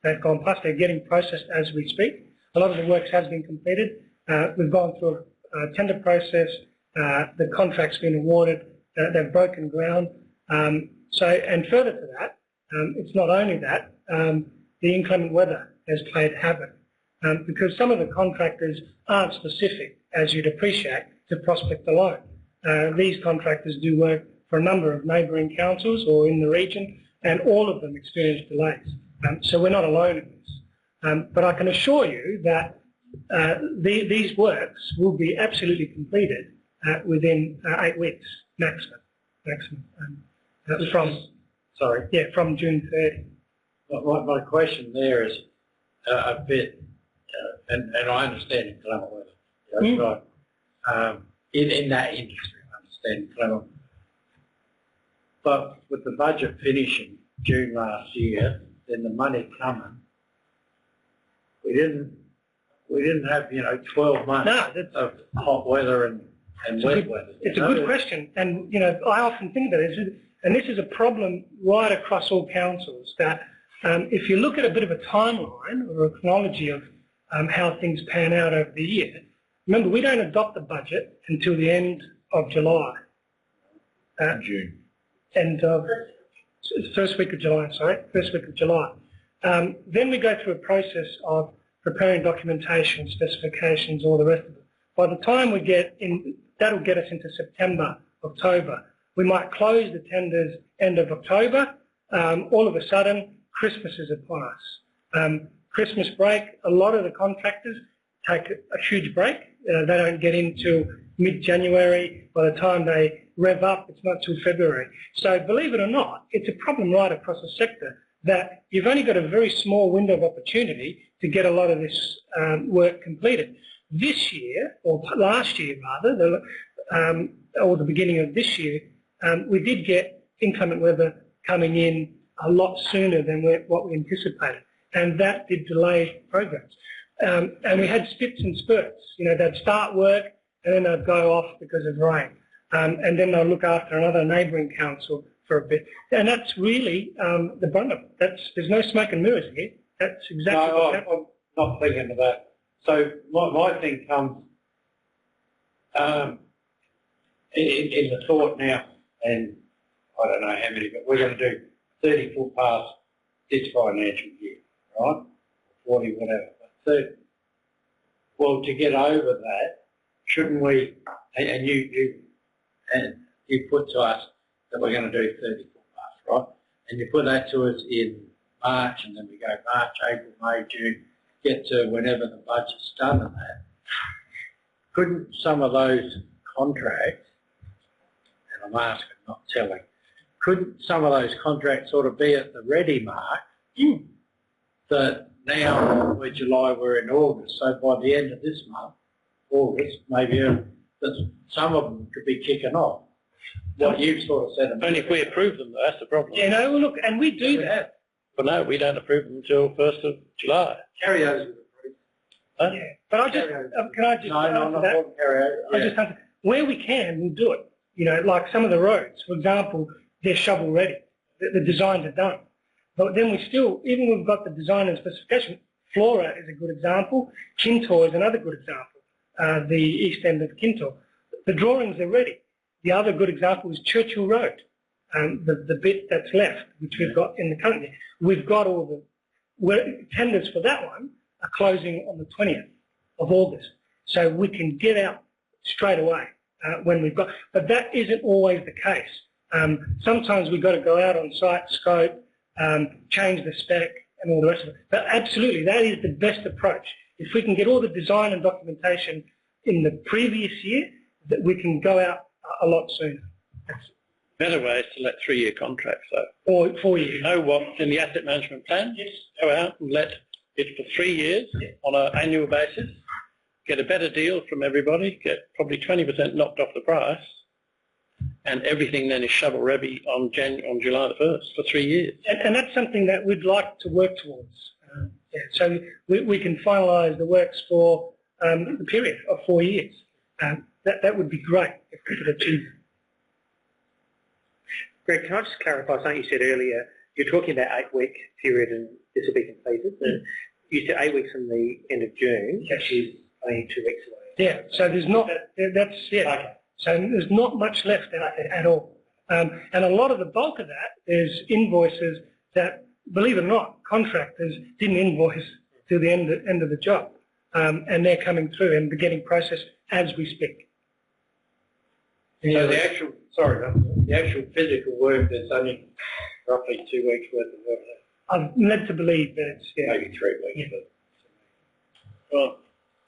They've gone past. They're getting processed as we speak. A lot of the work has been completed. We've gone through a tender process. The contract's been awarded. They've broken ground. And further to that, it's not only that, the inclement weather has played havoc because some of the contractors aren't specific, as you'd appreciate, to Prospect alone. These contractors do work for a number of neighbouring councils or in the region, and all of them experience delays. So we're not alone in this. But I can assure you that these works will be absolutely completed within 8 weeks maximum. From June 30. My question there is a bit, and I understand inclement weather. That's right. In that industry, I understand inclement. But with the budget finishing June last year, then the money coming, we didn't have 12 months of hot weather and wet weather. It's a good question, and I often think about it, and this is a problem right across all councils, that if you look at a bit of a timeline or a chronology of how things pan out over the year, remember we don't adopt the budget until the end of July. June. First week of July. Then we go through a process of preparing documentation, specifications, all the rest of it. By the time we get in, that'll get us into September, October. We might close the tenders end of October. All of a sudden, Christmas is upon us. Christmas break, a lot of the contractors take a huge break. They don't get into mid-January. By the time they rev up, it's not till February. So believe it or not, it's a problem right across the sector that you've only got a very small window of opportunity to get a lot of this work completed. This year, or last year rather, or the beginning of this year, we did get inclement weather coming in a lot sooner than what we anticipated, and that did delay programs. And we had spits and spurts. You know, they'd start work and then they'd go off because of rain, and then they'll look after another neighbouring council for a bit. And that's really the brunt of it. There's no smoke and mirrors here. That's exactly what's happening. I'm not thinking of that. So my thing comes in the thought now, and I don't know how many, but we're going to do 30 footpaths this financial year, right? 40, whatever. But 30. Well, to get over that, shouldn't we, and you put to us that we're going to do 30 footpaths, right? And you put that to us in March, and then we go March, April, May, June, get to whenever the budget's done and that. Couldn't some of those contracts, and I'm asking, not telling, couldn't some of those contracts sort of be at the ready mark that now we're July, we're in August, so by the end of this month, August, maybe that some of them could be kicking off. What you've sort of said. Only if we approve them, that's the problem. Yeah, no, well, look, and we do that. But no, we don't approve them until 1st of July. Carryovers. Huh? Yeah, but I just, can I just No, not that? carryover. I just have to, where we can, we'll do it. You know, like some of the roads, for example, they're shovel ready. The designs are done. But then we still, even when we've got the design and specification, Flora is a good example. Kintor is another good example, the east end of Kintor. The drawings are ready. The other good example is Churchill Road, the bit that's left, which we've got in the current year. We've got all the tenders for that one are closing on the 20th of August. So we can get out straight away when we've got, but that isn't always the case. Sometimes we've got to go out on site, scope, change the spec and all the rest of it. But absolutely, that is the best approach. If we can get all the design and documentation in the previous year, that we can go out a lot sooner. Better way is to let 3-year contracts, though. Or 4 years. You know what, in the asset management plan, yes, go out and let it for 3 years on an annual basis, get a better deal from everybody, get probably 20% knocked off the price, and everything then is shovel ready on July the 1st for 3 years. And that's something that we'd like to work towards. So we can finalise the works for the period of 4 years. That would be great if we could achieve it. Greg, can I just clarify something you said earlier? You're talking about 8-week period and this will be completed. You said 8 weeks from the end of June, which is only 2 weeks away. Yeah, so there's not, that's, yeah. Okay. So there's not much left out there at all. And a lot of the bulk of that is invoices that, believe it or not, contractors didn't invoice till the end of the job. And they're coming through and getting processed as we speak. So the actual physical work, there's only roughly 2 weeks worth of work left. I'm led to believe that it's, yeah. Maybe 3 weeks. Yeah. But, well,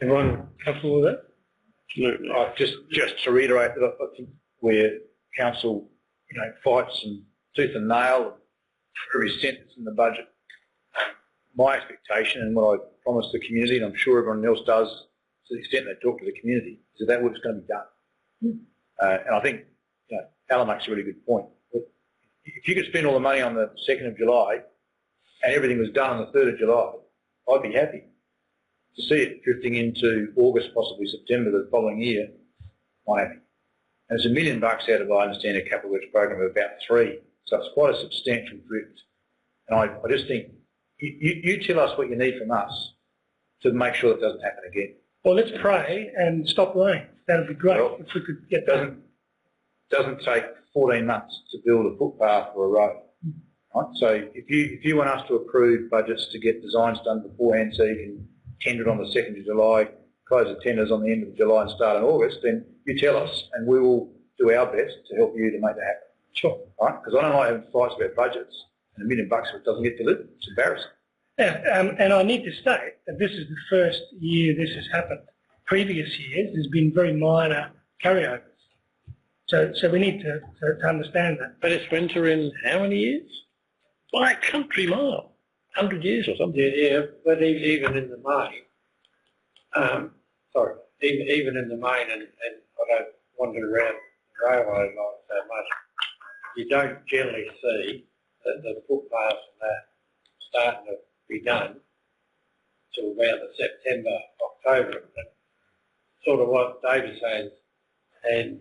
everyone comfortable with that? Absolutely. Just to reiterate that I think where council, fights and tooth and nail for every cent that's in the budget, my expectation and what I promised the community, and I'm sure everyone else does to the extent they talk to the community, is that work's going to be done. And I think Alan makes a really good point. If you could spend all the money on the 2nd of July and everything was done on the 3rd of July, I'd be happy. To see it drifting into August, possibly September the following year, I'm happy. And it's $1 million out of, I understand, a capital works program of about 3. So it's quite a substantial drift. And I just think, you tell us what you need from us to make sure it doesn't happen again. Well, let's pray and stop rain. That would be great if we could get that. Doesn't take 14 months to build a footpath or a road. Right? So if you want us to approve budgets to get designs done beforehand so you can tender it on the 2nd of July, close the tenders on the end of July and start in August, then you tell us and we will do our best to help you to make that happen. Sure. Right? Because I don't like having fights about budgets and $1 million if it doesn't get delivered. It's embarrassing. Yeah, and I need to state that this is the first year this has happened. Previous years, there's been very minor carryovers. So we need to understand that. But it's winter in how many years? By a country mile. 100 years or something. Yeah, but even in the main, even in the main, and I don't wandered around the railway line so much, you don't generally see that the footpaths and that starting to be done till around the September, October. And sort of what David's saying, and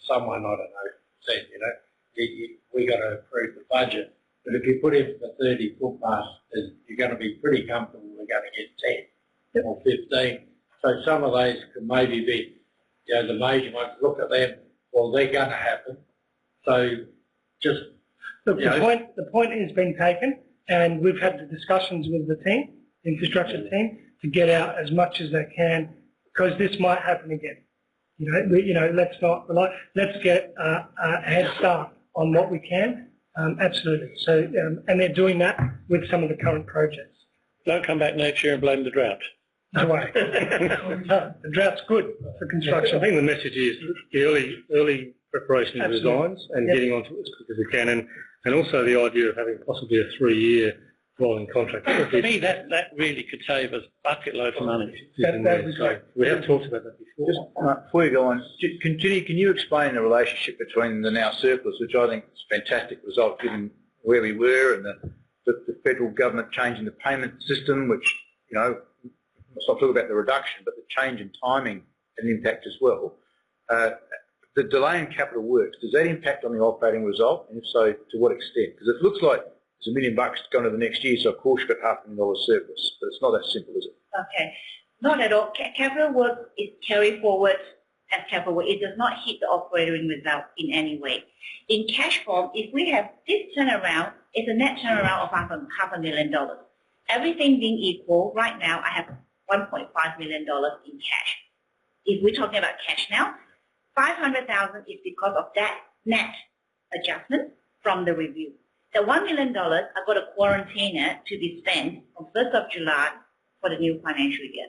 someone, I don't know, said, you know, we got to approve the budget. But if you put in for 30 footpaths, you're going to be pretty comfortable we're going to get 10 or 15. So some of those could maybe be, you know, the major ones, look at them, well, they're going to happen. So just, look, the point has been taken, and we've had the discussions with the team, the infrastructure team, to get out as much as they can, because this might happen again. Let's not rely. Let's get a head start on what we can. Absolutely. So, and they're doing that with some of the current projects. Don't come back next year and blame the drought. No way. The drought's good for construction. I think the message is the early preparation of designs and getting onto it as quick as we can, and also the idea of having possibly a 3-year rolling contract. For me, that really could save us bucket loads of money. We have talked about that before. Just before you go on, can you explain the relationship between the now surplus, which I think is a fantastic result given where we were, and the federal government changing the payment system, which, you know, let's not talk about the reduction, but the change in timing had an impact as well. The delay in capital works, does that impact on the operating result? And if so, to what extent? Because it looks like there's $1 million going to the next year, so of course you've got $500,000 surplus, but it's not that simple, is it? Okay, not at all. Capital work is carried forward as capital work. It does not hit the operating result in any way. In cash form, if we have this turnaround, it's a net turnaround of $500,000. Everything being equal, right now I have $1.5 million in cash. If we're talking about cash now, $500,000 is because of that net adjustment from the review. The $1 million, I've got to quarantine it to be spent from 1st of July for the new financial year.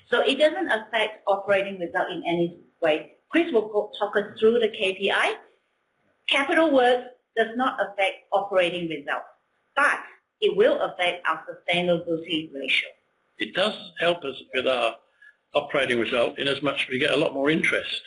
So it doesn't affect operating result in any way. Chris will talk us through the KPI. Capital work does not affect operating results, but it will affect our sustainability ratio. It does help us with our operating result in as much as we get a lot more interest.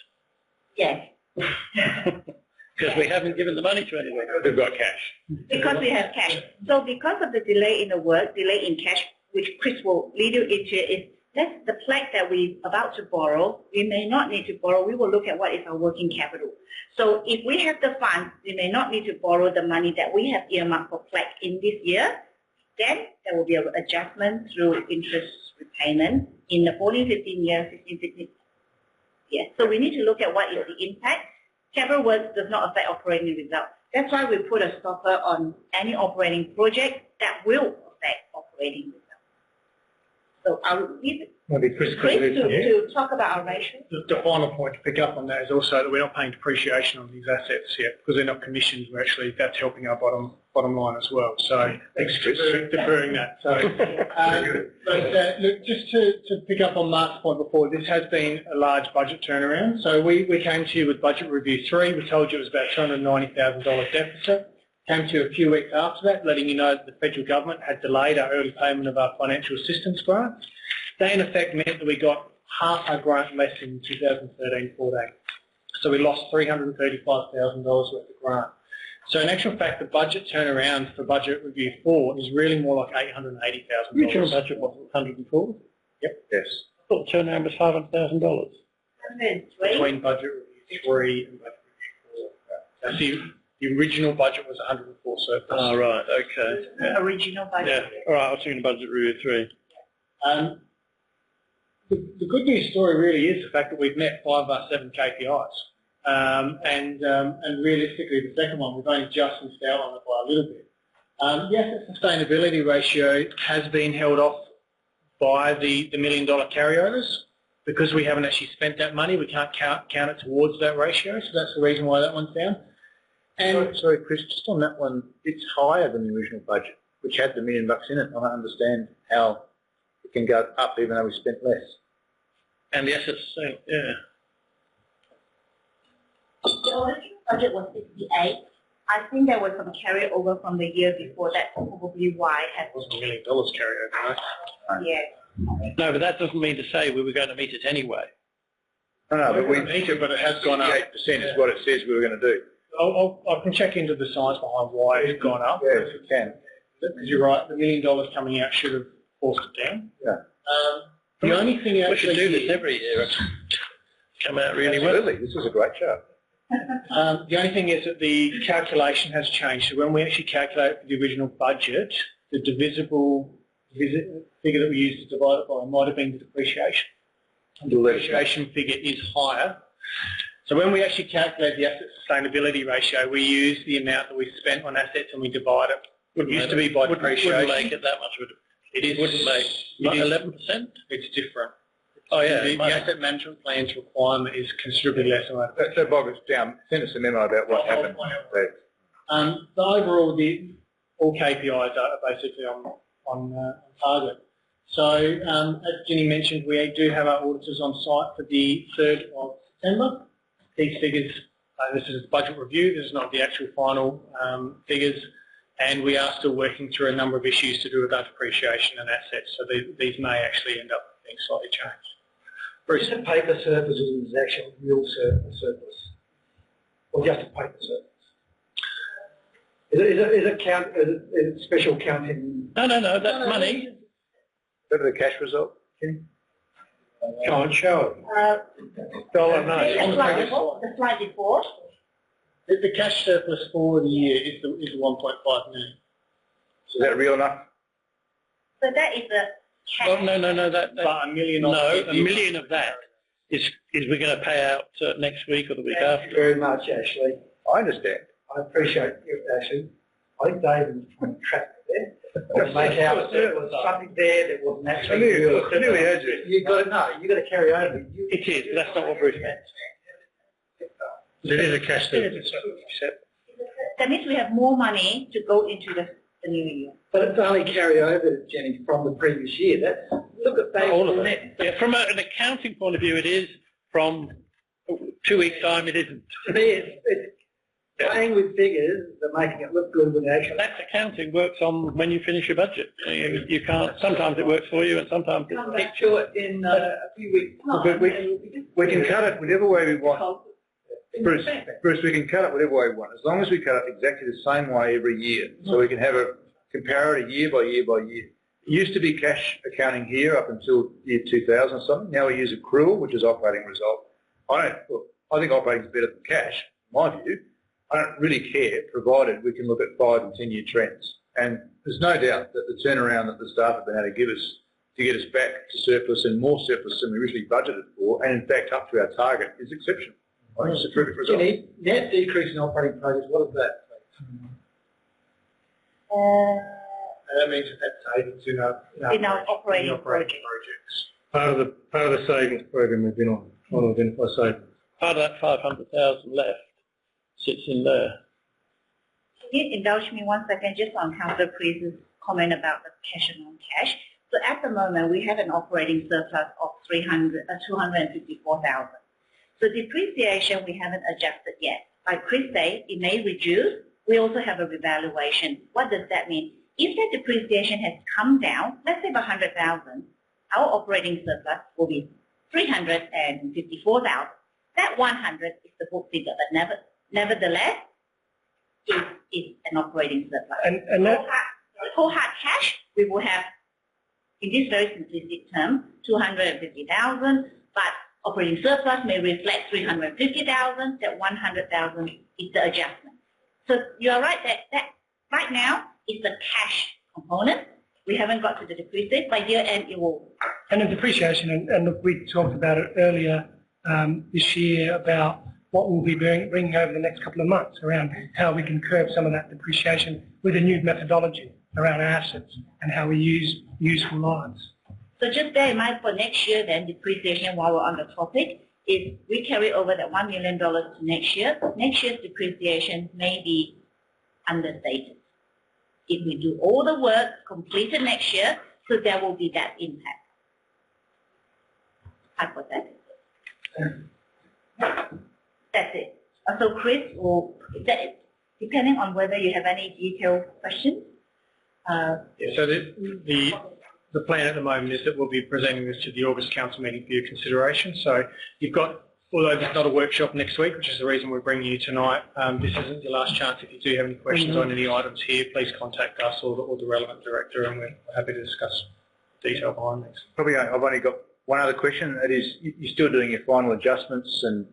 Yes. Because we haven't given the money to anyone. We've got cash. Because we have cash. So because of the delay in the work, delay in cash, which Chris will lead you into, is that's the plaque that we're about to borrow. We may not need to borrow. We will look at what is our working capital. So if we have the funds, we may not need to borrow the money that we have earmarked for plaque in this year. Then there will be an adjustment through interest repayment in the 14, 15 years, 16, 16 years. So we need to look at what is the impact. Capital work does not affect operating results. That's why we put a stopper on any operating project that will affect operating results. So I'll leave it Maybe Chris to talk about our ratio. The final point to pick up on that is also that we're not paying depreciation on these assets yet because they're not commissioned. We're actually, that's helping our bottom line as well. So deferring that. So, look, just to pick up on Mark's point before, this has been a large budget turnaround. So we came to you with Budget Review 3. We told you it was about $290,000 deficit. Came to you a few weeks after that, letting you know that the federal government had delayed our early payment of our financial assistance grant. That in effect meant that we got half our grant less in 2013-14. So we lost $335,000 worth of grant. So in actual fact, the budget turnaround for Budget Review 4 is really more like $880,000. The original budget was 104? Yep. Yes. I thought the turnaround was $500,000. Between Budget Review 3 and Budget Review 4. So the original budget was 104 surplus. Oh, right, okay. The original budget. Yeah, all right, I was thinking Budget Review 3. The good news story really is the fact that we've met 5 of our 7 KPIs. And realistically, the second one, we've only just missed out on it by a little bit. Yes, the sustainability ratio has been held off by the $1 million carryovers. Because we haven't actually spent that money, we can't count it towards that ratio, so that's the reason why that one's down. And sorry, Chris, just on that one, it's higher than the original budget, which had the $1 million in it. I don't understand how it can go up even though we spent less. And the assets, yeah. The original budget was 68. I think there was some carryover from the year before. That's probably why it had. It was $1 million carryover, right? Yeah. No, but that doesn't mean to say we were going to meet it anyway. No, but we need to, but it has gone up. 8% is what it says we were going to do. I can check into the science behind why it's gone up. Yeah, if you can. Because you're right, the $1 million coming out should have forced it down. Yeah. The only thing We should do this every year. It's come out really well. Absolutely, this is a great chart. The only thing is that the calculation has changed. So when we actually calculate the original budget, the divisible figure that we used to divide it by might have been the depreciation. And the depreciation figure is higher. So when we actually calculate the asset sustainability ratio, we use the amount that we spent on assets and we divide it. It used to be by depreciation. Wouldn't make it that much. It wouldn't make like 11%. It's different. Oh yeah, The asset management plan's requirement is considerably less than that. So Bob, it's down. Send us a memo about what happened. The overall, all KPIs are basically on target. So as Jenny mentioned, we do have our auditors on site for the 3rd of September. These figures, this is a budget review, this is not the actual final figures, and we are still working through a number of issues to do with our depreciation and assets, so these may actually end up being slightly changed. Bruce? Is it paper surplus or is it actual real surplus? Or just a paper surplus? Is it special counting? No, that's money. Remember the cash result? Can't show it. Dollar note. The slide before. The cash surplus for the year is 1.5 million. So is that real enough? So that is the cash. Well, no. That But $1 million. no, $1 million of that is we're going to pay out next week or the week Thank after. you very much, Ashley. I understand. I appreciate it, Ashley. I think David was trying to trap it there. Make out there was something there that wasn't actually real. You've got to know. You've got to carry over. It is, but that's not what Bruce meant. It is a cash surplus. That means we have more money to go into the new year. But it's only carry over, Jenny, from the previous year. That's, look at that. All of it. Yeah, from an accounting point of view, it is. From 2 weeks' time, it isn't. To me, it's playing with figures, they're making it look good when actually. That's accounting works on when you finish your budget. You can't. Sometimes it works for you, and sometimes it Come doesn't. back to it in a few weeks' time. We can cut it whatever way we want. Bruce, we can cut it whatever way we want, as long as we cut it exactly the same way every year, so we can have a comparator year by year by year. It used to be cash accounting here up until year 2000 or something. Now we use accrual, which is operating result. I think operating is better than cash, in my view. I don't really care, provided we can look at 5 and 10 year trends. And there's no doubt that the turnaround that the staff have been able to give us to get us back to surplus and more surplus than we originally budgeted for, and in fact up to our target, is exceptional. I think it's a terrific result. Jenny, net decrease in operating projects, what is that? That means that that's savings in our operating projects. Part of the savings program we've been on to identify savings. Part of that 500,000 left sits in there. Can you indulge me 1 second just on Councillor Priest's comment about the cash and non-cash? So at the moment, we have an operating surplus of 254,000. So depreciation, we haven't adjusted yet. Like Chris said, it may reduce. We also have a revaluation. What does that mean? If that depreciation has come down, let's say by 100,000, our operating surplus will be 354,000. That 100 is the book figure, but nevertheless, it is an operating surplus. And that for hard cash, we will have, in this very simplistic term, 250,000, but operating surplus may reflect 350,000. That 100,000 is the adjustment. So you are right that right now is the cash component. We haven't got to the depreciation. By year end, it will. And the depreciation, and look, we talked about it earlier this year about what we'll be bringing over the next couple of months around how we can curb some of that depreciation with a new methodology around our assets and how we use useful lines. So just bear in mind for next year then, depreciation, while we're on the topic, is we carry over that $1 million to next year. Next year's depreciation may be understated. If we do all the work completed next year, so there will be that impact. Hypothetically. That's it. So Chris, depending on whether you have any detailed questions. So the plan at the moment is that we'll be presenting this to the August Council meeting for your consideration. So you've got although there's not a workshop next week, which is the reason we're bringing you tonight, this isn't your last chance. If you do have any questions on any items here, please contact us or the relevant director, and we're happy to discuss detail behind these. Probably I've only got one other question. It is, you're still doing your final adjustments and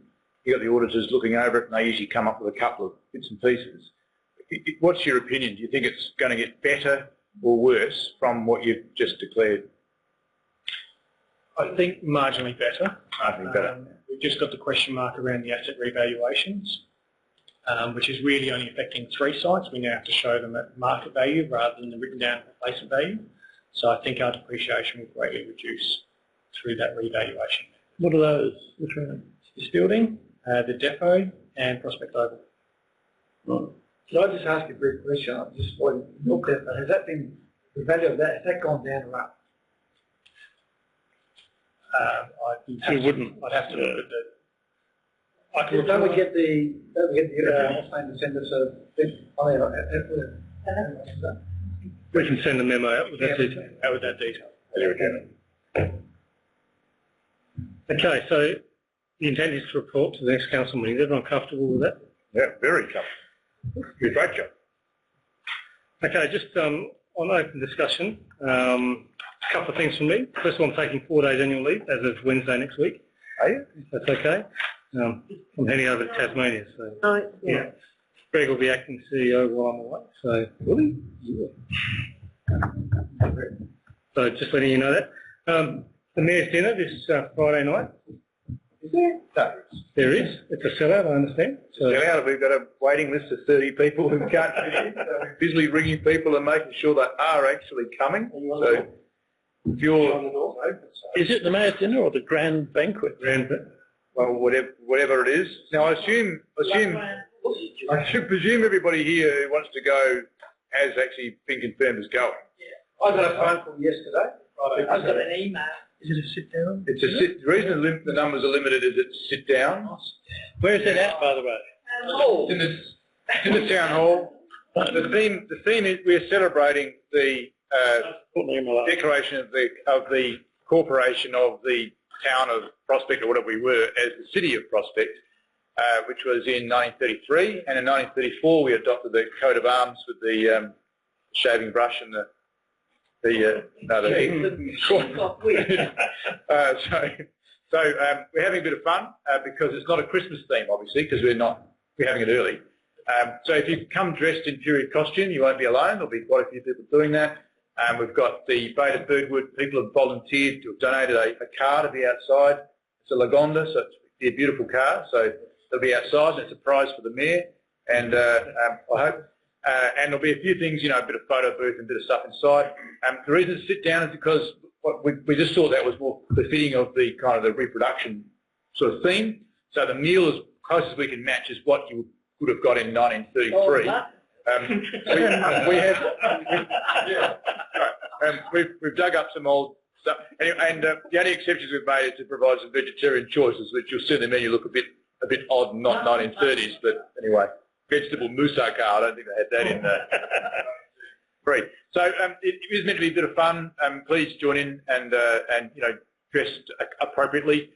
you've got the auditors looking over it and they usually come up with a couple of bits and pieces. What's your opinion? Do you think it's going to get better or worse from what you've just declared? I think marginally better. Marginally better. We've just got the question mark around the asset revaluations, which is really only affecting 3 sites. We now have to show them at market value rather than the written down replacement value. So I think our depreciation will greatly reduce through that revaluation. What are those? Which one? This building, the depot, and Prospect Oval. Right. Can I just ask you a brief question? I'm just looked at that. Has that been, the value of that, has that gone down or up? I'd have to look at the. I can don't we get the same percentage of We can send a memo out with that detail. Out with that detail. There we go. Okay, so the intent is to report to the next council meeting. Is everyone comfortable with that? Yeah, very comfortable. You're a great job. Okay, just on open discussion, a couple of things from me. First of all, I'm taking 4 days annual leave as of Wednesday next week. Are you? If that's okay. I'm heading over to Tasmania, so Yeah. Greg will be acting CEO while I'm away. So, really? Yeah. So just letting you know that. The Mayor's dinner this Friday night. Yeah. No. There is. It's a sellout, I understand. So We've got a waiting list of 30 people who can't fit in. So we're busily ringing people and making sure they are actually coming. So if you're... Is it the Mayor's dinner or the Grand Banquet? Well, whatever it is. Now, I should presume everybody here who wants to go has actually been confirmed as going. I got a phone call yesterday. I've got an email. is it a sit down? It's the reason the numbers are limited is it's sit down. Where is it at, by the way? It's in the town hall. The theme is we're celebrating the declaration of the corporation of the town of Prospect, or whatever we were, as the city of Prospect, which was in 1933, and in 1934 we adopted the coat of arms with the shaving brush and so we're having a bit of fun because it's not a Christmas theme, obviously, because we're having it early. So if you come dressed in period costume, you won't be alone. There'll be quite a few people doing that. We've got the Beta Birdwood people have volunteered to have donated a car to be outside. It's a Lagonda, so it's a beautiful car. So they'll be outside, and it's a prize for the Mayor. And I hope. And there'll be a few things, a bit of photo booth and a bit of stuff inside. The reason to sit down is because we just thought that was more befitting of the kind of the reproduction sort of theme. So the meal as close as we can match is what you would have got in 1933. We've dug up some old stuff, and the only exceptions we've made is to provide some vegetarian choices, which you'll see in the menu look a bit odd, not 1930s, but anyway, vegetable moussaka. I don't think they had that in free. So it is meant to be a bit of fun. Please join in and dress appropriately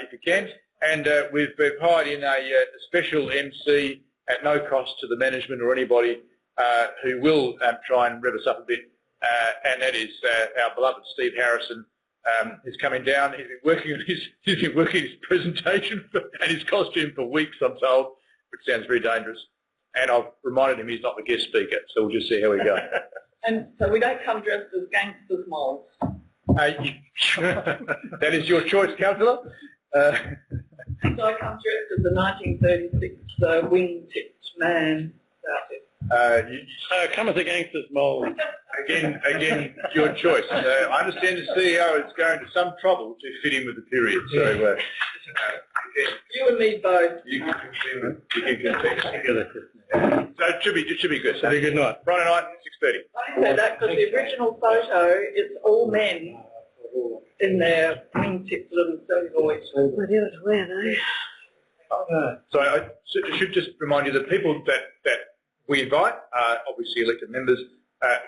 if you can. And we've hired in a special MC at no cost to the management or anybody who will try and rev us up a bit, and that is our beloved Steve Harrison. Is coming down. He's been working his presentation and his costume for weeks, I'm told, which sounds very dangerous. And I've reminded him he's not the guest speaker, so we'll just see how we go. And so we don't come dressed as gangsters moles. That is your choice, Councillor. So I come dressed as the 1936 wing-tipped man about it. Come as a gangster's mole. Again, your choice. I understand the CEO is going to some trouble to fit in with the period. So you and me both. You can contest. So it should be good. Have a good night. Friday night, 6:30. I say that because the original photo is all men in their wing-tipped little celluloid. So I should just remind you that people that we invite are obviously elected members.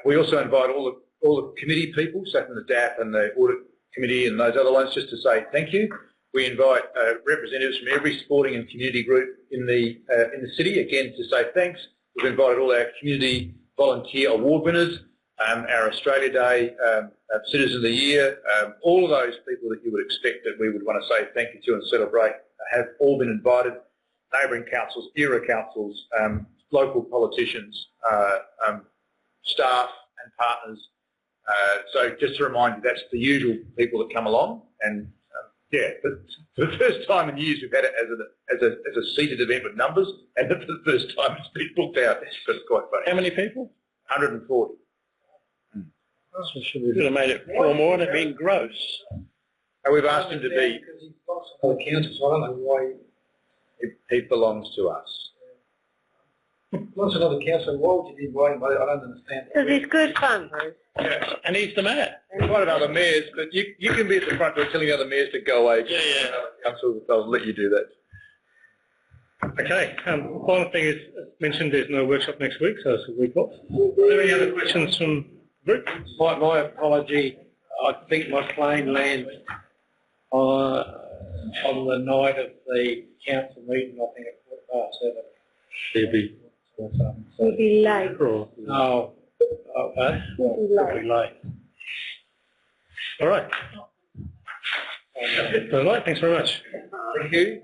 We also invite all the committee people, so from the DAP and the Audit Committee and those other ones, just to say thank you. We invite representatives from every sporting and community group in the city, again, to say thanks. We've invited all our community volunteer award winners, our Australia Day Citizen of the Year, all of those people that you would expect that we would want to say thank you to and celebrate have all been invited. Neighbouring councils, era councils, local politicians, staff and partners. So just to remind you, that's the usual people that come along. And but for the first time in years we've had it as a seated event with numbers, and for the first time it's been booked out. It's quite funny. How many people? 140. So should we have made it 4 more and it'd been gross. And we've asked him to be. Because he's got some other council, so I don't know why He belongs to us. he wants another council. Why would you be inviting him? I don't understand. Because it's good fun, Bruce. Yeah. And he's the mayor. Quite other mayors, but you can be at the front door telling the other mayors to go away. Yeah. Council, they'll let you do that. Okay, the final thing is, as mentioned, there's no workshop next week, so it's a week off. Are there any other questions from the group? My apology. I think my plane lands on the night of the council meeting, I think at 7:15. We'll be late. No. Okay. We'll be late. All right. All right, thanks very much. Thank you.